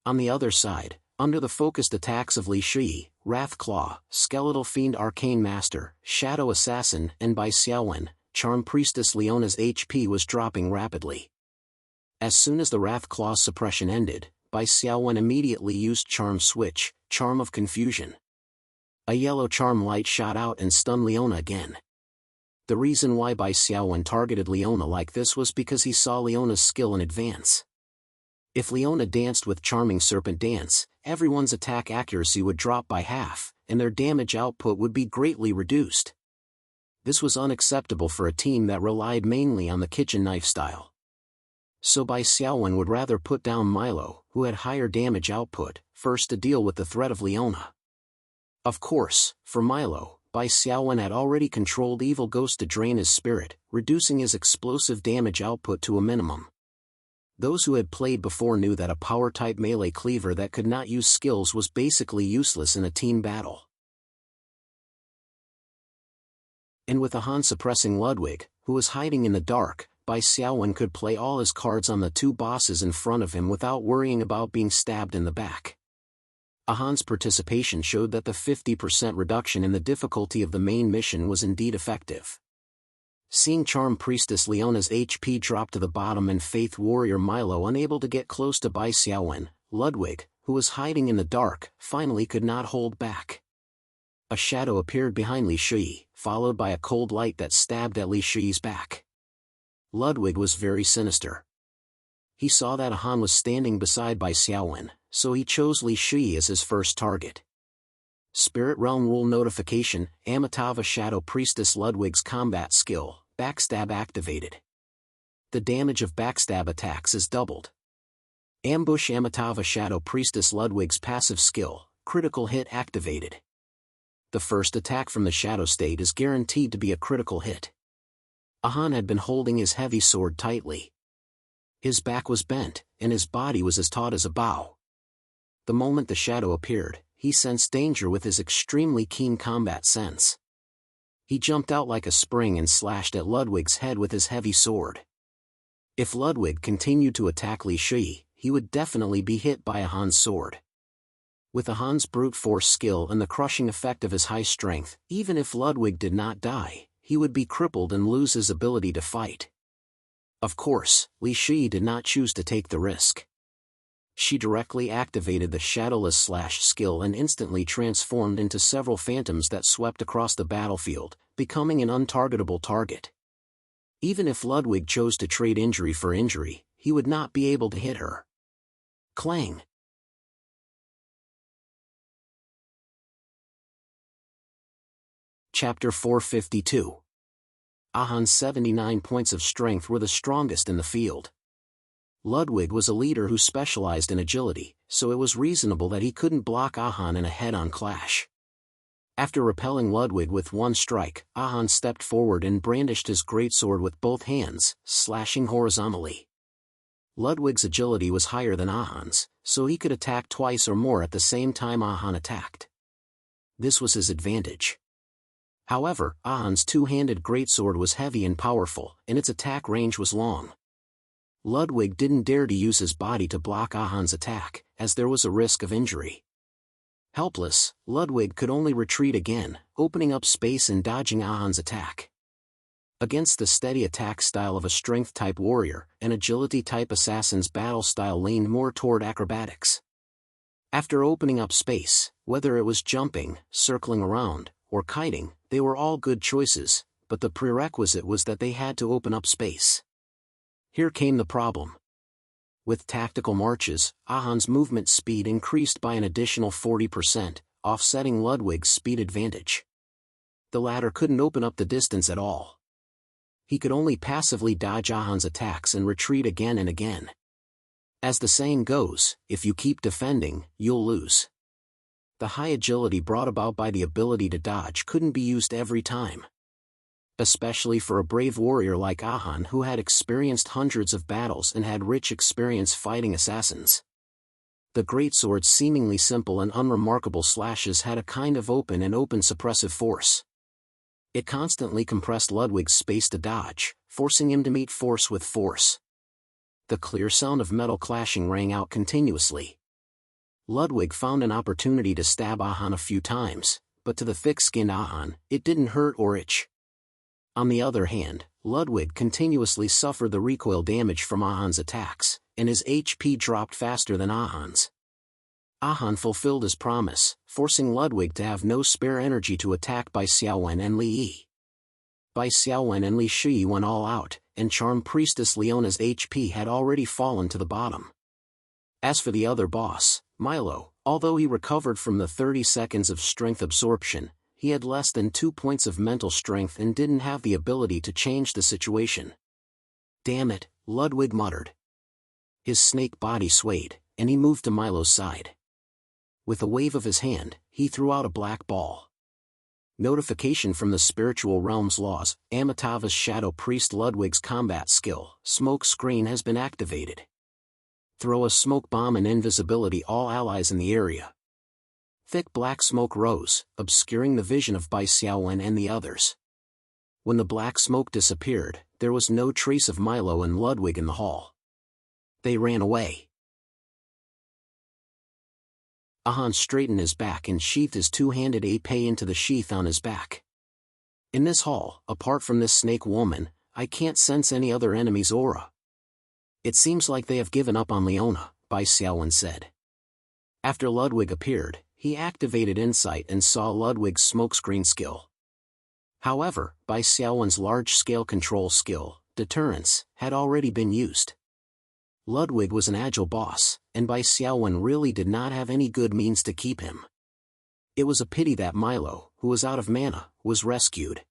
On the other side, under the focused attacks of Li Shi, Wrath Claw, Skeletal Fiend Arcane Master, Shadow Assassin and Bai Xiaowen, Charm Priestess Leona's HP was dropping rapidly. As soon as the Wrath Claw's suppression ended, Bai Xiaowen immediately used Charm Switch, Charm of Confusion. A yellow charm light shot out and stunned Leona again. The reason why Bai Xiaowen targeted Leona like this was because he saw Leona's skill in advance. If Leona danced with Charming Serpent Dance, everyone's attack accuracy would drop by half, and their damage output would be greatly reduced. This was unacceptable for a team that relied mainly on the kitchen knife style. So Bai Xiaowen would rather put down Milo, who had higher damage output, first to deal with the threat of Leona. Of course, for Milo, Bai Xiaowen had already controlled Evil Ghost to drain his spirit, reducing his explosive damage output to a minimum. Those who had played before knew that a power-type melee cleaver that could not use skills was basically useless in a team battle. And with Ahan suppressing Ludwig, who was hiding in the dark, Bai Xiaowen could play all his cards on the two bosses in front of him without worrying about being stabbed in the back. Ahan's participation showed that the 50% reduction in the difficulty of the main mission was indeed effective. Seeing Charm Priestess Leona's HP drop to the bottom and Faith Warrior Milo unable to get close to Bai Xiaowen, Ludwig, who was hiding in the dark, finally could not hold back. A shadow appeared behind Li Shui, followed by a cold light that stabbed at Li Shui's back. Ludwig was very sinister. He saw that Ahan was standing beside Bai Xiaowen, so he chose Li Shui as his first target. Spirit Realm Rule Notification, Amitabha Shadow Priestess Ludwig's combat skill, Backstab activated. The damage of backstab attacks is doubled. Ambush Amitabha Shadow Priestess Ludwig's passive skill, Critical Hit activated. The first attack from the Shadow State is guaranteed to be a critical hit. Ahan had been holding his heavy sword tightly. His back was bent, and his body was as taut as a bow. The moment the shadow appeared, he sensed danger with his extremely keen combat sense. He jumped out like a spring and slashed at Ludwig's head with his heavy sword. If Ludwig continued to attack Li Shui, he would definitely be hit by Ahan's sword. With Ahan's brute force skill and the crushing effect of his high strength, even if Ludwig did not die, he would be crippled and lose his ability to fight. Of course, Li Shui did not choose to take the risk. She directly activated the Shadowless Slash skill and instantly transformed into several phantoms that swept across the battlefield, becoming an untargetable target. Even if Ludwig chose to trade injury for injury, he would not be able to hit her. Clang! Chapter 452. Ahan's 79 points of strength were the strongest in the field. Ludwig was a leader who specialized in agility, so it was reasonable that he couldn't block Ahan in a head-on clash. After repelling Ludwig with one strike, Ahan stepped forward and brandished his greatsword with both hands, slashing horizontally. Ludwig's agility was higher than Ahan's, so he could attack twice or more at the same time Ahan attacked. This was his advantage. However, Ahan's two-handed greatsword was heavy and powerful, and its attack range was long. Ludwig didn't dare to use his body to block Ahan's attack, as there was a risk of injury. Helpless, Ludwig could only retreat again, opening up space and dodging Ahan's attack. Against the steady attack style of a strength-type warrior, an agility-type assassin's battle style leaned more toward acrobatics. After opening up space, whether it was jumping, circling around, or kiting, they were all good choices, but the prerequisite was that they had to open up space. Here came the problem. With tactical marches, Ahan's movement speed increased by an additional 40%, offsetting Ludwig's speed advantage. The latter couldn't open up the distance at all. He could only passively dodge Ahan's attacks and retreat again and again. As the saying goes, if you keep defending, you'll lose. The high agility brought about by the ability to dodge couldn't be used every time. Especially for a brave warrior like Ahan who had experienced hundreds of battles and had rich experience fighting assassins. The greatsword's seemingly simple and unremarkable slashes had a kind of open suppressive force. It constantly compressed Ludwig's space to dodge, forcing him to meet force with force. The clear sound of metal clashing rang out continuously. Ludwig found an opportunity to stab Ahan a few times, but to the thick-skinned Ahan, it didn't hurt or itch. On the other hand, Ludwig continuously suffered the recoil damage from Ahan's attacks, and his HP dropped faster than Ahan's. Ahan fulfilled his promise, forcing Ludwig to have no spare energy to attack Bai Xiaowen and Li Yi. Bai Xiaowen and Li Shi went all out, and Charm Priestess Leona's HP had already fallen to the bottom. As for the other boss, Milo, although he recovered from the 30 seconds of strength absorption, he had less than 2 points of mental strength and didn't have the ability to change the situation. "Damn it," Ludwig muttered. His snake body swayed, and he moved to Milo's side. With a wave of his hand, he threw out a black ball. Notification from the spiritual realm's laws: Amitabha's Shadow Priest Ludwig's combat skill, smoke screen has been activated. Throw a smoke bomb and invisibility all allies in the area. Thick black smoke rose, obscuring the vision of Bai Xiaowen and the others. When the black smoke disappeared, there was no trace of Milo and Ludwig in the hall. They ran away. Ahan straightened his back and sheathed his two-handed épée into the sheath on his back. "In this hall, apart from this snake woman, I can't sense any other enemy's aura. It seems like they have given up on Leona," Bai Xiaowen said. After Ludwig appeared, he activated Insight and saw Ludwig's smokescreen skill. However, Bai Xiaowen's large-scale control skill, Deterrence, had already been used. Ludwig was an agile boss, and Bai Xiaowen really did not have any good means to keep him. It was a pity that Milo, who was out of mana, was rescued.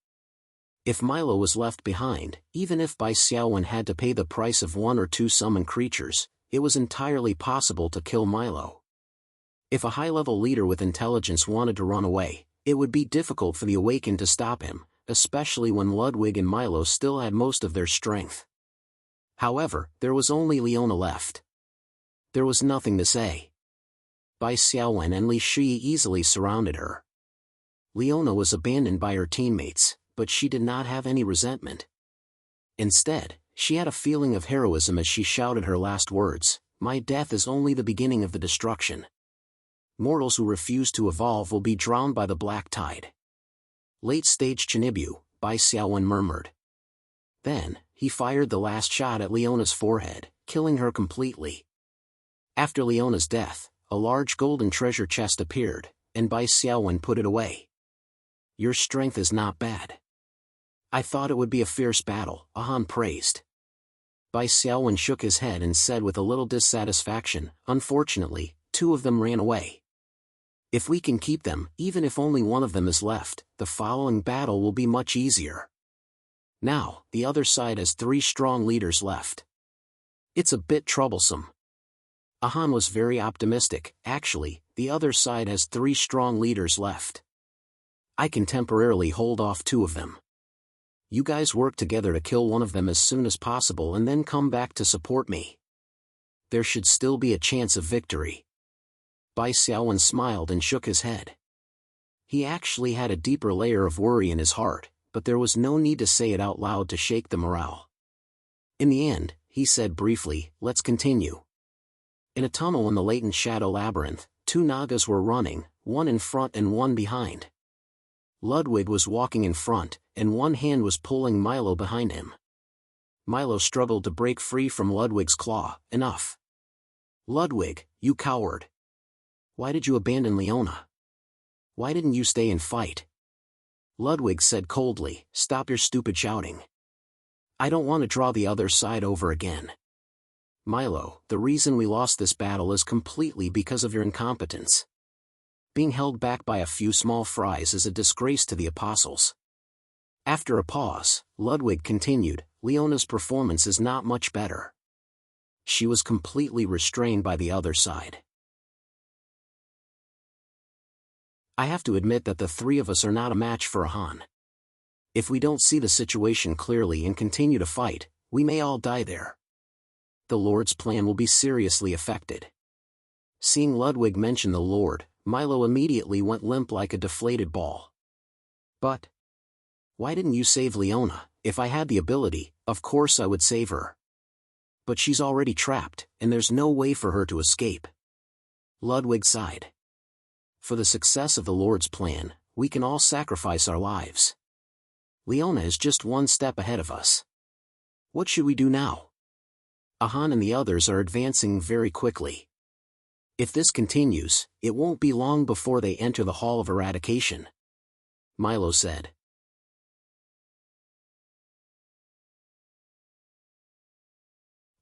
If Milo was left behind, even if Bai Xiaowen had to pay the price of 1 or 2 summoned creatures, it was entirely possible to kill Milo. If a high-level leader with intelligence wanted to run away, it would be difficult for the Awakened to stop him, especially when Ludwig and Milo still had most of their strength. However, there was only Leona left. There was nothing to say. Bai Xiaowen and Li Shi easily surrounded her. Leona was abandoned by her teammates, but she did not have any resentment. Instead, she had a feeling of heroism as she shouted her last words: "My death is only the beginning of the destruction. Mortals who refuse to evolve will be drowned by the black tide." "Late-stage Chinibu," Bai Xiaowen murmured. Then, he fired the last shot at Leona's forehead, killing her completely. After Leona's death, a large golden treasure chest appeared, and Bai Xiaowen put it away. "Your strength is not bad. I thought it would be a fierce battle," Ahan praised. Bai Xiaowen shook his head and said with a little dissatisfaction, "Unfortunately, 2 of them ran away. If we can keep them, even if only one of them is left, the following battle will be much easier. Now, the other side has 3 strong leaders left. It's a bit troublesome." Ahan was very optimistic. "Actually, the other side has 3 strong leaders left. I can temporarily hold off 2 of them. You guys work together to kill one of them as soon as possible and then come back to support me. There should still be a chance of victory." Bai Xiaowen smiled and shook his head. He actually had a deeper layer of worry in his heart, but there was no need to say it out loud to shake the morale. In the end, he said briefly, "Let's continue." In a tunnel in the latent shadow labyrinth, 2 Nagas were running, one in front and one behind. Ludwig was walking in front, and one hand was pulling Milo behind him. Milo struggled to break free from Ludwig's claw. "Enough. Ludwig, you coward. Why did you abandon Leona? Why didn't you stay and fight?" Ludwig said coldly, "Stop your stupid shouting. I don't want to draw the other side over again. Milo, the reason we lost this battle is completely because of your incompetence. Being held back by a few small fries is a disgrace to the apostles." After a pause, Ludwig continued, "Leona's performance is not much better. She was completely restrained by the other side. I have to admit that the 3 of us are not a match for Ahan. If we don't see the situation clearly and continue to fight, we may all die there. The Lord's plan will be seriously affected." Seeing Ludwig mention the Lord, Milo immediately went limp like a deflated ball. "But why didn't you save Leona? If I had the ability, of course I would save her. But she's already trapped, and there's no way for her to escape." Ludwig sighed. "For the success of the Lord's plan, we can all sacrifice our lives. Leona is just one step ahead of us. What should we do now? Ahan and the others are advancing very quickly. If this continues, it won't be long before they enter the Hall of Eradication," Milo said.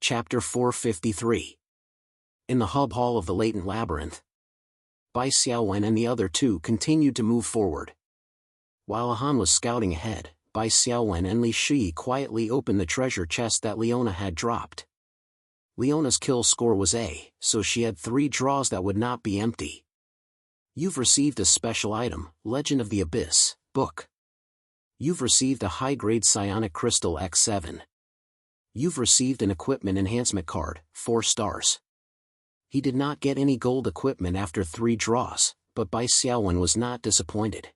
Chapter 453. In the hub hall of the latent labyrinth, Bai Xiaowen and the other two continued to move forward. While Han was scouting ahead, Bai Xiaowen and Li Shi quietly opened the treasure chest that Leona had dropped. Leona's kill score was A, so she had 3 draws that would not be empty. You've received a special item, Legend of the Abyss, book. You've received a high-grade psionic crystal X7. You've received an equipment enhancement card, 4 stars. He did not get any gold equipment after 3 draws, but Bai Xiaowen was not disappointed.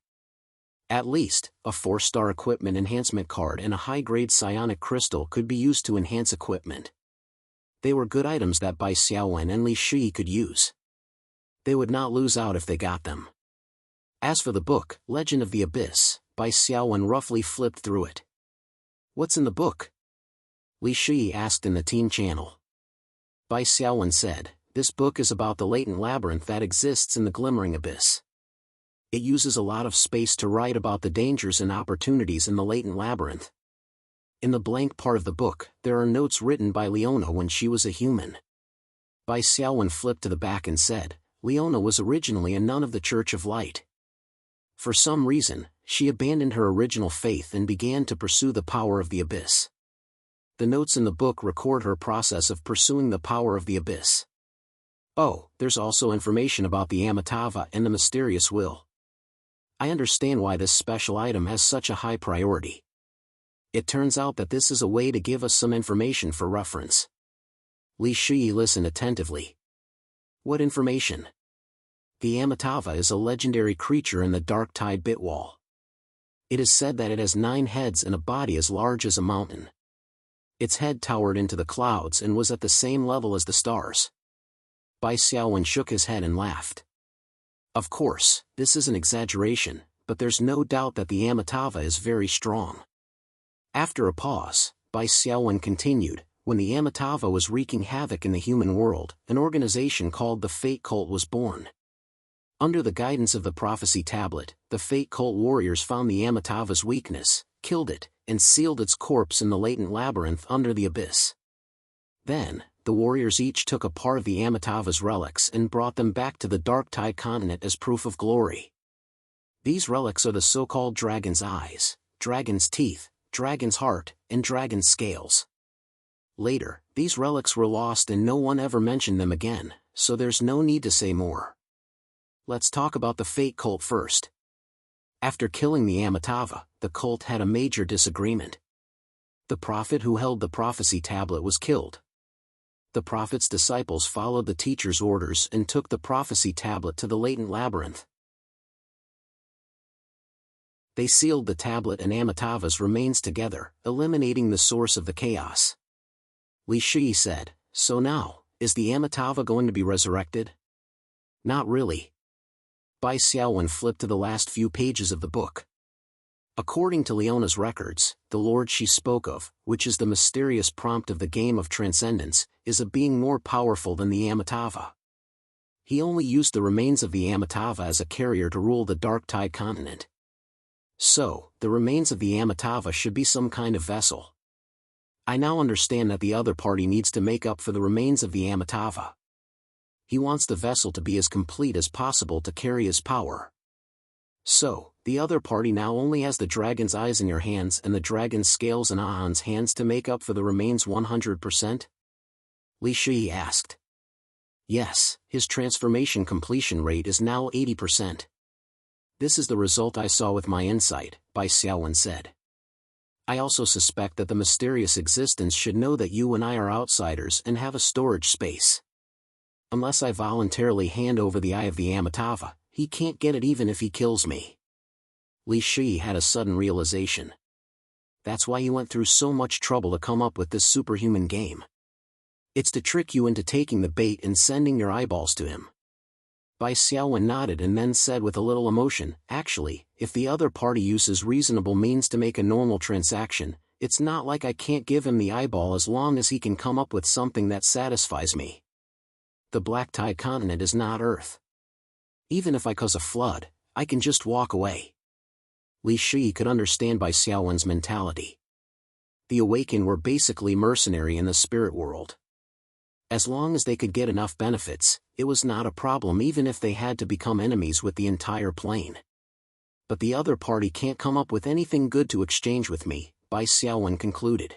At least, a 4-star equipment enhancement card and a high-grade psionic crystal could be used to enhance equipment. They were good items that Bai Xiaowen and Li Shi could use. They would not lose out if they got them. As for the book, Legend of the Abyss, Bai Xiaowen roughly flipped through it. What's in the book? Li Shi asked in the team channel. Bai Xiaowen said, this book is about the latent labyrinth that exists in the glimmering abyss. It uses a lot of space to write about the dangers and opportunities in the latent labyrinth. In the blank part of the book, there are notes written by Leona when she was a human. Bai Xiaowen flipped to the back and said, Leona was originally a nun of the Church of Light. For some reason, she abandoned her original faith and began to pursue the power of the abyss. The notes in the book record her process of pursuing the power of the abyss. Oh, there's also information about the Amitabha and the mysterious will. I understand why this special item has such a high priority. It turns out that this is a way to give us some information for reference. Li Shi listened attentively. What information? The Amitabha is a legendary creature in the Dark Tide Bitwall. It is said that it has 9 heads and a body as large as a mountain. Its head towered into the clouds and was at the same level as the stars. Bai Xiaowen shook his head and laughed. Of course, this is an exaggeration, but there's no doubt that the Amitabha is very strong. After a pause, Bai Xiaowen continued, when the Amitabha was wreaking havoc in the human world, an organization called the Fate Cult was born. Under the guidance of the prophecy tablet, the Fate Cult warriors found the Amitabha's weakness, killed it, and sealed its corpse in the latent labyrinth under the abyss. Then, the warriors each took a part of the Amitabha's relics and brought them back to the Dark Tide continent as proof of glory. These relics are the so-called dragon's eyes, dragon's teeth, dragon's heart, and dragon's scales. Later, these relics were lost and no one ever mentioned them again, so there's no need to say more. Let's talk about the Fate Cult first. After killing the Amitabha, the cult had a major disagreement. The prophet who held the prophecy tablet was killed. The prophet's disciples followed the teacher's orders and took the prophecy tablet to the latent labyrinth. They sealed the tablet and Amitabha's remains together, eliminating the source of the chaos. Li Shi said, so now, is the Amitabha going to be resurrected? Not really. Bai Xiaowen flipped to the last few pages of the book. According to Leona's records, the Lord she spoke of, which is the mysterious prompt of the game of transcendence, is a being more powerful than the Amitabha. He only used the remains of the Amitabha as a carrier to rule the Dark Tide continent. So, the remains of the Amitabha should be some kind of vessel. I now understand that the other party needs to make up for the remains of the Amitabha. He wants the vessel to be as complete as possible to carry his power. So, the other party now only has the dragon's eyes in your hands and the dragon's scales in Ahan's hands to make up for the remains 100%? Li Shi asked. Yes, his transformation completion rate is now 80%. This is the result I saw with my insight, Bai Xiaowen said. I also suspect that the mysterious existence should know that you and I are outsiders and have a storage space. Unless I voluntarily hand over the eye of the Amitabha, he can't get it even if he kills me. Li Shi had a sudden realization. That's why he went through so much trouble to come up with this superhuman game. It's to trick you into taking the bait and sending your eyeballs to him. Bai Xiaowen nodded and then said with a little emotion, actually, if the other party uses reasonable means to make a normal transaction, it's not like I can't give him the eyeball as long as he can come up with something that satisfies me. The Black Tide continent is not Earth. Even if I cause a flood, I can just walk away. Li Shi could understand Bai Xiaowen's mentality. The awakened were basically mercenary in the spirit world. As long as they could get enough benefits, it was not a problem even if they had to become enemies with the entire plane. But the other party can't come up with anything good to exchange with me, Bai Xiaowen concluded.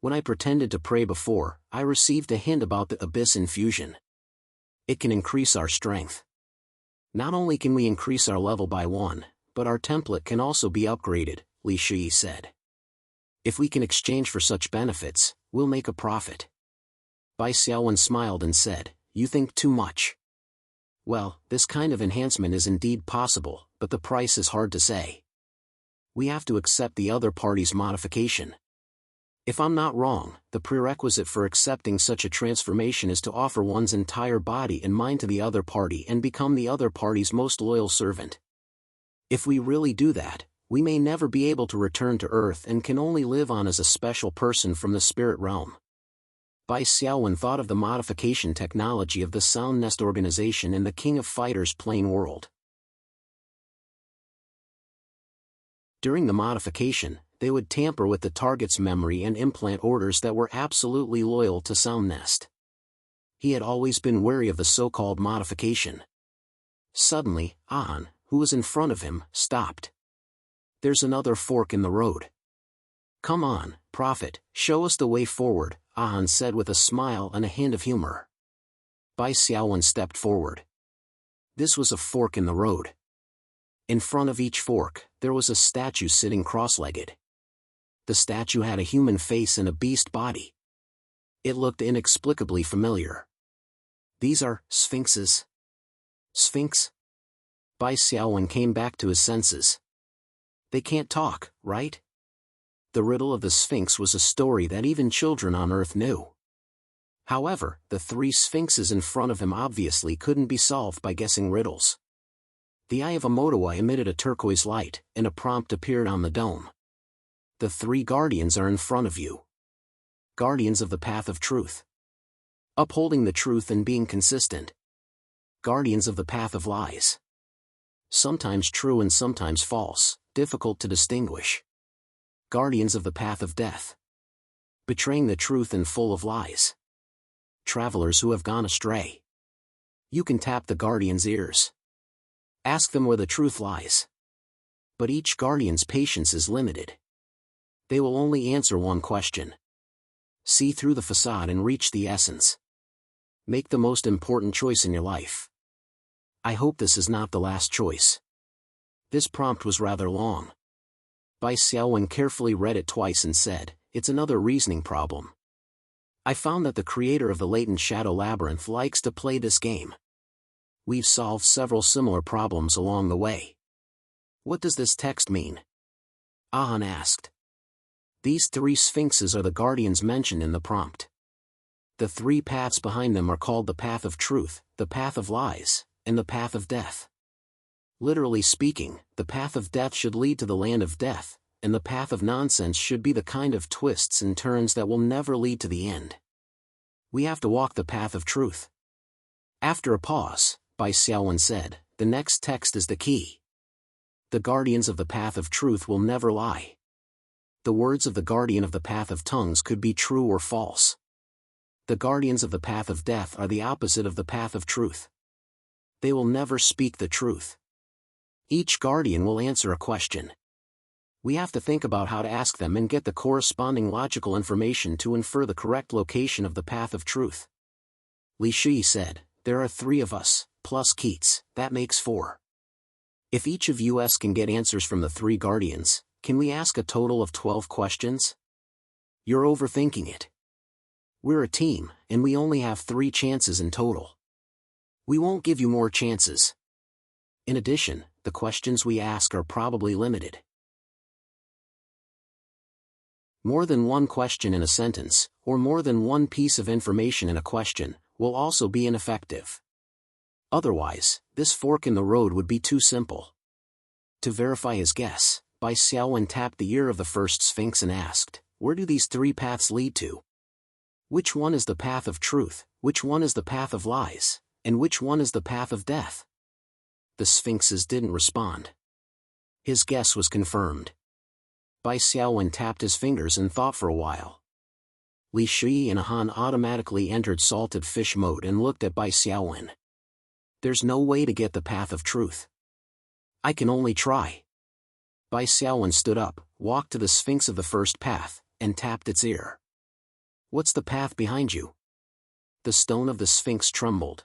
When I pretended to pray before, I received a hint about the abyss infusion. It can increase our strength. Not only can we increase our level by 1, but our template can also be upgraded, Li Shi said. If we can exchange for such benefits, we'll make a profit. Bai Xiaowen smiled and said, "You think too much." Well, this kind of enhancement is indeed possible, but the price is hard to say. We have to accept the other party's modification. If I'm not wrong, the prerequisite for accepting such a transformation is to offer one's entire body and mind to the other party and become the other party's most loyal servant. If we really do that, we may never be able to return to Earth and can only live on as a special person from the spirit realm. Bai Xiaowen thought of the modification technology of the Sound Nest organization in the King of Fighters plane world. During the modification, they would tamper with the target's memory and implant orders that were absolutely loyal to Sound Nest. He had always been wary of the so-called modification. Suddenly, An, who was in front of him, stopped. "There's another fork in the road. Come on, Prophet, show us the way forward," An said with a smile and a hint of humor. Bai Xiaowen stepped forward. This was a fork in the road. In front of each fork, there was a statue sitting cross-legged. The statue had a human face and a beast body. It looked inexplicably familiar. "These are sphinxes." "Sphinx?" Bai Xiaowen came back to his senses. "They can't talk, right?" The riddle of the Sphinx was a story that even children on Earth knew. However, the 3 sphinxes in front of him obviously couldn't be solved by guessing riddles. The eye of Amotoa emitted a turquoise light, and a prompt appeared on the dome. "The 3 guardians are in front of you. Guardians of the path of truth. Upholding the truth and being consistent. Guardians of the path of lies. Sometimes true and sometimes false, difficult to distinguish. Guardians of the path of death. Betraying the truth and full of lies. Travelers who have gone astray. You can tap the guardian's ears. Ask them where the truth lies. But each guardian's patience is limited. They will only answer one question. See through the facade and reach the essence. Make the most important choice in your life. I hope this is not the last choice." This prompt was rather long. Bai Xiaowen carefully read it twice and said, "It's another reasoning problem. I found that the creator of the Latent Shadow Labyrinth likes to play this game. We've solved several similar problems along the way. What does this text mean?" Ahan asked. "These 3 sphinxes are the guardians mentioned in the prompt. The 3 paths behind them are called the path of truth, the path of lies, and the path of death. Literally speaking, the path of death should lead to the land of death, and the path of nonsense should be the kind of twists and turns that will never lead to the end. We have to walk the path of truth." After a pause, Bai Xiaowen said, "The next text is the key. The guardians of the path of truth will never lie. The words of the guardian of the path of tongues could be true or false. The guardians of the path of death are the opposite of the path of truth. They will never speak the truth. Each guardian will answer a question. We have to think about how to ask them and get the corresponding logical information to infer the correct location of the path of truth." Li Shi said, "There are 3 of us, plus Keats, that makes 4. If each of us can get answers from the 3 guardians, can we ask a total of 12 questions? You're overthinking it. We're a team, and we only have 3 chances in total. We won't give you more chances. In addition, the questions we ask are probably limited. More than one question in a sentence, or more than one piece of information in a question, will also be ineffective. Otherwise, this fork in the road would be too simple." To verify his guess, Bai Xiaowen tapped the ear of the first sphinx and asked, "Where do these 3 paths lead to? Which one is the path of truth, which one is the path of lies, and which one is the path of death?" The sphinxes didn't respond. His guess was confirmed. Bai Xiaowen tapped his fingers and thought for a while. Li Shui and Han automatically entered salted fish mode and looked at Bai Xiaowen. There's no way to get the path of truth. I can only try. Bai Xiaowen stood up, walked to the Sphinx of the first path, and tapped its ear. What's the path behind you? The stone of the Sphinx trembled.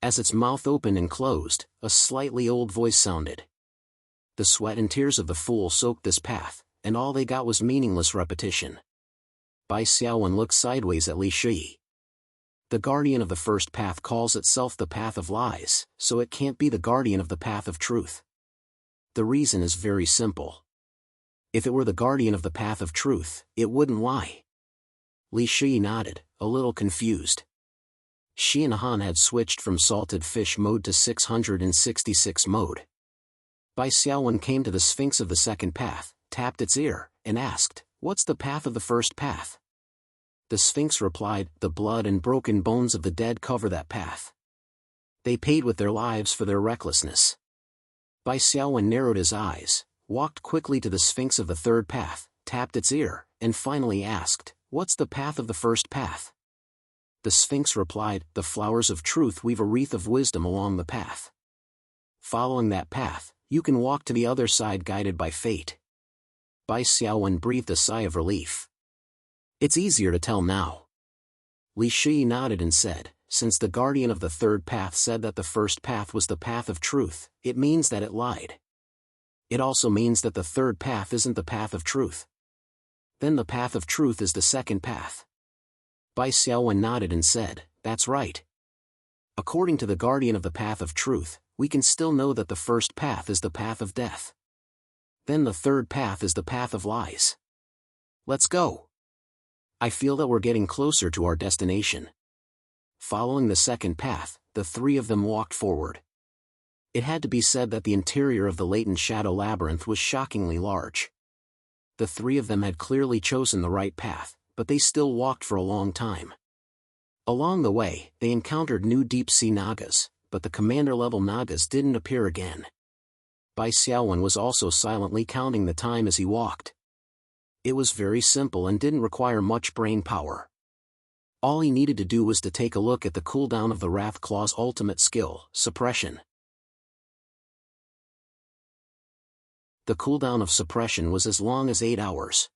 As its mouth opened and closed, a slightly old voice sounded. The sweat and tears of the fool soaked this path, and all they got was meaningless repetition. Bai Xiaowen looked sideways at Li Shui. The guardian of the first path calls itself the path of lies, so it can't be the guardian of the path of truth. The reason is very simple. If it were the guardian of the path of truth, it wouldn't lie. Li Shui nodded, a little confused. She and Han had switched from salted fish mode to 666 mode. Bai Xiaowen came to the Sphinx of the second path, tapped its ear, and asked, "What's the path of the first path?" The Sphinx replied, "The blood and broken bones of the dead cover that path. They paid with their lives for their recklessness." Bai Xiaowen narrowed his eyes, walked quickly to the Sphinx of the third path, tapped its ear, and finally asked, "What's the path of the first path?" The Sphinx replied, "The flowers of truth weave a wreath of wisdom along the path. Following that path, you can walk to the other side guided by fate." Bai Xiaowen breathed a sigh of relief. It's easier to tell now. Li Shui nodded and said, "Since the guardian of the third path said that the first path was the path of truth, it means that it lied. It also means that the third path isn't the path of truth. Then the path of truth is the second path." Bai Xiaowen nodded and said, "That's right. According to the guardian of the path of truth, we can still know that the first path is the path of death. Then the third path is the path of lies. Let's go. I feel that we're getting closer to our destination." Following the second path, the three of them walked forward. It had to be said that the interior of the latent shadow labyrinth was shockingly large. The three of them had clearly chosen the right path, but they still walked for a long time. Along the way, they encountered new deep-sea Nagas, but the commander-level Nagas didn't appear again. Bai Xiaowen was also silently counting the time as he walked. It was very simple and didn't require much brain power. All he needed to do was to take a look at the cooldown of the Wrath Claw's ultimate skill, Suppression. The cooldown of Suppression was as long as 8 hours.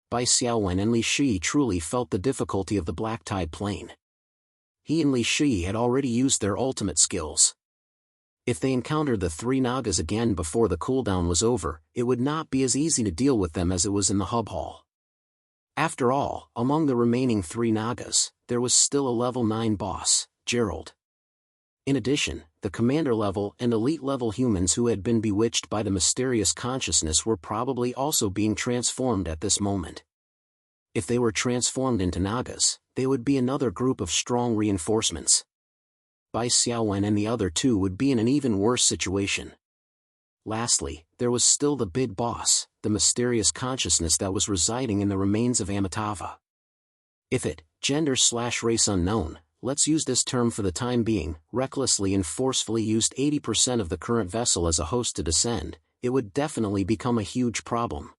Bai Xiaowen and Li Shui truly felt the difficulty of the Black Tide Plane. He and Li Shui had already used their ultimate skills. If they encountered the three Nagas again before the cooldown was over, it would not be as easy to deal with them as it was in the hub hall. After all, among the remaining three Nagas, there was still a level 9 boss, Gerald. In addition, the commander-level and elite-level humans who had been bewitched by the mysterious consciousness were probably also being transformed at this moment. If they were transformed into Nagas, they would be another group of strong reinforcements. Bai Xiaowen and the other two would be in an even worse situation. Lastly, there was still the big boss, the mysterious consciousness that was residing in the remains of Amitabha. If it, gender/race unknown, let's use this term for the time being, recklessly and forcefully used 80% of the current vessel as a host to descend, it would definitely become a huge problem.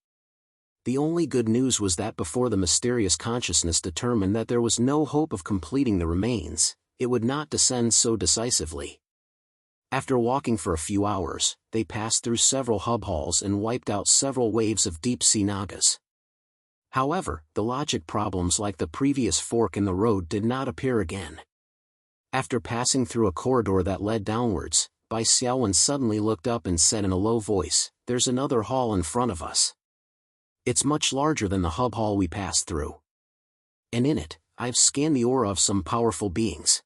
The only good news was that before the mysterious consciousness determined that there was no hope of completing the remains, it would not descend so decisively. After walking for a few hours, they passed through several hub halls and wiped out several waves of deep-sea Nagas. However, the logic problems like the previous fork in the road did not appear again. After passing through a corridor that led downwards, Bai Xiaowen suddenly looked up and said in a low voice, "There's another hall in front of us. It's much larger than the hub hall we passed through. And in it, I've scanned the aura of some powerful beings.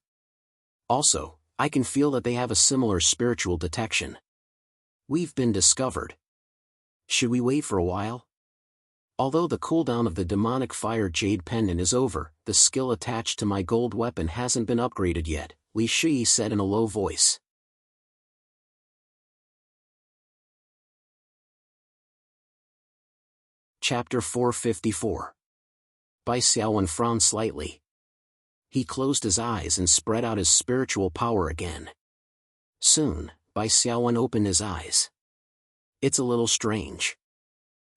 Also, I can feel that they have a similar spiritual detection. We've been discovered. Should we wait for a while?" Although the cooldown of the demonic fire jade pendant is over, the skill attached to my gold weapon hasn't been upgraded yet, Li Shui said in a low voice. Chapter 454. Bai Xiaowen frowned slightly. He closed his eyes and spread out his spiritual power again. Soon, Bai Xiaowen opened his eyes. It's a little strange.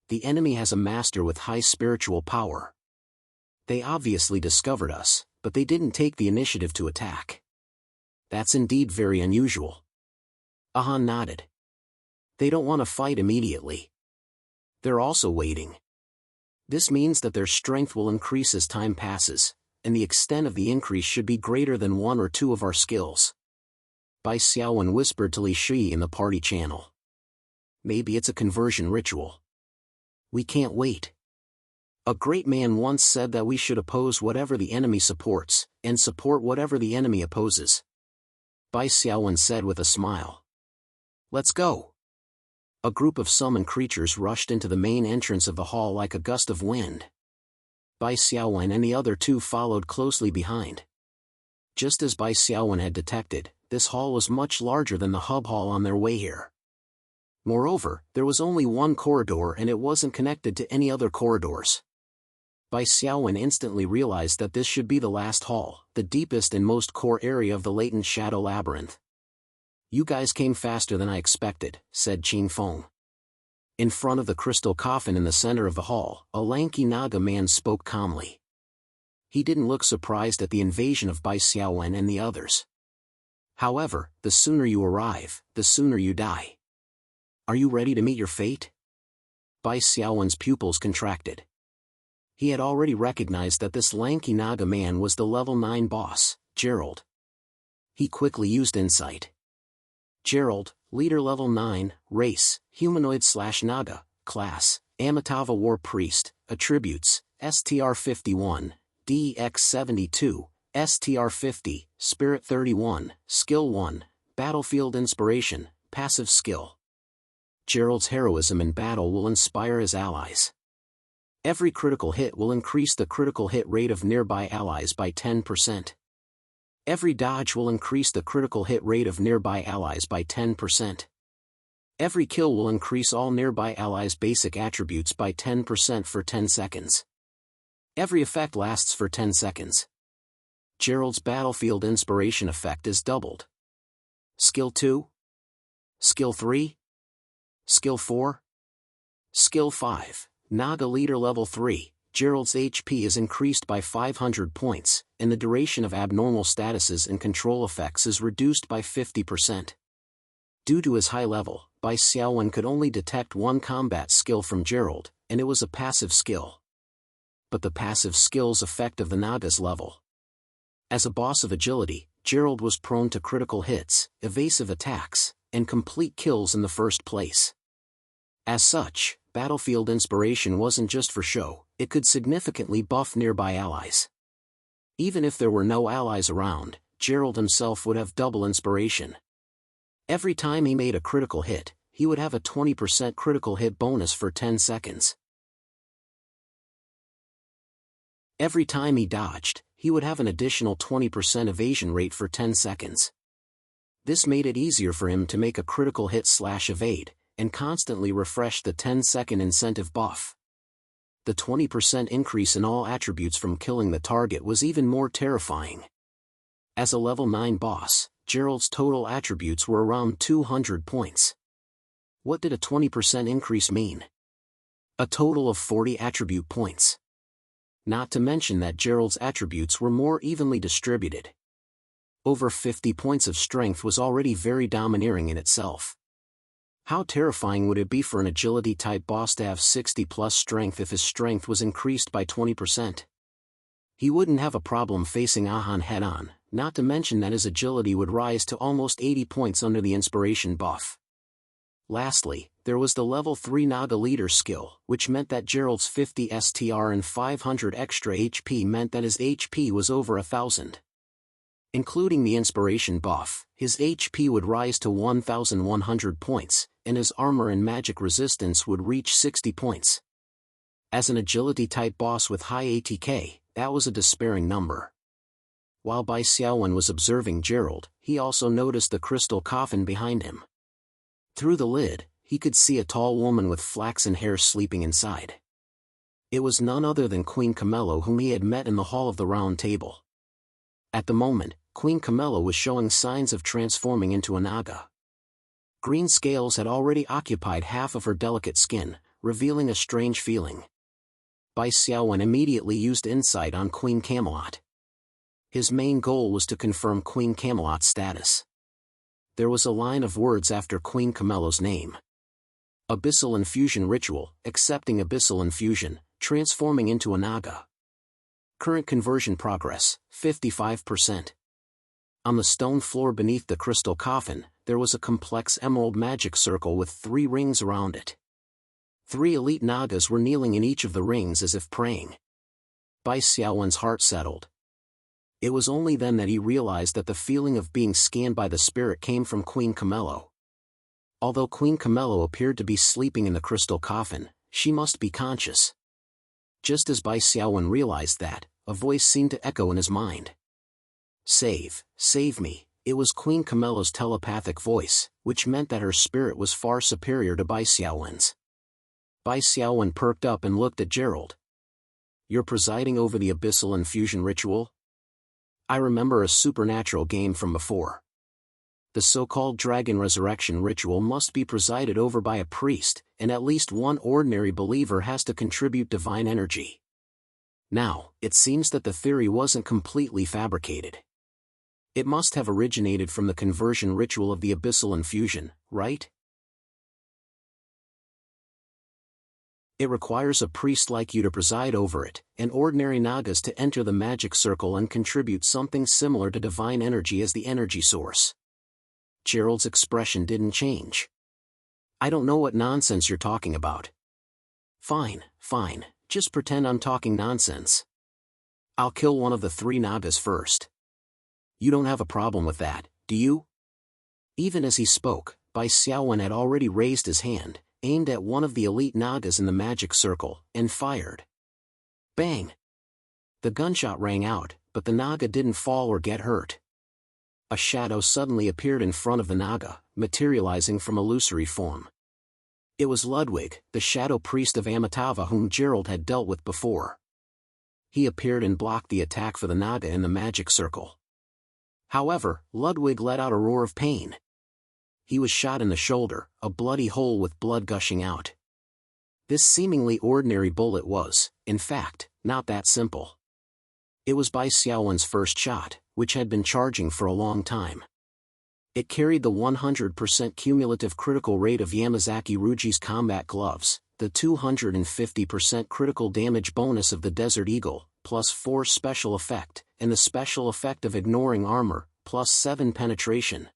The enemy has a master with high spiritual power. They obviously discovered us, but they didn't take the initiative to attack. That's indeed very unusual. Ahan nodded. They don't want to fight immediately. They're also waiting. This means that their strength will increase as time passes, and the extent of the increase should be greater than one or two of our skills. Bai Xiaowen whispered to Li Shi in the party channel. Maybe it's a conversion ritual. We can't wait. A great man once said that we should oppose whatever the enemy supports, and support whatever the enemy opposes. Bai Xiaowen said with a smile. Let's go. A group of summoned creatures rushed into the main entrance of the hall like a gust of wind. Bai Xiaowen and the other two followed closely behind. Just as Bai Xiaowen had detected, this hall was much larger than the hub hall on their way here. Moreover, there was only one corridor and it wasn't connected to any other corridors. Bai Xiaowen instantly realized that this should be the last hall, the deepest and most core area of the latent shadow labyrinth. You guys came faster than I expected, said Qin Feng. In front of the crystal coffin in the center of the hall, a lanky Naga man spoke calmly. He didn't look surprised at the invasion of Bai Xiaowen and the others. However, the sooner you arrive, the sooner you die. Are you ready to meet your fate? Bai Xiaowen's pupils contracted. He had already recognized that this lanky Naga man was the level 9 boss, Gerald. He quickly used insight. Gerald, leader level 9, race, humanoid/Naga, class, Amitabha War Priest, attributes, STR-51, DX-72, STR-50, Spirit 31, Skill 1, Battlefield Inspiration, passive skill. Gerald's heroism in battle will inspire his allies. Every critical hit will increase the critical hit rate of nearby allies by 10%. Every dodge will increase the critical hit rate of nearby allies by 10%. Every kill will increase all nearby allies' basic attributes by 10% for 10 seconds. Every effect lasts for 10 seconds. Gerald's battlefield inspiration effect is doubled. Skill 2? Skill 3? Skill 4? Skill 5, Naga Leader Level 3, Gerald's HP is increased by 500 points, and the duration of abnormal statuses and control effects is reduced by 50%. Due to his high level, Bai Xiaowen could only detect one combat skill from Gerald, and it was a passive skill. But the passive skill's effect of the Naga's level. As a boss of agility, Gerald was prone to critical hits, evasive attacks, and complete kills in the first place. As such, battlefield inspiration wasn't just for show, it could significantly buff nearby allies. Even if there were no allies around, Gerald himself would have double inspiration. Every time he made a critical hit, he would have a 20% critical hit bonus for 10 seconds. Every time he dodged, he would have an additional 20% evasion rate for 10 seconds. This made it easier for him to make a critical hit/evade, and constantly refresh the 10-second incentive buff. The 20% increase in all attributes from killing the target was even more terrifying. As a level 9 boss, Gerald's total attributes were around 200 points. What did a 20% increase mean? A total of 40 attribute points. Not to mention that Gerald's attributes were more evenly distributed. Over 50 points of strength was already very domineering in itself. How terrifying would it be for an agility-type boss to have 60+ strength if his strength was increased by 20%? He wouldn't have a problem facing Ahan head-on, not to mention that his agility would rise to almost 80 points under the inspiration buff. Lastly, there was the level 3 Naga Leader skill, which meant that Gerald's 50 STR and 500 extra HP meant that his HP was over 1,000. Including the inspiration buff, his HP would rise to 1,100 points, and his armor and magic resistance would reach 60 points. As an agility-type boss with high ATK, that was a despairing number. While Bai Xiaowen was observing Gerald, he also noticed the crystal coffin behind him. Through the lid, he could see a tall woman with flaxen hair sleeping inside. It was none other than Queen Camelo, whom he had met in the Hall of the Round Table. At the moment, Queen Camelo was showing signs of transforming into a Naga. Green scales had already occupied half of her delicate skin, revealing a strange feeling. Bai Xiaowen immediately used insight on Queen Camelot. His main goal was to confirm Queen Camelot's status. There was a line of words after Queen Camelo's name. Abyssal infusion ritual, accepting abyssal infusion, transforming into a Naga. Current conversion progress, 55%. On the stone floor beneath the crystal coffin, there was a complex emerald magic circle with 3 rings around it. 3 elite Nagas were kneeling in each of the rings as if praying. Bai Xiaowen's heart settled. It was only then that he realized that the feeling of being scanned by the spirit came from Queen Camelo. Although Queen Camelo appeared to be sleeping in the crystal coffin, she must be conscious. Just as Bai Xiaowen realized that, a voice seemed to echo in his mind. Save me. It was Queen Camelo's telepathic voice, which meant that her spirit was far superior to Bai Xiaowen's. Bai Xiaowen perked up and looked at Gerald. You're presiding over the abyssal infusion ritual? I remember a supernatural game from before. The so-called dragon resurrection ritual must be presided over by a priest, and at least one ordinary believer has to contribute divine energy. Now, it seems that the theory wasn't completely fabricated. It must have originated from the conversion ritual of the abyssal infusion, right? It requires a priest like you to preside over it, and ordinary Nagas to enter the magic circle and contribute something similar to divine energy as the energy source. Gerald's expression didn't change. I don't know what nonsense you're talking about. Fine, just pretend I'm talking nonsense. I'll kill one of the 3 Nagas first. You don't have a problem with that, do you? Even as he spoke, Bai Xiaowen had already raised his hand, aimed at one of the elite Nagas in the magic circle, and fired. Bang! The gunshot rang out, but the Naga didn't fall or get hurt. A shadow suddenly appeared in front of the Naga, materializing from illusory form. It was Ludwig, the shadow priest of Amitabha whom Gerald had dealt with before. He appeared and blocked the attack for the Naga in the magic circle. However, Ludwig let out a roar of pain. He was shot in the shoulder, a bloody hole with blood gushing out. This seemingly ordinary bullet was, in fact, not that simple. It was Bai Xiaowen's first shot, which had been charging for a long time. It carried the 100% cumulative critical rate of Yamazaki Ruji's combat gloves, the 250% critical damage bonus of the Desert Eagle, plus 4 special effect, and the special effect of ignoring armor, plus 7 penetration.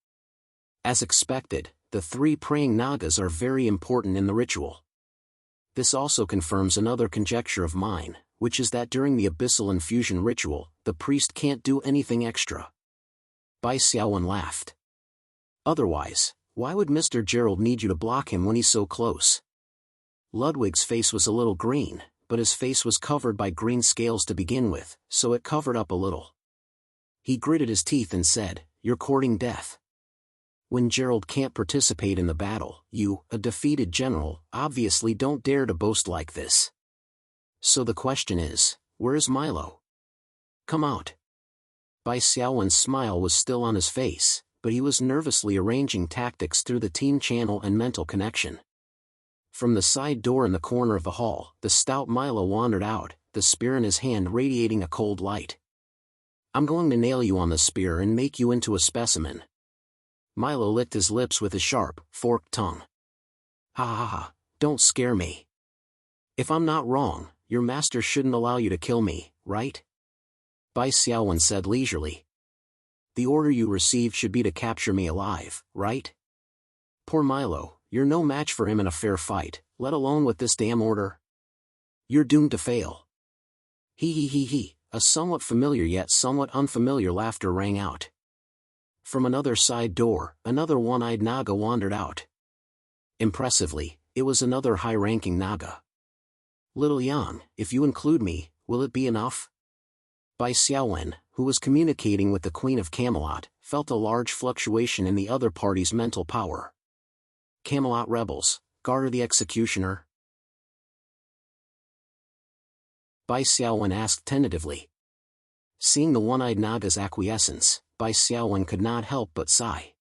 As expected, the 3 praying Nagas are very important in the ritual. This also confirms another conjecture of mine, which is that during the abyssal infusion ritual, the priest can't do anything extra. Bai Xiaowen laughed. Otherwise, why would Mr. Gerald need you to block him when he's so close? Ludwig's face was a little green, but his face was covered by green scales to begin with, so it covered up a little. He gritted his teeth and said, "You're courting death. When Gerald can't participate in the battle, you, a defeated general, obviously don't dare to boast like this. So the question is, where's Milo? Come out." Bai Xiaowen's smile was still on his face, but he was nervously arranging tactics through the team channel and mental connection. From the side door in the corner of the hall, the stout Milo wandered out, the spear in his hand radiating a cold light. "I'm going to nail you on the spear and make you into a specimen." Milo licked his lips with his sharp, forked tongue. Ha, don't scare me. If I'm not wrong, your master shouldn't allow you to kill me, right? Bai Xiaowen said leisurely. The order you received should be to capture me alive, right? Poor Milo, you're no match for him in a fair fight, let alone with this damn order. You're doomed to fail. He. A somewhat familiar yet somewhat unfamiliar laughter rang out. From another side door, another one-eyed Naga wandered out. Impressively, it was another high-ranking Naga. Little Yang, if you include me, will it be enough? Bai Xiaowen, who was communicating with the Queen of Camelot, felt a large fluctuation in the other party's mental power. Camelot rebels, Garter the Executioner? Bai Xiaowen asked tentatively. Seeing the one-eyed Naga's acquiescence, Bai Xiaowen could not help but sigh.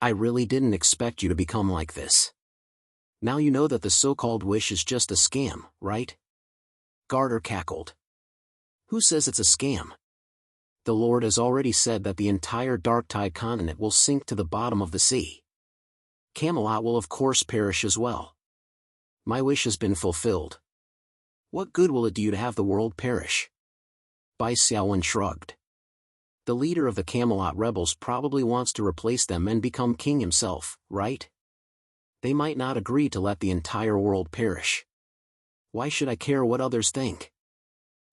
I really didn't expect you to become like this. Now you know that the so-called wish is just a scam, right? Garter cackled. Who says it's a scam? The Lord has already said that the entire Darktide continent will sink to the bottom of the sea. Camelot will of course perish as well. My wish has been fulfilled. What good will it do you to have the world perish? Bai Xiaowen shrugged. The leader of the Camelot rebels probably wants to replace them and become king himself, right? They might not agree to let the entire world perish. Why should I care what others think?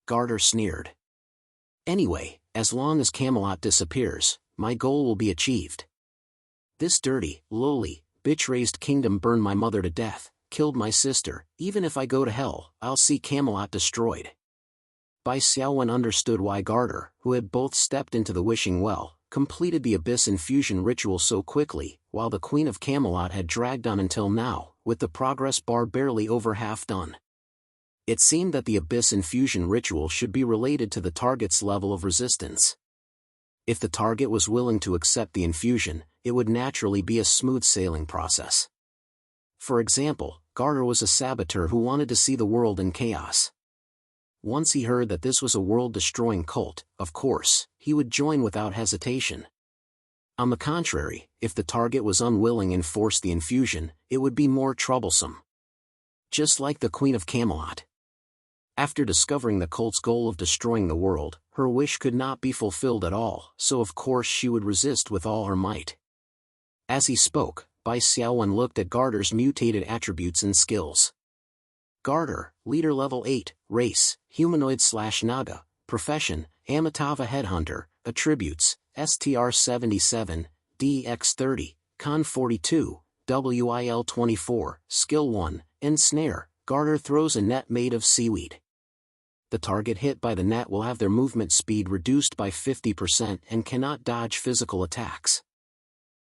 Garter sneered. Anyway, as long as Camelot disappears, my goal will be achieved. This dirty, lowly, bitch-raised kingdom burned my mother to death, killed my sister. Even if I go to hell, I'll see Camelot destroyed. Bai Xiaowen understood why Garter, who had both stepped into the wishing well, completed the abyss infusion ritual so quickly, while the Queen of Camelot had dragged on until now, with the progress bar barely over half done. It seemed that the abyss infusion ritual should be related to the target's level of resistance. If the target was willing to accept the infusion, it would naturally be a smooth sailing process. For example, Garter was a saboteur who wanted to see the world in chaos. Once he heard that this was a world-destroying cult, of course, he would join without hesitation. On the contrary, if the target was unwilling and forced the infusion, it would be more troublesome. Just like the Queen of Camelot. After discovering the cult's goal of destroying the world, her wish could not be fulfilled at all, so of course she would resist with all her might. As he spoke, Bai Xiaowen looked at Garter's mutated attributes and skills. Garter, Leader Level 8, Race, Humanoid/Naga, Profession, Amitabha Headhunter, Attributes, STR-77, DX-30, Con-42, WIL-24, Skill 1, Ensnare. Garter throws a net made of seaweed. The target hit by the net will have their movement speed reduced by 50% and cannot dodge physical attacks.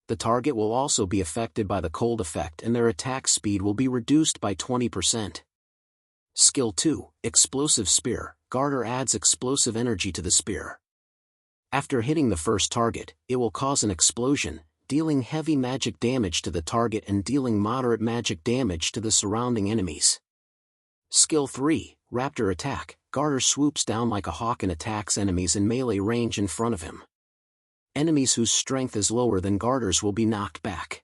The target will also be affected by the cold effect and their attack speed will be reduced by 20%. Skill 2, Explosive Spear. Garter adds explosive energy to the spear. After hitting the first target, it will cause an explosion, dealing heavy magic damage to the target and dealing moderate magic damage to the surrounding enemies. Skill 3, Raptor Attack. Garter swoops down like a hawk and attacks enemies in melee range in front of him. Enemies whose strength is lower than Garter's will be knocked back.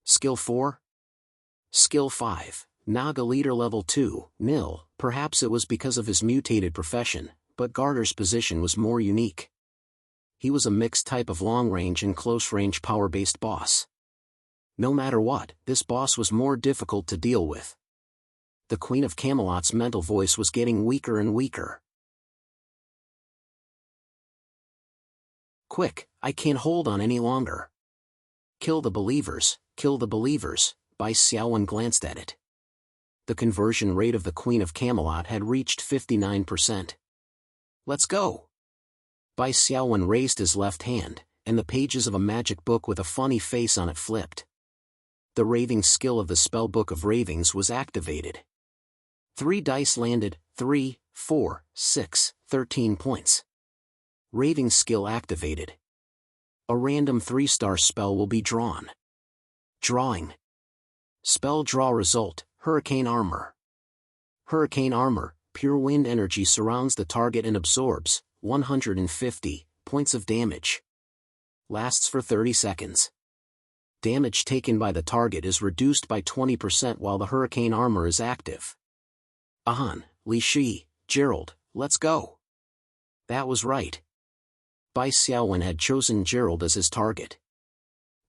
Skill 4? Skill 5, Naga Leader Level 2, Nil. Perhaps it was because of his mutated profession, but Garter's position was more unique. He was a mixed type of long-range and close-range power-based boss. No matter what, this boss was more difficult to deal with. The Queen of Camelot's mental voice was getting weaker and weaker. Quick, I can't hold on any longer. Kill the believers, Bai Xiaowen glanced at it. The conversion rate of the Queen of Camelot had reached 59%. Let's go. Bai Xiaowen raised his left hand, and the pages of a magic book with a funny face on it flipped. The raving skill of the spell book of ravings was activated. 3 dice landed, 3, 4, 6, 13 points. Raving skill activated. A random 3-star spell will be drawn. Drawing. Spell draw result, Hurricane Armor. Hurricane Armor, pure wind energy surrounds the target and absorbs 150 points of damage. Lasts for 30 seconds. Damage taken by the target is reduced by 20% while the Hurricane Armor is active. Ahan, Li Shi, Gerald, let's go. That was right. Bai Xiaowen had chosen Gerald as his target.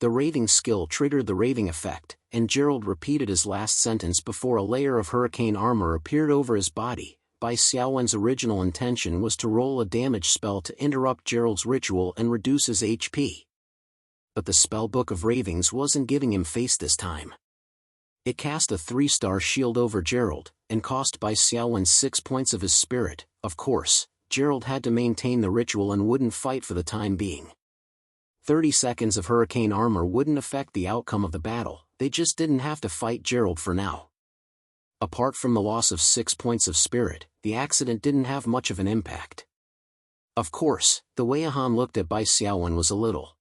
The raving skill triggered the raving effect, and Gerald repeated his last sentence before a layer of hurricane armor appeared over his body. Bai Xiaowen's original intention was to roll a damage spell to interrupt Gerald's ritual and reduce his HP. But the spellbook of ravings wasn't giving him face this time. It cast a 3-star shield over Gerald, and cost Bai Xiaowen 6 points of his spirit. Of course, Gerald had to maintain the ritual and wouldn't fight for the time being. 30 seconds of hurricane armor wouldn't affect the outcome of the battle, they just didn't have to fight Gerald for now. Apart from the loss of 6 points of spirit, the accident didn't have much of an impact. Of course, the way Ahan looked at Bai Xiaowen was a little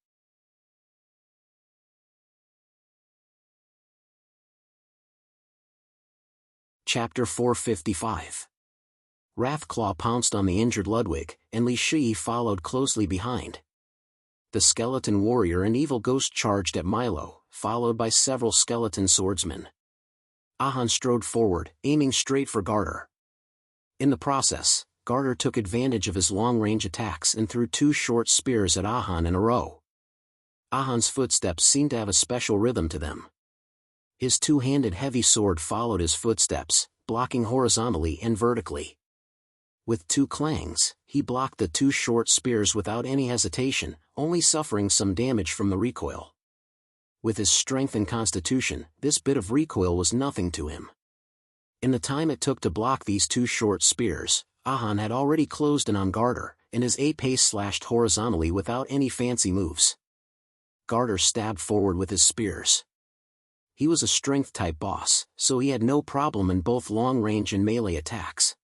Chapter 455. Wrathclaw pounced on the injured Ludwig, and Li Shi followed closely behind. The skeleton warrior and evil ghost charged at Milo, followed by several skeleton swordsmen. Ahan strode forward, aiming straight for Garter. In the process, Garter took advantage of his long-range attacks and threw 2 short spears at Ahan in a row. Ahan's footsteps seemed to have a special rhythm to them. His 2-handed heavy sword followed his footsteps, blocking horizontally and vertically. With 2 clangs, he blocked the 2 short spears without any hesitation, only suffering some damage from the recoil. With his strength and constitution, this bit of recoil was nothing to him. In the time it took to block these 2 short spears, Ahan had already closed in on Garter, and his pace slashed horizontally without any fancy moves. Garter stabbed forward with his spears. He was a strength-type boss, so he had no problem in both long-range and melee attacks.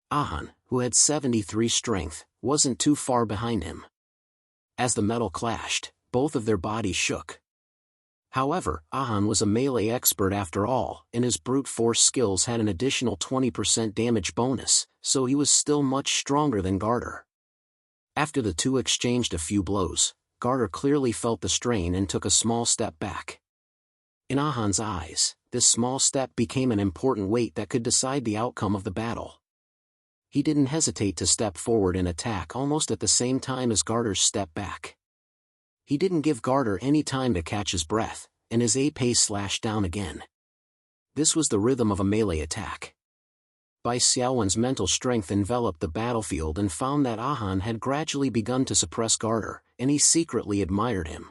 Ahan, who had 73 strength, wasn't too far behind him. As the metal clashed, both of their bodies shook. However, Ahan was a melee expert after all, and his brute force skills had an additional 20% damage bonus, so he was still much stronger than Garter. After the 2 exchanged a few blows, Garter clearly felt the strain and took a small step back. In Ahan's eyes, this small step became an important weight that could decide the outcome of the battle. He didn't hesitate to step forward and attack almost at the same time as Garter's step back. He didn't give Garter any time to catch his breath, and his pace slashed down again. This was the rhythm of a melee attack. Bai Xiaowen's mental strength enveloped the battlefield and found that Ahan had gradually begun to suppress Garter, and he secretly admired him.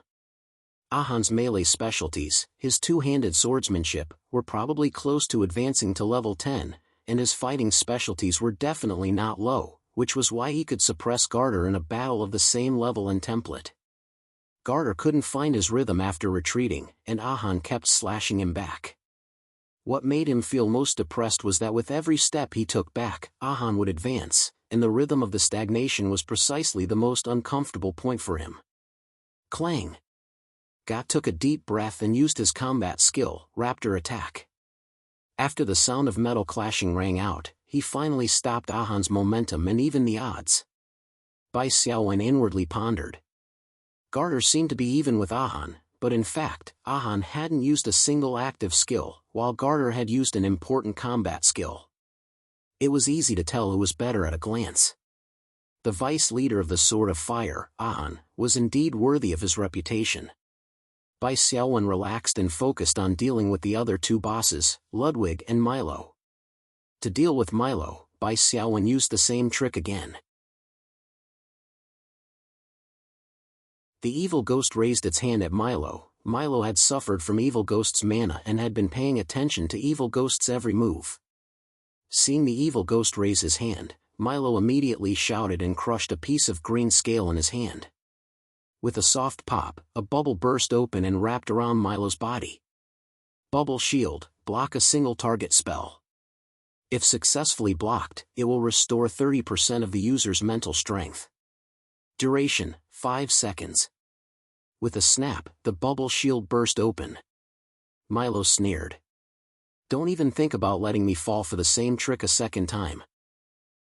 Ahan's melee specialties, his 2-handed swordsmanship, were probably close to advancing to level 10, and his fighting specialties were definitely not low, which was why he could suppress Garter in a battle of the same level and template. Garter couldn't find his rhythm after retreating, and Ahan kept slashing him back. What made him feel most depressed was that with every step he took back, Ahan would advance, and the rhythm of the stagnation was precisely the most uncomfortable point for him. Clang! Ga took a deep breath and used his combat skill, Raptor Attack. After the sound of metal clashing rang out, he finally stopped Ahan's momentum and evened the odds. Bai Xiaowen inwardly pondered. Garter seemed to be even with Ahan, but in fact, Ahan hadn't used a single active skill, while Garter had used an important combat skill. It was easy to tell who was better at a glance. The vice leader of the Sword of Fire, Ahan, was indeed worthy of his reputation. Bai Xiaowen relaxed and focused on dealing with the other 2 bosses, Ludwig and Milo. To deal with Milo, Bai Xiaowen used the same trick again. The evil ghost raised its hand at Milo. Milo had suffered from evil ghost's mana and had been paying attention to evil ghost's every move. Seeing the evil ghost raise his hand, Milo immediately shouted and crushed a piece of green scale in his hand. With a soft pop, a bubble burst open and wrapped around Milo's body. Bubble Shield, block a single target spell. If successfully blocked, it will restore 30% of the user's mental strength. Duration, 5 seconds. With a snap, the bubble shield burst open. Milo sneered. Don't even think about letting me fall for the same trick a second time.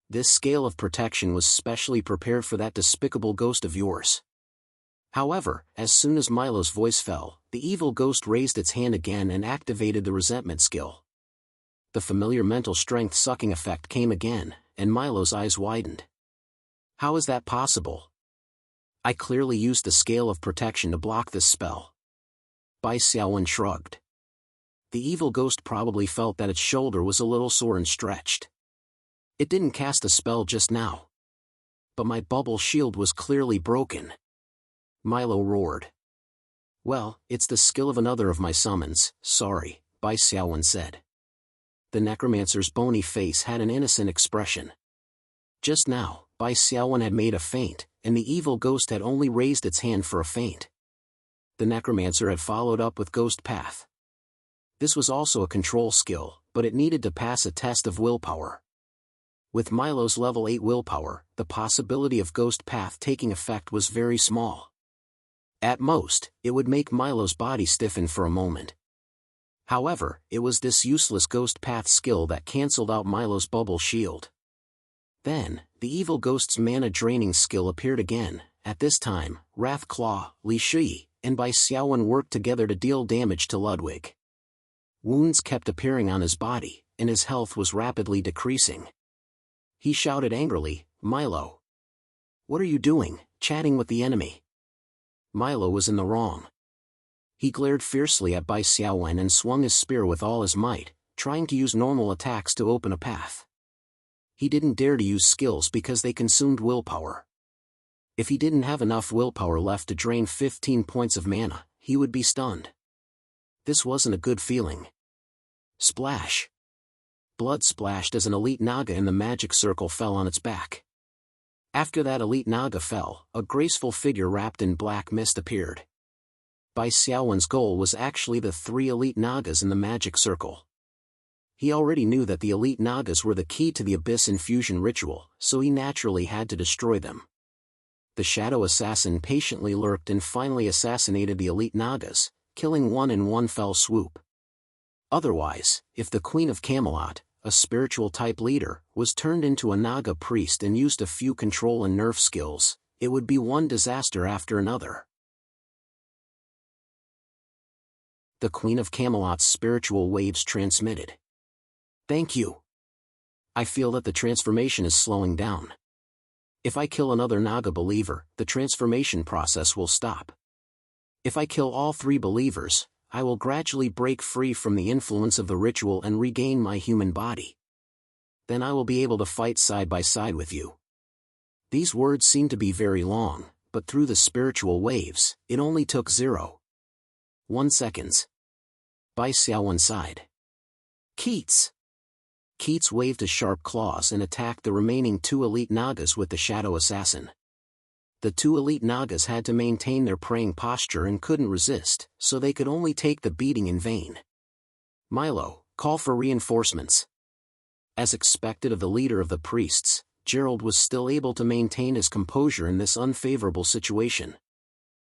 This scale of protection was specially prepared for that despicable ghost of yours. However, as soon as Milo's voice fell, the evil ghost raised its hand again and activated the resentment skill. The familiar mental strength sucking effect came again, and Milo's eyes widened. How is that possible? I clearly used the scale of protection to block this spell. Bai Xiaowen shrugged. The evil ghost probably felt that its shoulder was a little sore and stretched. It didn't cast a spell just now. But my bubble shield was clearly broken. Milo roared. Well, it's the skill of another of my summons, sorry, Bai Xiaowen said. The necromancer's bony face had an innocent expression. Just now, Bai Xiaowen had made a feint, and the evil ghost had only raised its hand for a feint. The necromancer had followed up with Ghost Path. This was also a control skill, but it needed to pass a test of willpower. With Milo's level 8 willpower, the possibility of Ghost Path taking effect was very small. At most, it would make Milo's body stiffen for a moment. However, it was this useless ghost path skill that cancelled out Milo's bubble shield. Then, the evil ghost's mana-draining skill appeared again. At this time, Wrath Claw, Li Shui, and Bai Xiaowen worked together to deal damage to Ludwig. Wounds kept appearing on his body, and his health was rapidly decreasing. He shouted angrily, "Milo! What are you doing, chatting with the enemy?" Milo was in the wrong. He glared fiercely at Bai Xiaowen and swung his spear with all his might, trying to use normal attacks to open a path. He didn't dare to use skills because they consumed willpower. If he didn't have enough willpower left to drain 15 points of mana, he would be stunned. This wasn't a good feeling. Splash! Blood splashed as an elite Naga in the magic circle fell on its back. After that elite Naga fell, a graceful figure wrapped in black mist appeared. Bai Xiaowen's goal was actually the 3 elite Nagas in the magic circle. He already knew that the elite Nagas were the key to the Abyss infusion ritual, so he naturally had to destroy them. The Shadow Assassin patiently lurked and finally assassinated the elite Nagas, killing one in one fell swoop. Otherwise, if the Queen of Camelot, a spiritual-type leader, was turned into a Naga priest and used a few control and nerf skills, it would be one disaster after another. The Queen of Camelot's spiritual waves transmitted. "Thank you. I feel that the transformation is slowing down. If I kill another Naga believer, the transformation process will stop. If I kill all 3 believers, I will gradually break free from the influence of the ritual and regain my human body. Then I will be able to fight side by side with you." These words seemed to be very long, but through the spiritual waves, it only took 0.1 seconds. Bai Xiaowen sighed. "Keats!" Keats waved his sharp claws and attacked the remaining 2 elite Nagas with the Shadow Assassin. The 2 elite Nagas had to maintain their praying posture and couldn't resist, so they could only take the beating in vain. "Milo, call for reinforcements." As expected of the leader of the priests, Gerald was still able to maintain his composure in this unfavorable situation.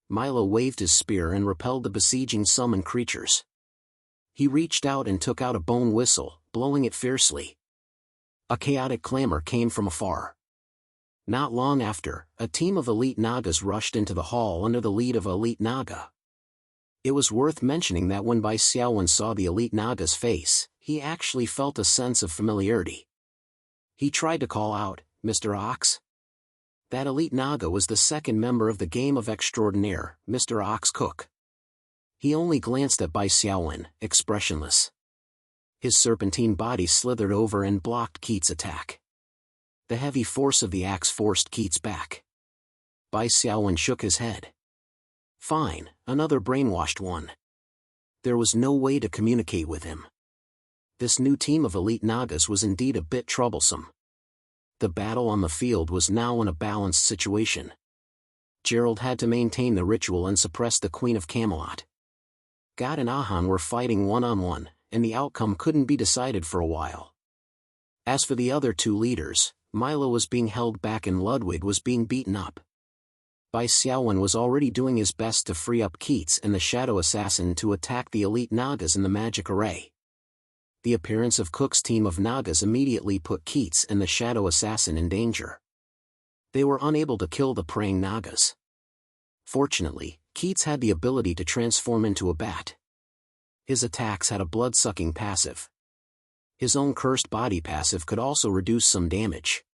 Milo waved his spear and repelled the besieging summon creatures. He reached out and took out a bone whistle, blowing it fiercely. A chaotic clamor came from afar. Not long after, a team of elite Nagas rushed into the hall under the lead of Elite Naga. It was worth mentioning that when Bai Xiaowen saw the elite Naga's face, he actually felt a sense of familiarity. He tried to call out, "Mr. Ox?" That elite Naga was the second member of the Game of Extraordinaire, Mr. Ox Cook. He only glanced at Bai Xiaowen, expressionless. His serpentine body slithered over and blocked Keats' attack. The heavy force of the axe forced Keats back. Bai Xiaowen shook his head. Fine, another brainwashed one. There was no way to communicate with him. This new team of elite Nagas was indeed a bit troublesome. The battle on the field was now in a balanced situation. Gerald had to maintain the ritual and suppress the Queen of Camelot. God and Ahan were fighting one-on-one, and the outcome couldn't be decided for a while. As for the other 2 leaders, Milo was being held back and Ludwig was being beaten up. Bai Xiaowen was already doing his best to free up Keats and the Shadow Assassin to attack the elite Nagas in the magic array. The appearance of Cook's team of Nagas immediately put Keats and the Shadow Assassin in danger. They were unable to kill the praying Nagas. Fortunately, Keats had the ability to transform into a bat. His attacks had a blood-sucking passive. His own cursed body passive could also reduce some damage.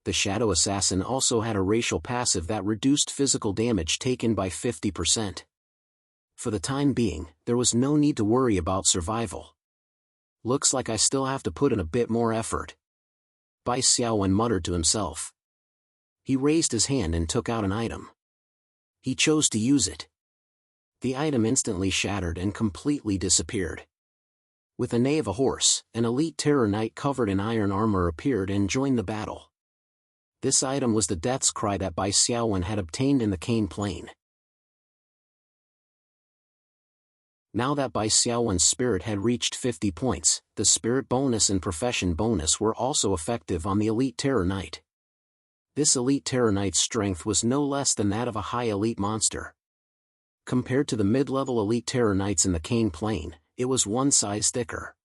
The Shadow Assassin also had a racial passive that reduced physical damage taken by 50%. For the time being, there was no need to worry about survival. Looks like I still have to put in a bit more effort. Bai Xiaowen muttered to himself. He raised his hand and took out an item. He chose to use it. The item instantly shattered and completely disappeared. With a neigh of a horse, an elite terror knight covered in iron armor appeared and joined the battle. This item was the death's cry that Bai Xiaowen had obtained in the Cane Plain. Now that Bai Xiaowen's spirit had reached 50 points, the spirit bonus and profession bonus were also effective on the elite terror knight. This elite terror knight's strength was no less than that of a high elite monster. Compared to the mid-level elite terror knights in the Cane Plain, it was one size thicker.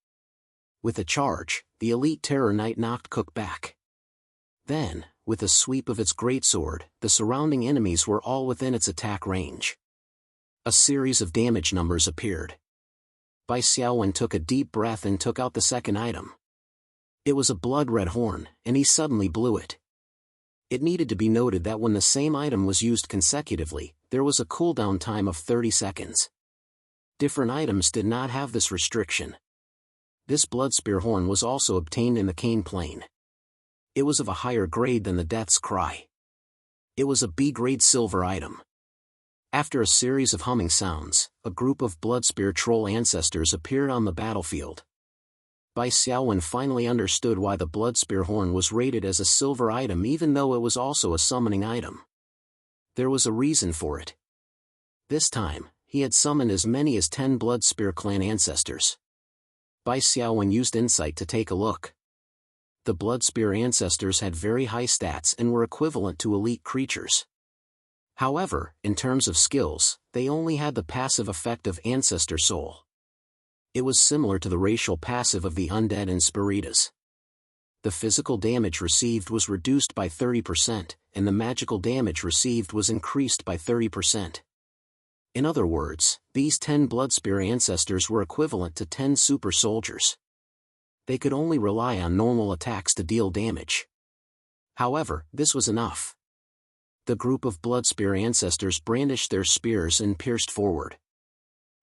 With a charge, the elite Terror Knight knocked Cook back. Then, with a sweep of its greatsword, the surrounding enemies were all within its attack range. A series of damage numbers appeared. Bai Xiaowen took a deep breath and took out the second item. It was a blood-red horn, and he suddenly blew it. It needed to be noted that when the same item was used consecutively, there was a cooldown time of 30 seconds. Different items did not have this restriction. This Bloodspear horn was also obtained in the Cane Plane. It was of a higher grade than the Death's Cry. It was a B-grade silver item. After a series of humming sounds, a group of Bloodspear troll ancestors appeared on the battlefield. Bai Xiaowen finally understood why the Bloodspear horn was rated as a silver item even though it was also a summoning item. There was a reason for it. This time, he had summoned as many as 10 Bloodspear clan ancestors. Bai Xiaowen used insight to take a look. The Bloodspear ancestors had very high stats and were equivalent to elite creatures. However, in terms of skills, they only had the passive effect of Ancestor Soul. It was similar to the racial passive of the undead and Spiritas. The physical damage received was reduced by 30%, and the magical damage received was increased by 30%. In other words, these 10 Bloodspear ancestors were equivalent to 10 super soldiers. They could only rely on normal attacks to deal damage. However, this was enough. The group of Bloodspear ancestors brandished their spears and pierced forward.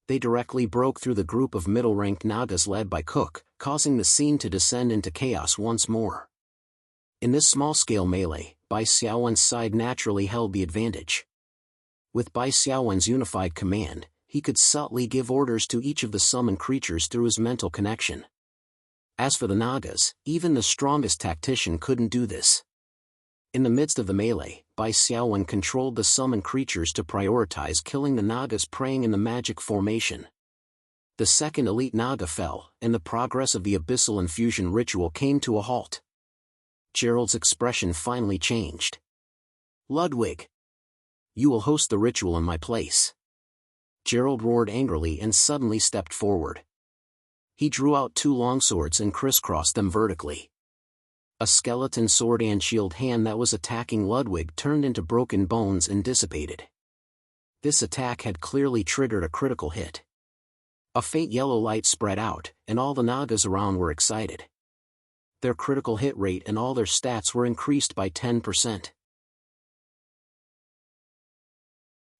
They directly broke through the group of middle-ranked Nagas led by Cook, causing the scene to descend into chaos once more. In this small-scale melee, Bai Xiaowen's side naturally held the advantage. With Bai Xiaowen's unified command, he could subtly give orders to each of the summoned creatures through his mental connection. As for the Nagas, even the strongest tactician couldn't do this. In the midst of the melee, Bai Xiaowen controlled the summoned creatures to prioritize killing the Nagas praying in the magic formation. The second elite Naga fell, and the progress of the abyssal infusion ritual came to a halt. Gerald's expression finally changed. "Ludwig! You will host the ritual in my place." Gerald roared angrily and suddenly stepped forward. He drew out 2 longswords and crisscrossed them vertically. A skeleton sword and shield hand that was attacking Ludwig turned into broken bones and dissipated. This attack had clearly triggered a critical hit. A faint yellow light spread out, and all the Nagas around were excited. Their critical hit rate and all their stats were increased by 10%.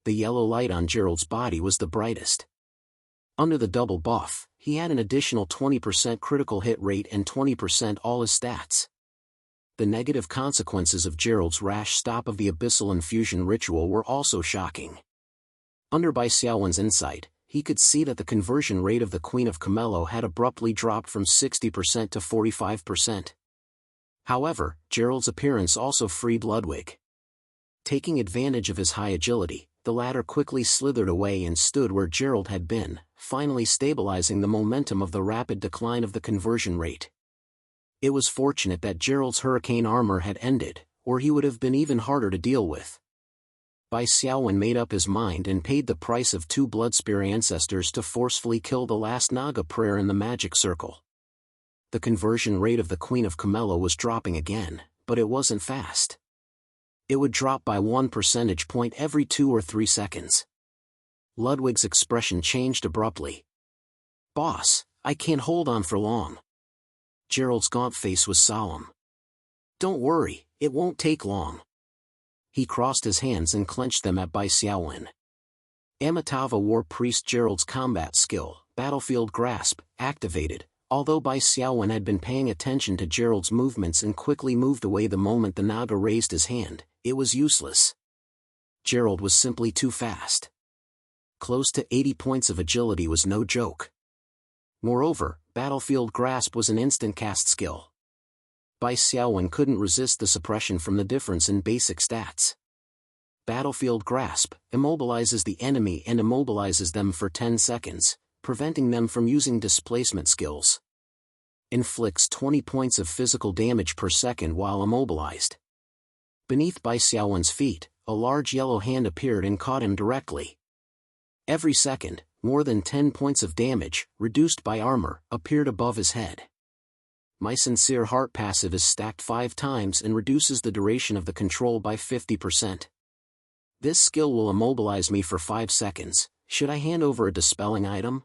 The yellow light on Gerald's body was the brightest. Under the double buff, he had an additional 20% critical hit rate and 20% all his stats. The negative consequences of Gerald's rash stop of the abyssal infusion ritual were also shocking. Under Bai Xiaowen's insight, he could see that the conversion rate of the Queen of Camello had abruptly dropped from 60% to 45%. However, Gerald's appearance also freed Ludwig. Taking advantage of his high agility, the latter quickly slithered away and stood where Gerald had been, finally stabilizing the momentum of the rapid decline of the conversion rate. It was fortunate that Gerald's hurricane armor had ended, or he would have been even harder to deal with. Bai Xiaowen made up his mind and paid the price of 2 Bloodspear ancestors to forcefully kill the last Naga prayer in the magic circle. The conversion rate of the Queen of Camello was dropping again, but it wasn't fast. It would drop by 1 percentage point every 2 or 3 seconds. Ludwig's expression changed abruptly. "Boss, I can't hold on for long." Gerald's gaunt face was solemn. "Don't worry, it won't take long." He crossed his hands and clenched them at Bai Xiaowen. Amitabha War Priest Gerald's combat skill, Battlefield Grasp, activated, although Bai Xiaowen had been paying attention to Gerald's movements and quickly moved away the moment the Naga raised his hand. It was useless. Gerald was simply too fast. Close to 80 points of agility was no joke. Moreover, Battlefield Grasp was an instant cast skill. Bai Xiaowen couldn't resist the suppression from the difference in basic stats. Battlefield Grasp immobilizes the enemy and immobilizes them for 10 seconds, preventing them from using displacement skills. Inflicts 20 points of physical damage per second while immobilized. Beneath Bai Xiaowen's feet, a large yellow hand appeared and caught him directly. Every second, More than 10 points of damage, reduced by armor, appeared above his head. My Sincere Heart passive is stacked 5 times and reduces the duration of the control by 50%. This skill will immobilize me for 5 seconds. Should I hand over a dispelling item?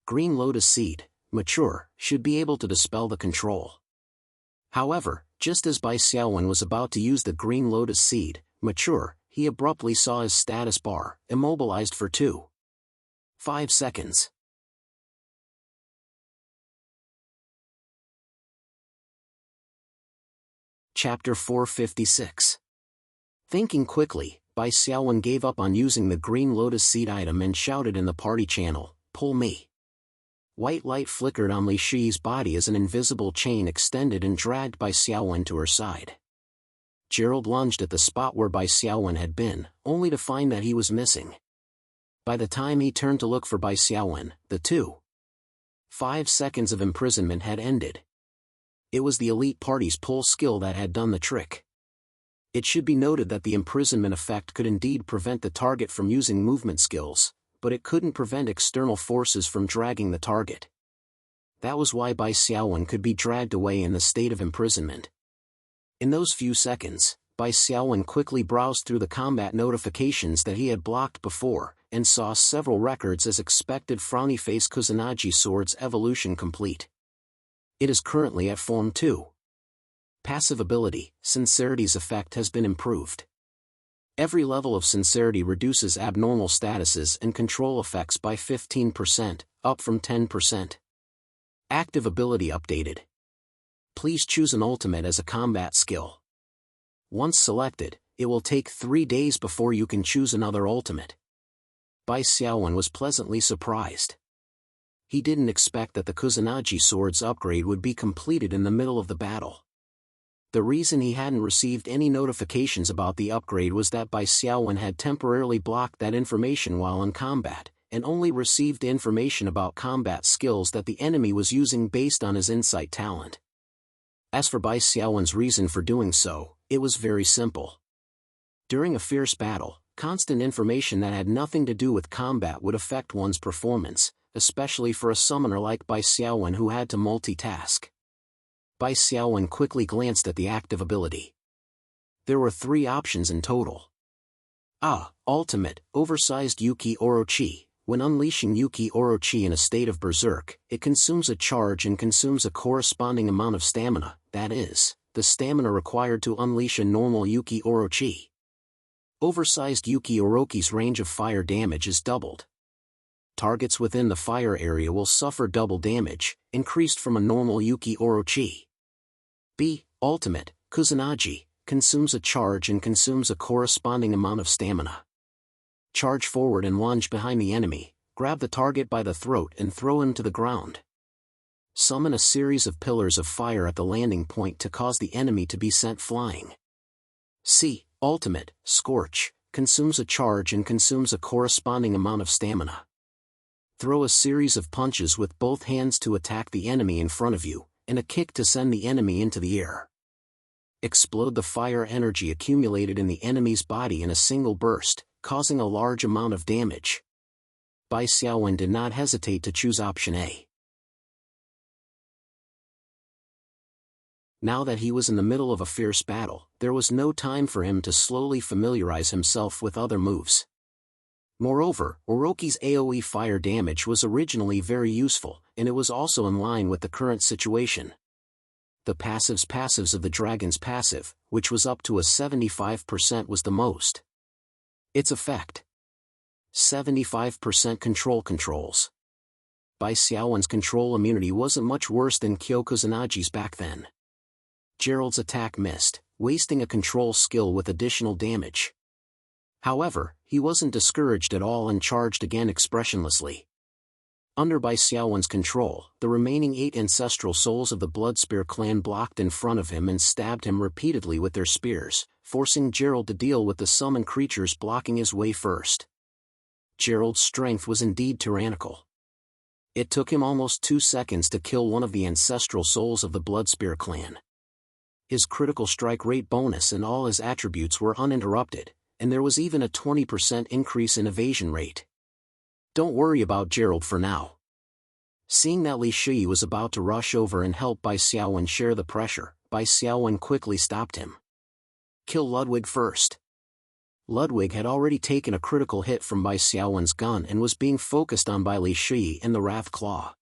Green Lotus Seed, mature, should be able to dispel the control. However, just as Bai Xiaowen was about to use the Green Lotus Seed, mature, he abruptly saw his status bar, immobilized for 5 seconds. Chapter 456. Thinking quickly, Bai Xiaowen gave up on using the Green Lotus Seed item and shouted in the party channel, "Pull me." White light flickered on Li Shi's body as an invisible chain extended and dragged Bai Xiaowen to her side. Gerald lunged at the spot where Bai Xiaowen had been, only to find that he was missing. By the time he turned to look for Bai Xiaowen, the 5 seconds of imprisonment had ended. It was the elite party's pull skill that had done the trick. It should be noted that the imprisonment effect could indeed prevent the target from using movement skills, but it couldn't prevent external forces from dragging the target. That was why Bai Xiaowen could be dragged away in the state of imprisonment. In those few seconds, Bai Xiaowen quickly browsed through the combat notifications that he had blocked before, and saw several records as expected. Frowny Face Kusanagi Sword's evolution complete. It is currently at Form 2. Passive ability, Sincerity's effect has been improved. Every level of Sincerity reduces abnormal statuses and control effects by 15%, up from 10%. Active ability updated. Please choose an ultimate as a combat skill. Once selected, it will take 3 days before you can choose another ultimate. Bai Xiaowen was pleasantly surprised. He didn't expect that the Kusanagi Sword's upgrade would be completed in the middle of the battle. The reason he hadn't received any notifications about the upgrade was that Bai Xiaowen had temporarily blocked that information while in combat, and only received information about combat skills that the enemy was using based on his insight talent. As for Bai Xiaowen's reason for doing so, it was very simple. During a fierce battle, constant information that had nothing to do with combat would affect one's performance, especially for a summoner like Bai Xiaowen who had to multitask. Bai Xiaowen quickly glanced at the active ability. There were 3 options in total. Ultimate, Oversized Yuki Orochi. When unleashing Yuki Orochi in a state of berserk, it consumes a charge and consumes a corresponding amount of stamina, that is, the stamina required to unleash a normal Yuki Orochi. Oversized Yuki Orochi's range of fire damage is doubled. Targets within the fire area will suffer double damage, increased from a normal Yuki Orochi. Ultimate, Kusanagi, consumes a charge and consumes a corresponding amount of stamina. Charge forward and lunge behind the enemy, grab the target by the throat and throw him to the ground. Summon a series of pillars of fire at the landing point to cause the enemy to be sent flying. Ultimate, Scorch, consumes a charge and consumes a corresponding amount of stamina. Throw a series of punches with both hands to attack the enemy in front of you, and a kick to send the enemy into the air. Explode the fire energy accumulated in the enemy's body in a single burst, causing a large amount of damage. Bai Xiaowen did not hesitate to choose option A. Now that he was in the middle of a fierce battle, there was no time for him to slowly familiarize himself with other moves. Moreover, Orochi's AoE fire damage was originally very useful, and it was also in line with the current situation. The passives of the dragon's passive, which was up to a 75%, was the most. Its effect: 75% controls. Bai Xiaowen's control immunity wasn't much worse than Kyo Kusanagi's back then. Gerald's attack missed, wasting a control skill with additional damage. However, he wasn't discouraged at all and charged again expressionlessly. Under Bai Xiaowen's control, the remaining 8 ancestral souls of the Bloodspear clan blocked in front of him and stabbed him repeatedly with their spears, forcing Gerald to deal with the summoned creatures blocking his way first. Gerald's strength was indeed tyrannical. It took him almost 2 seconds to kill one of the ancestral souls of the Bloodspear clan. His critical strike rate bonus and all his attributes were uninterrupted, and there was even a 20% increase in evasion rate. Don't worry about Gerald for now. Seeing that Li Shi was about to rush over and help Bai Xiaowen share the pressure, Bai Xiaowen quickly stopped him. Kill Ludwig first. Ludwig had already taken a critical hit from Bai Xiaowen's gun and was being focused on by Li Shi and the Wrath Claw.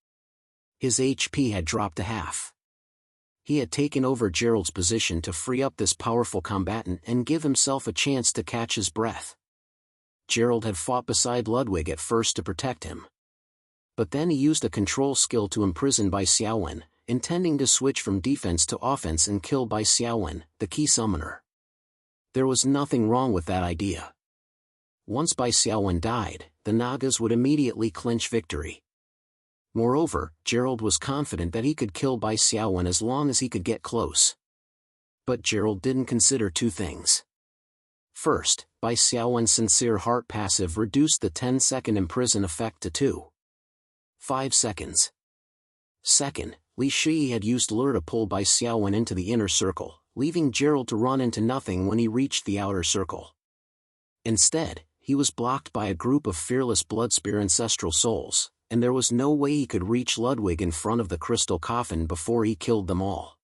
His HP had dropped to half. He had taken over Gerald's position to free up this powerful combatant and give himself a chance to catch his breath. Gerald had fought beside Ludwig at first to protect him. But then he used a control skill to imprison Bai Xiaowen, intending to switch from defense to offense and kill Bai Xiaowen, the key summoner. There was nothing wrong with that idea. Once Bai Xiaowen died, the Nagas would immediately clinch victory. Moreover, Gerald was confident that he could kill Bai Xiaowen as long as he could get close. But Gerald didn't consider two things. First, Bai Xiaowen's Sincere Heart passive reduced the 10-second imprison effect to 2.5 seconds. Second, Li Shi had used lure to pull Bai Xiaowen into the inner circle, leaving Gerald to run into nothing when he reached the outer circle. Instead, he was blocked by a group of fearless Bloodspear ancestral souls, and there was no way he could reach Ludwig in front of the crystal coffin before he killed them all.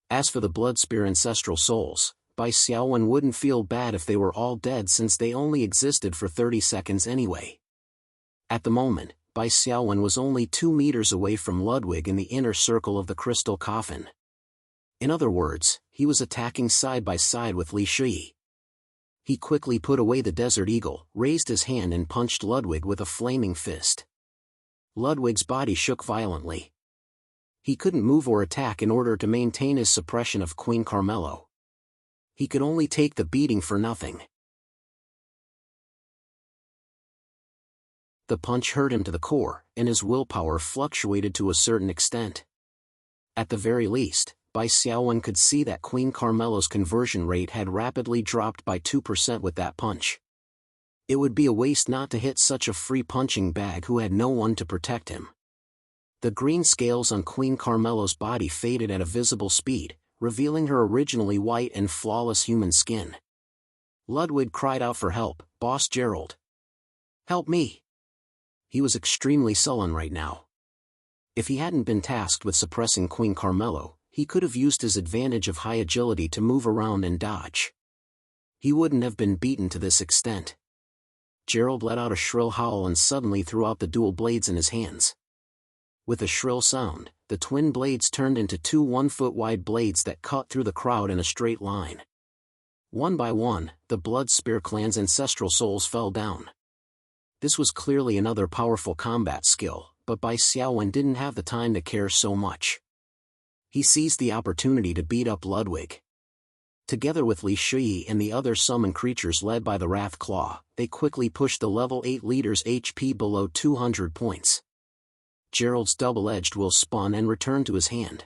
As for the Bloodspear ancestral souls, Bai Xiaowen wouldn't feel bad if they were all dead since they only existed for 30 seconds anyway. At the moment, Bai Xiaowen was only 2 meters away from Ludwig in the inner circle of the crystal coffin. In other words, he was attacking side by side with Li Shi. He quickly put away the Desert Eagle, raised his hand and punched Ludwig with a flaming fist. Ludwig's body shook violently. He couldn't move or attack in order to maintain his suppression of Queen Carmelo. He could only take the beating for nothing. The punch hurt him to the core, and his willpower fluctuated to a certain extent. At the very least, Bai Xiaowen could see that Queen Carmelo's conversion rate had rapidly dropped by 2% with that punch. It would be a waste not to hit such a free punching bag who had no one to protect him. The green scales on Queen Carmelo's body faded at a visible speed, revealing her originally white and flawless human skin. Ludwig cried out for help, "Boss Gerald! Help me!" He was extremely sullen right now. If he hadn't been tasked with suppressing Queen Carmelo, he could have used his advantage of high agility to move around and dodge. He wouldn't have been beaten to this extent. Gerald let out a shrill howl and suddenly threw out the dual blades in his hands. With a shrill sound, the twin blades turned into 2 1-foot-wide blades that cut through the crowd in a straight line. One by one, the Bloodspear clan's ancestral souls fell down. This was clearly another powerful combat skill, but Bai Xiaowen didn't have the time to care so much. He seized the opportunity to beat up Ludwig. Together with Li Shi and the other summon creatures led by the Wrath Claw, they quickly pushed the level 8 leader's HP below 200 points. Gerald's double-edged will spun and returned to his hand.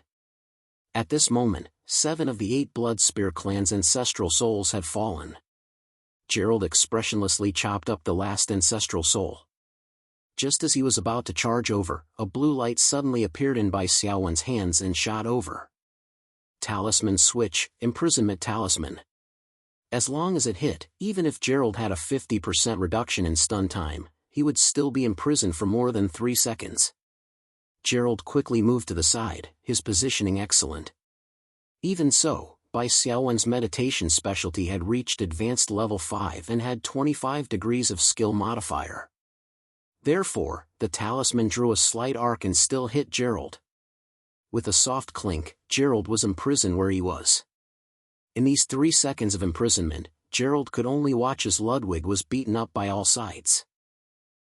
At this moment, 7 of the 8 Bloodspear clan's ancestral souls had fallen. Gerald expressionlessly chopped up the last ancestral soul. Just as he was about to charge over, a blue light suddenly appeared in Bai Xiaowen's hands and shot over. Talisman switch, imprisonment talisman. As long as it hit, even if Gerald had a 50% reduction in stun time, he would still be imprisoned for more than 3 seconds. Gerald quickly moved to the side, his positioning excellent. Even so, Bai Xiaowen's meditation specialty had reached advanced level 5 and had 25 degrees of skill modifier. Therefore, the talisman drew a slight arc and still hit Gerald. With a soft clink, Gerald was imprisoned where he was. In these 3 seconds of imprisonment, Gerald could only watch as Ludwig was beaten up by all sides.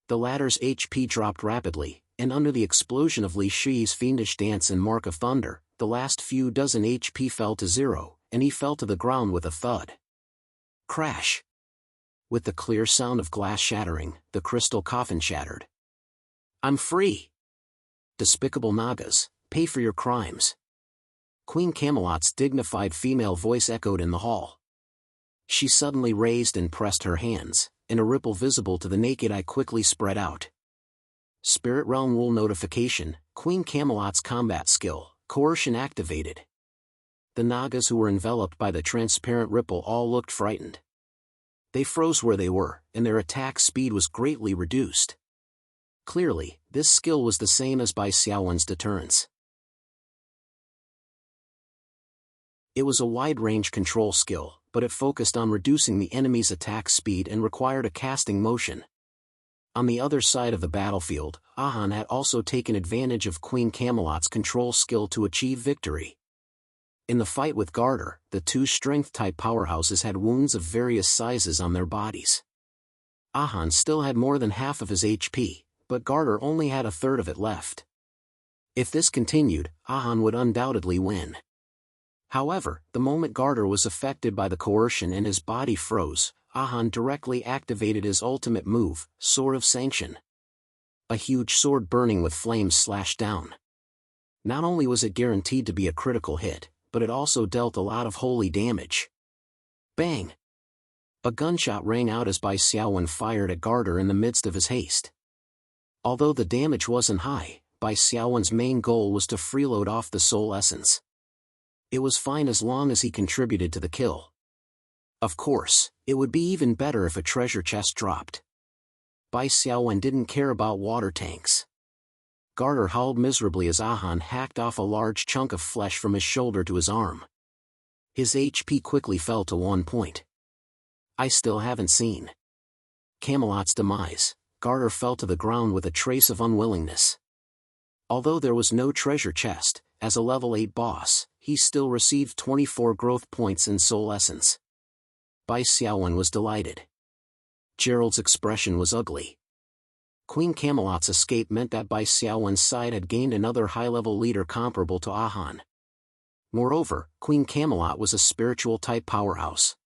The latter's HP dropped rapidly, and under the explosion of Li Shi's fiendish dance and Mark of Thunder, the last few dozen HP fell to 0, and he fell to the ground with a thud. Crash! With the clear sound of glass shattering, the crystal coffin shattered. "I'm free! Despicable Nagas, pay for your crimes!" Queen Camelot's dignified female voice echoed in the hall. She suddenly raised and pressed her hands, and a ripple visible to the naked eye quickly spread out. Spirit Realm Rule Notification, Queen Camelot's combat skill, Coercion activated. The Nagas who were enveloped by the transparent ripple all looked frightened. They froze where they were, and their attack speed was greatly reduced. Clearly, this skill was the same as Bai Xiaowen's deterrence. It was a wide-range control skill, but it focused on reducing the enemy's attack speed and required a casting motion. On the other side of the battlefield, Ahan had also taken advantage of Queen Camelot's control skill to achieve victory. In the fight with Garter, the two strength-type powerhouses had wounds of various sizes on their bodies. Ahan still had more than half of his HP, but Garter only had a third of it left. If this continued, Ahan would undoubtedly win. However, the moment Garter was affected by the coercion and his body froze, Ahan directly activated his ultimate move, Sword of Sanction. A huge sword burning with flames slashed down. Not only was it guaranteed to be a critical hit, but it also dealt a lot of holy damage. Bang! A gunshot rang out as Bai Xiaowen fired at Garter in the midst of his haste. Although the damage wasn't high, Bai Xiaowen's main goal was to freeload off the soul essence. It was fine as long as he contributed to the kill. Of course, it would be even better if a treasure chest dropped. Bai Xiaowen didn't care about water tanks. Garter howled miserably as Ahan hacked off a large chunk of flesh from his shoulder to his arm. His HP quickly fell to 1 point. I still haven't seen Camelot's demise. Garter fell to the ground with a trace of unwillingness. Although there was no treasure chest, as a level 8 boss, he still received 24 growth points in soul essence. Bai Xiaowen was delighted. Gerald's expression was ugly. Queen Camelot's escape meant that Bai Xiaowen's side had gained another high-level leader comparable to Ahan. Moreover, Queen Camelot was a spiritual-type powerhouse.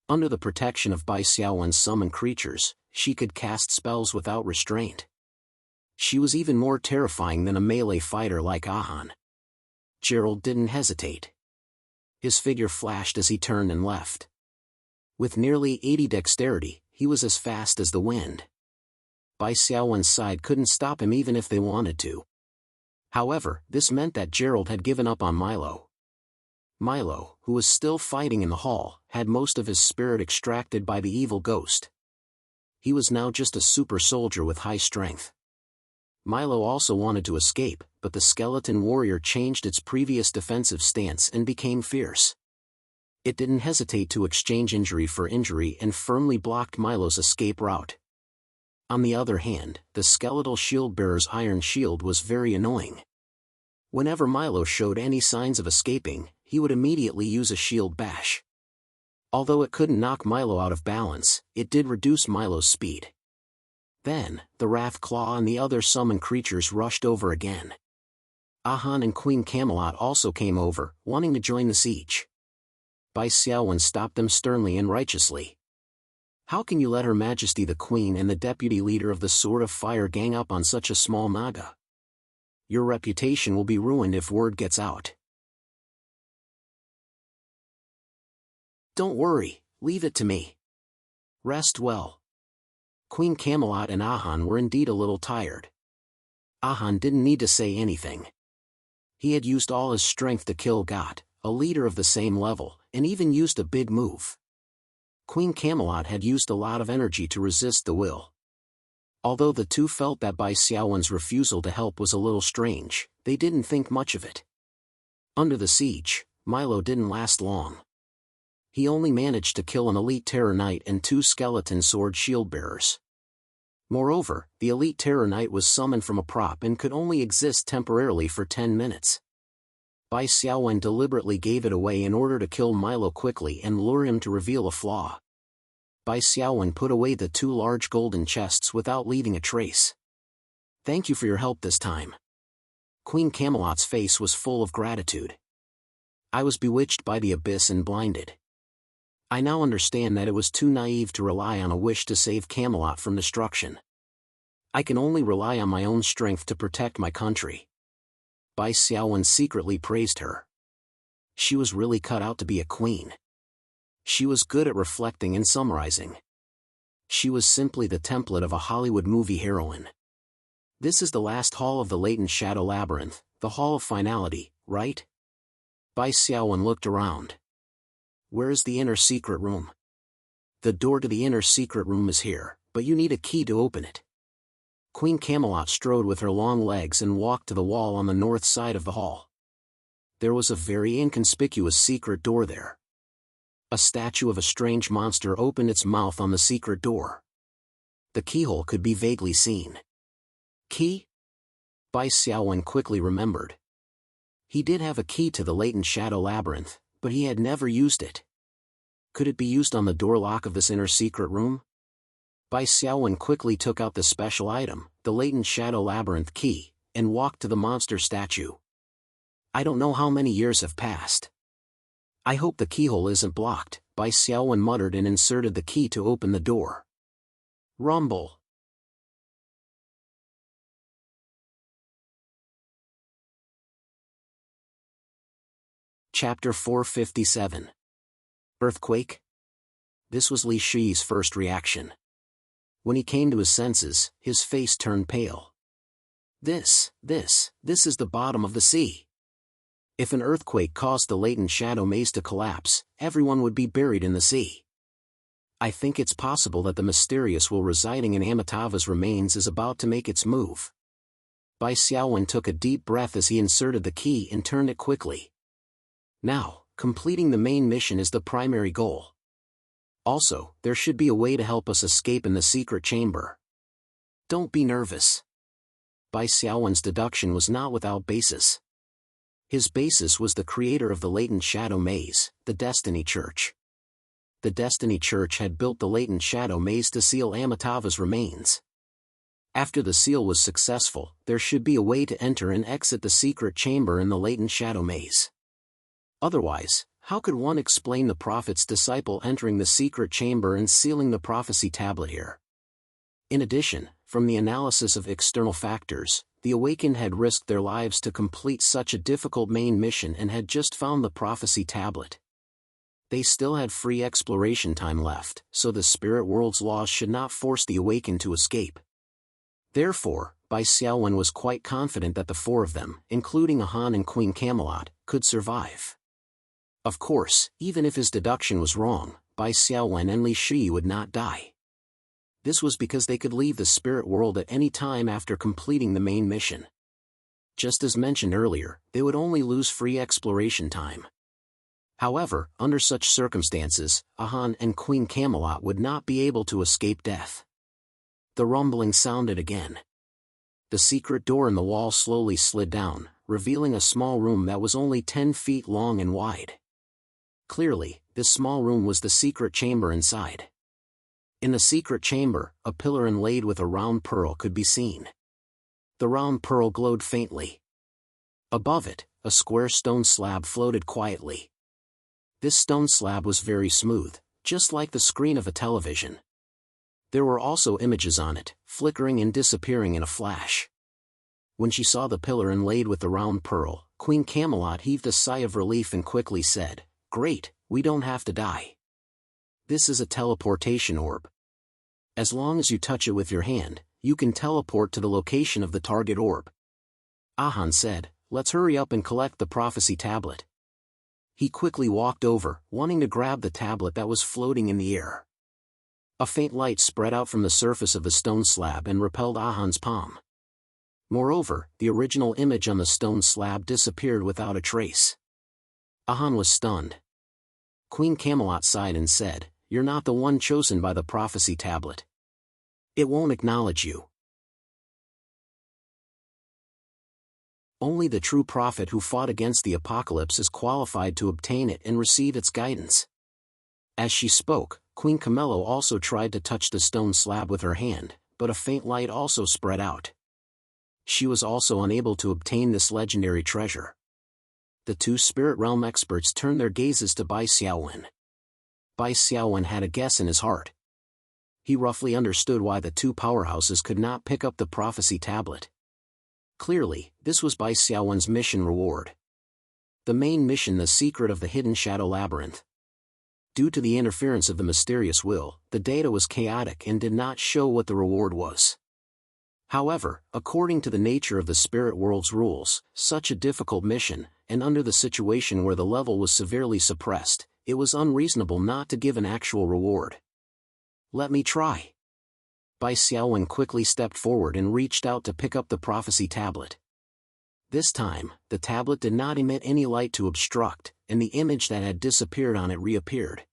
Under the protection of Bai Xiaowen's summoned creatures, she could cast spells without restraint. She was even more terrifying than a melee fighter like Ahan. Gerald didn't hesitate. His figure flashed as he turned and left. With nearly 80 dexterity, he was as fast as the wind. Bai Xiaowen's side couldn't stop him even if they wanted to. However, this meant that Gerald had given up on Milo. Milo, who was still fighting in the hall, had most of his spirit extracted by the evil ghost. He was now just a super soldier with high strength. Milo also wanted to escape, but the skeleton warrior changed its previous defensive stance and became fierce. It didn't hesitate to exchange injury for injury and firmly blocked Milo's escape route. On the other hand, the skeletal shield-bearer's iron shield was very annoying. Whenever Milo showed any signs of escaping, he would immediately use a shield bash. Although it couldn't knock Milo out of balance, it did reduce Milo's speed. Then, the Wrath Claw and the other summoned creatures rushed over again. Ahan and Queen Camelot also came over, wanting to join the siege. Bai Xiaowen stopped them sternly and righteously. How can you let Her Majesty the Queen and the deputy leader of the Sword of Fire gang up on such a small naga? Your reputation will be ruined if word gets out. Don't worry, leave it to me. Rest well. Queen Camelot and Ahan were indeed a little tired. Ahan didn't need to say anything. He had used all his strength to kill Got, a leader of the same level, and even used a big move. Queen Camelot had used a lot of energy to resist the will. Although the two felt that Bai Xiaowen's refusal to help was a little strange, they didn't think much of it. Under the siege, Milo didn't last long. He only managed to kill an elite Terror Knight and 2 skeleton sword shield-bearers. Moreover, the elite Terror Knight was summoned from a prop and could only exist temporarily for 10 minutes. Bai Xiaowen deliberately gave it away in order to kill Milo quickly and lure him to reveal a flaw. Bai Xiaowen put away the 2 large golden chests without leaving a trace. Thank you for your help this time. Queen Camelot's face was full of gratitude. I was bewitched by the abyss and blinded. I now understand that it was too naive to rely on a wish to save Camelot from destruction. I can only rely on my own strength to protect my country. Bai Xiaowen secretly praised her. She was really cut out to be a queen. She was good at reflecting and summarizing. She was simply the template of a Hollywood movie heroine. This is the last hall of the latent shadow labyrinth, the hall of finality, right? Bai Xiaowen looked around. Where is the inner secret room? The door to the inner secret room is here, but you need a key to open it. Queen Camelot strode with her long legs and walked to the wall on the north side of the hall. There was a very inconspicuous secret door there. A statue of a strange monster opened its mouth on the secret door. The keyhole could be vaguely seen. Key? Bai Xiaowen quickly remembered. He did have a key to the latent shadow labyrinth, but he had never used it. Could it be used on the door lock of this inner secret room? Bai Xiaowen quickly took out the special item, the latent shadow labyrinth key, and walked to the monster statue. I don't know how many years have passed. I hope the keyhole isn't blocked, Bai Xiaowen muttered and inserted the key to open the door. Rumble. Chapter 457. Earthquake? This was Li Shi's first reaction. When he came to his senses, his face turned pale. This is the bottom of the sea. If an earthquake caused the latent shadow maze to collapse, everyone would be buried in the sea. I think it's possible that the mysterious will residing in Amitabha's remains is about to make its move. Bai Xiaowen took a deep breath as he inserted the key and turned it quickly. Now, completing the main mission is the primary goal. Also, there should be a way to help us escape in the secret chamber. Don't be nervous. Bai Xiaowen's deduction was not without basis. His basis was the creator of the latent shadow maze, the Destiny Church. The Destiny Church had built the latent shadow maze to seal Amitabha's remains. After the seal was successful, there should be a way to enter and exit the secret chamber in the latent shadow maze. Otherwise, how could one explain the prophet's disciple entering the secret chamber and sealing the prophecy tablet here? In addition, from the analysis of external factors, the awakened had risked their lives to complete such a difficult main mission and had just found the prophecy tablet. They still had free exploration time left, so the spirit world's laws should not force the awakened to escape. Therefore, Bai Xiaowen was quite confident that the four of them, including Ahan and Queen Camelot, could survive. Of course, even if his deduction was wrong, Bai Xiaowen and Li Shi would not die. This was because they could leave the spirit world at any time after completing the main mission. Just as mentioned earlier, they would only lose free exploration time. However, under such circumstances, Ahan and Queen Camelot would not be able to escape death. The rumbling sounded again. The secret door in the wall slowly slid down, revealing a small room that was only 10 feet long and wide. Clearly, this small room was the secret chamber inside. In the secret chamber, a pillar inlaid with a round pearl could be seen. The round pearl glowed faintly. Above it, a square stone slab floated quietly. This stone slab was very smooth, just like the screen of a television. There were also images on it, flickering and disappearing in a flash. When she saw the pillar inlaid with the round pearl, Queen Camelot heaved a sigh of relief and quickly said, "Great, we don't have to die. This is a teleportation orb. As long as you touch it with your hand, you can teleport to the location of the target orb." Ahan said, "Let's hurry up and collect the prophecy tablet." He quickly walked over, wanting to grab the tablet that was floating in the air. A faint light spread out from the surface of the stone slab and repelled Ahan's palm. Moreover, the original image on the stone slab disappeared without a trace. Ahan was stunned. Queen Camelot sighed and said, "You're not the one chosen by the prophecy tablet. It won't acknowledge you. Only the true prophet who fought against the apocalypse is qualified to obtain it and receive its guidance." As she spoke, Queen Camello also tried to touch the stone slab with her hand, but a faint light also spread out. She was also unable to obtain this legendary treasure. The two spirit realm experts turned their gazes to Bai Xiaowen. Bai Xiaowen had a guess in his heart. He roughly understood why the two powerhouses could not pick up the prophecy tablet. Clearly, this was Bai Xiaowen's mission reward. The main mission, the secret of the hidden shadow labyrinth. Due to the interference of the mysterious will, the data was chaotic and did not show what the reward was. However, according to the nature of the spirit world's rules, such a difficult mission, and under the situation where the level was severely suppressed, it was unreasonable not to give an actual reward. "Let me try." Bai Xiaowen quickly stepped forward and reached out to pick up the prophecy tablet. This time, the tablet did not emit any light to obstruct, and the image that had disappeared on it reappeared.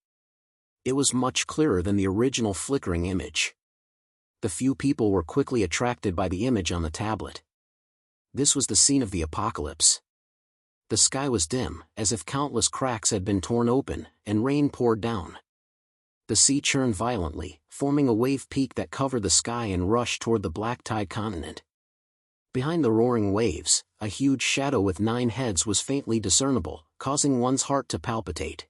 It was much clearer than the original flickering image. The few people were quickly attracted by the image on the tablet. This was the scene of the apocalypse. The sky was dim, as if countless cracks had been torn open, and rain poured down. The sea churned violently, forming a wave peak that covered the sky and rushed toward the black tide continent. Behind the roaring waves, a huge shadow with 9 heads was faintly discernible, causing one's heart to palpitate.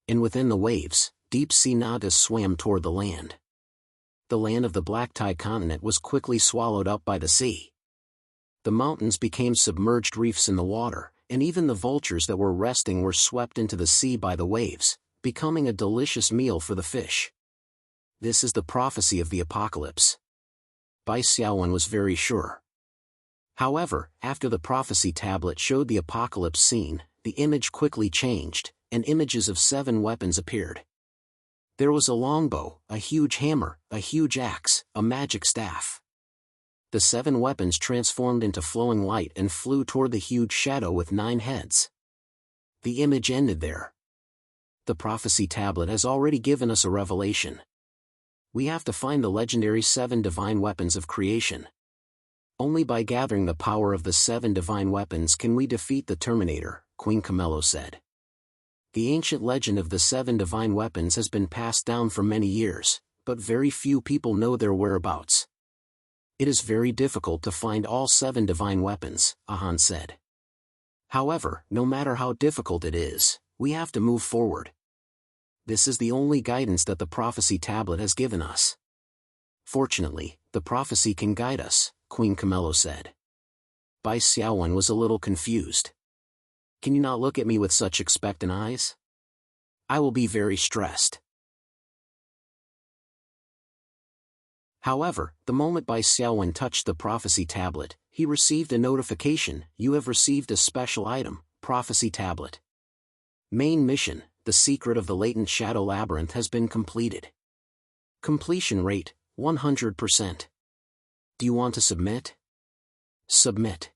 And within the waves, deep-sea nagas swam toward the land. The land of the black tide continent was quickly swallowed up by the sea. The mountains became submerged reefs in the water, and even the vultures that were resting were swept into the sea by the waves, becoming a delicious meal for the fish. This is the prophecy of the apocalypse. Bai Xiaowen was very sure. However, after the prophecy tablet showed the apocalypse scene, the image quickly changed, and images of 7 weapons appeared. There was a longbow, a huge hammer, a huge axe, a magic staff. The 7 weapons transformed into flowing light and flew toward the huge shadow with 9 heads. The image ended there. The prophecy tablet has already given us a revelation. We have to find the legendary 7 divine weapons of creation. Only by gathering the power of the 7 divine weapons can we defeat the Terminator, Queen Camelo said. The ancient legend of the 7 divine weapons has been passed down for many years, but very few people know their whereabouts. It is very difficult to find all 7 divine weapons, Ahan said. However, no matter how difficult it is, we have to move forward. This is the only guidance that the prophecy tablet has given us. Fortunately, the prophecy can guide us, Queen Camelo said. Bai Xiaowen was a little confused. Can you not look at me with such expectant eyes? I will be very stressed. However, the moment Bai Xiaowen touched the prophecy tablet, he received a notification: you have received a special item, prophecy tablet. Main mission: the secret of the latent shadow labyrinth has been completed. Completion rate, 100%. Do you want to submit? Submit.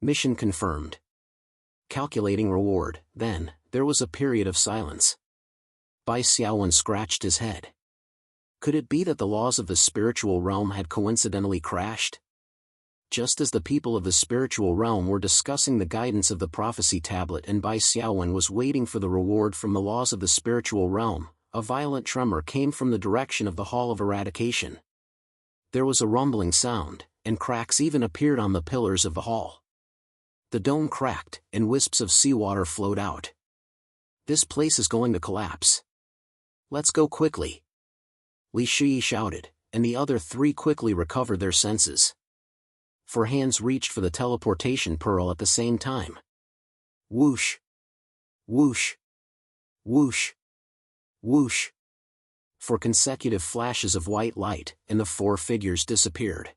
Mission confirmed. Calculating reward. Then, there was a period of silence. Bai Xiaowen scratched his head. Could it be that the laws of the spiritual realm had coincidentally crashed? Just as the people of the spiritual realm were discussing the guidance of the prophecy tablet and Bai Xiaowen was waiting for the reward from the laws of the spiritual realm, a violent tremor came from the direction of the Hall of Eradication. There was a rumbling sound, and cracks even appeared on the pillars of the hall. The dome cracked, and wisps of seawater flowed out. This place is going to collapse. Let's go quickly. Li Shi shouted, and the other 3 quickly recovered their senses. 4 hands reached for the teleportation pearl at the same time. Whoosh! Whoosh! Whoosh! Whoosh! 4 consecutive flashes of white light, and the 4 figures disappeared.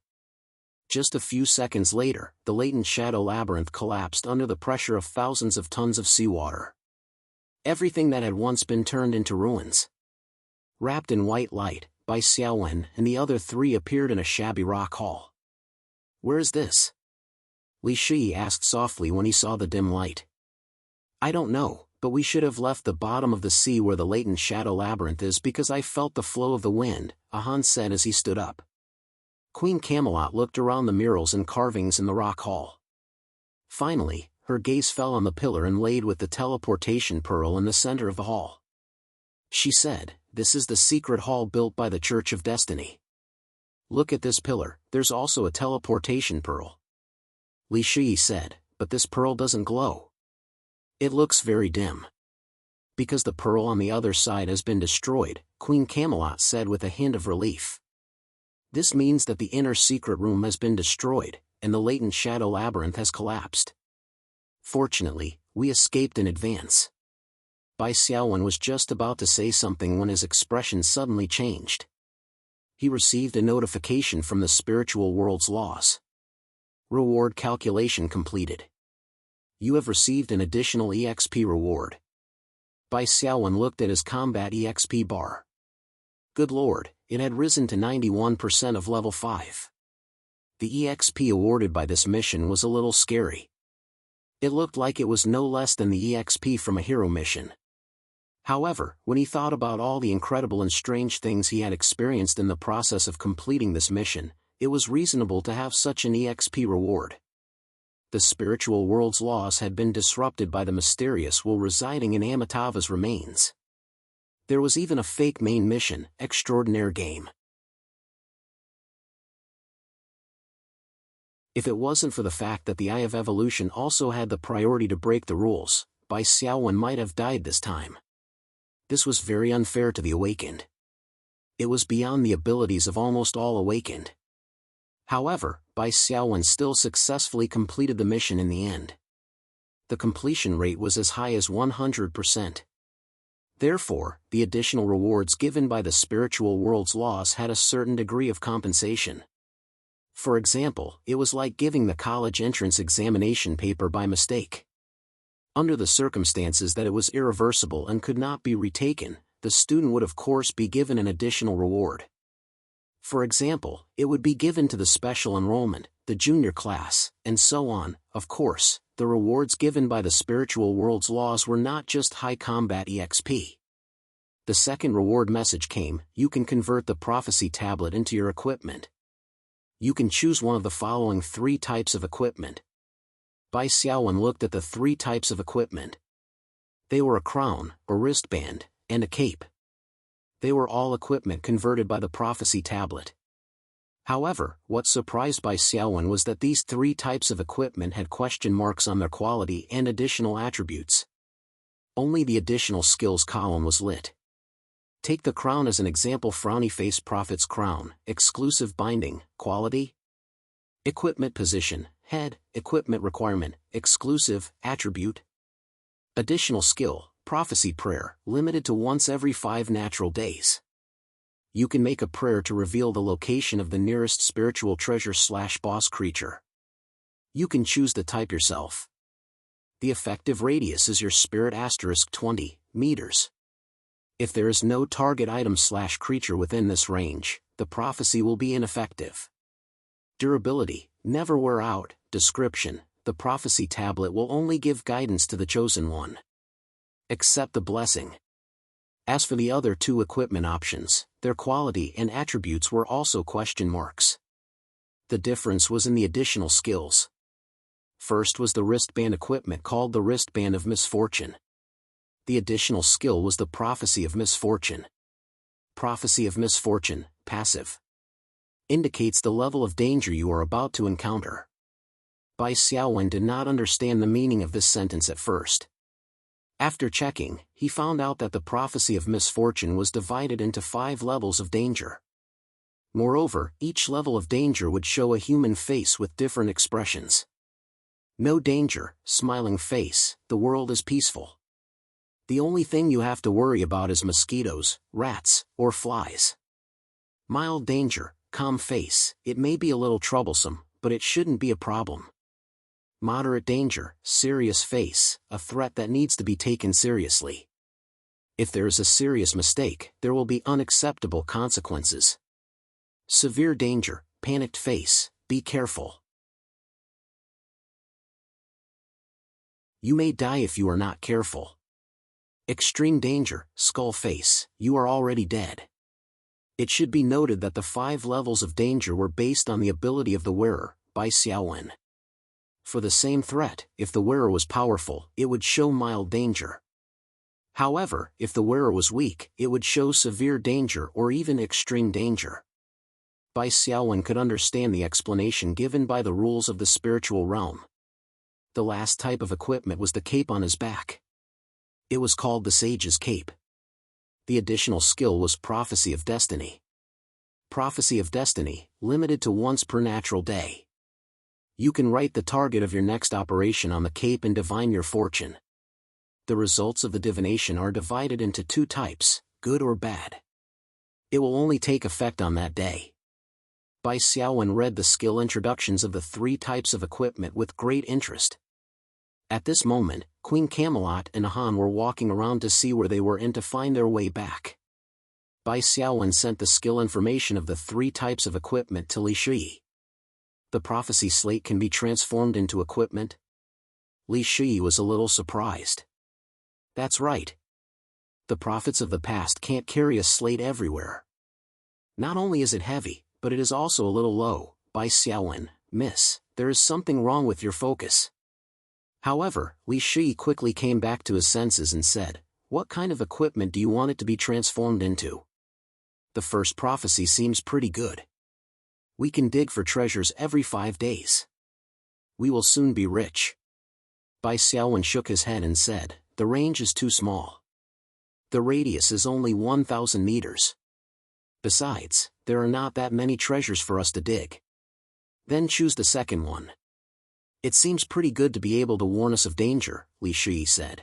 Just a few seconds later, the latent shadow labyrinth collapsed under the pressure of thousands of tons of seawater. Everything that had once been turned into ruins. Wrapped in white light, Bai Xiaowen and the other 3 appeared in a shabby rock hall. Where is this? Li Shi asked softly when he saw the dim light. I don't know, but we should have left the bottom of the sea where the latent shadow labyrinth is because I felt the flow of the wind, Ahan said as he stood up. Queen Camelot looked around the murals and carvings in the rock hall. Finally, her gaze fell on the pillar inlaid with the teleportation pearl in the center of the hall. She said, "This is the secret hall built by the Church of Destiny. Look at this pillar, there's also a teleportation pearl." Li Shi said, "But this pearl doesn't glow. It looks very dim." Because the pearl on the other side has been destroyed, Queen Camelot said with a hint of relief. This means that the inner secret room has been destroyed, and the latent shadow labyrinth has collapsed. Fortunately, we escaped in advance. Bai Xiaowen was just about to say something when his expression suddenly changed. He received a notification from the spiritual world's laws. Reward calculation completed. You have received an additional EXP reward. Bai Xiaowen looked at his combat EXP bar. Good lord, it had risen to 91% of level 5. The EXP awarded by this mission was a little scary. It looked like it was no less than the EXP from a hero mission. However, when he thought about all the incredible and strange things he had experienced in the process of completing this mission, it was reasonable to have such an EXP reward. The spiritual world's laws had been disrupted by the mysterious will residing in Amitabha's remains. There was even a fake main mission, Extraordinaire Game. If it wasn't for the fact that the Eye of Evolution also had the priority to break the rules, Bai Xiaowen might have died this time. This was very unfair to the Awakened. It was beyond the abilities of almost all Awakened. However, Bai Xiaowen still successfully completed the mission in the end. The completion rate was as high as 100%. Therefore, the additional rewards given by the spiritual world's laws had a certain degree of compensation. For example, it was like giving the college entrance examination paper by mistake. Under the circumstances that it was irreversible and could not be retaken, the student would of course be given an additional reward. For example, it would be given to the special enrollment, the junior class, and so on. Of course, the rewards given by the spiritual world's laws were not just high combat EXP. The second reward message came: you can convert the prophecy tablet into your equipment. You can choose one of the following 3 types of equipment. Bai Xiaowen looked at the 3 types of equipment. They were a crown, a wristband, and a cape. They were all equipment converted by the prophecy tablet. However, what surprised Bai Xiaowen was that these 3 types of equipment had question marks on their quality and additional attributes. Only the additional skills column was lit. Take the crown as an example: frowny face prophet's crown, exclusive binding, quality. Equipment position, head, equipment requirement, exclusive, attribute. Additional skill, prophecy prayer, limited to once every 5 natural days. You can make a prayer to reveal the location of the nearest spiritual treasure/boss creature. You can choose the type yourself. The effective radius is your spirit *20 meters. If there is no target item/creature within this range, the prophecy will be ineffective. Durability, never wear out. Description: the prophecy tablet will only give guidance to the chosen one. Accept the blessing. As for the other 2 equipment options, their quality and attributes were also question marks. The difference was in the additional skills. First was the wristband equipment called the wristband of misfortune. The additional skill was the prophecy of misfortune. Prophecy of misfortune, passive. Indicates the level of danger you are about to encounter. Bai Xiaowen did not understand the meaning of this sentence at first. After checking, he found out that the prophecy of misfortune was divided into 5 levels of danger. Moreover, each level of danger would show a human face with different expressions. No danger, smiling face, the world is peaceful. The only thing you have to worry about is mosquitoes, rats, or flies. Mild danger, calm face, it may be a little troublesome, but it shouldn't be a problem. Moderate danger, serious face, a threat that needs to be taken seriously. If there is a serious mistake, there will be unacceptable consequences. Severe danger, panicked face, be careful. You may die if you are not careful. Extreme danger, skull face, you are already dead. It should be noted that the 5 levels of danger were based on the ability of the wearer, Bai Xiaowen. For the same threat, if the wearer was powerful, it would show mild danger. However, if the wearer was weak, it would show severe danger or even extreme danger. Bai Xiaowen could understand the explanation given by the rules of the spiritual realm. The last type of equipment was the cape on his back. It was called the Sage's Cape. The additional skill was Prophecy of Destiny. Prophecy of Destiny, limited to once per natural day. You can write the target of your next operation on the cape and divine your fortune. The results of the divination are divided into 2 types, good or bad. It will only take effect on that day. Bai Xiaowen read the skill introductions of the 3 types of equipment with great interest. At this moment, Queen Camelot and Han were walking around to see where they were and to find their way back. Bai Xiaowen sent the skill information of the 3 types of equipment to Li Shi. The prophecy slate can be transformed into equipment? Li Shi was a little surprised. That's right. The prophets of the past can't carry a slate everywhere. Not only is it heavy, but it is also a little low. Bai Xiaowen, miss, there is something wrong with your focus. However, Li Shi quickly came back to his senses and said, what kind of equipment do you want it to be transformed into? The first prophecy seems pretty good. We can dig for treasures every 5 days. We will soon be rich. Bai Xiaowen shook his head and said, the range is too small. The radius is only 1,000 meters. Besides, there are not that many treasures for us to dig. Then choose the second one. It seems pretty good to be able to warn us of danger, Li Shi said.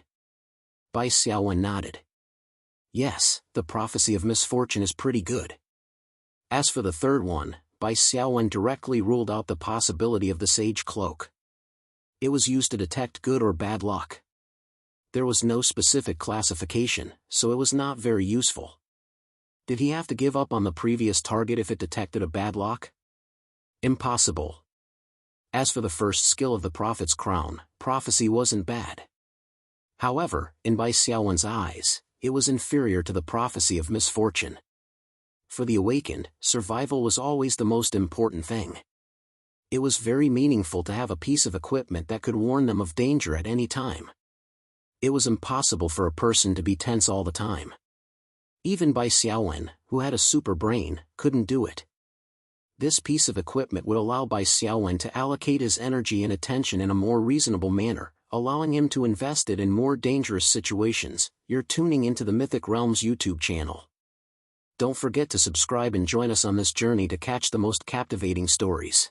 Bai Xiaowen nodded. Yes, the prophecy of misfortune is pretty good. As for the third one, Bai Xiaowen directly ruled out the possibility of the sage cloak. It was used to detect good or bad luck. There was no specific classification, so it was not very useful. Did he have to give up on the previous target if it detected a bad luck? Impossible. As for the first skill of the prophet's crown, prophecy wasn't bad. However, in Bai Xiaowen's eyes, it was inferior to the prophecy of misfortune. For the awakened, survival was always the most important thing. It was very meaningful to have a piece of equipment that could warn them of danger at any time. It was impossible for a person to be tense all the time. Even Bai Xiaowen, who had a super brain, couldn't do it. This piece of equipment would allow Bai Xiaowen to allocate his energy and attention in a more reasonable manner, allowing him to invest it in more dangerous situations. You're tuning into the Mythic Realms YouTube channel. Don't forget to subscribe and join us on this journey to catch the most captivating stories.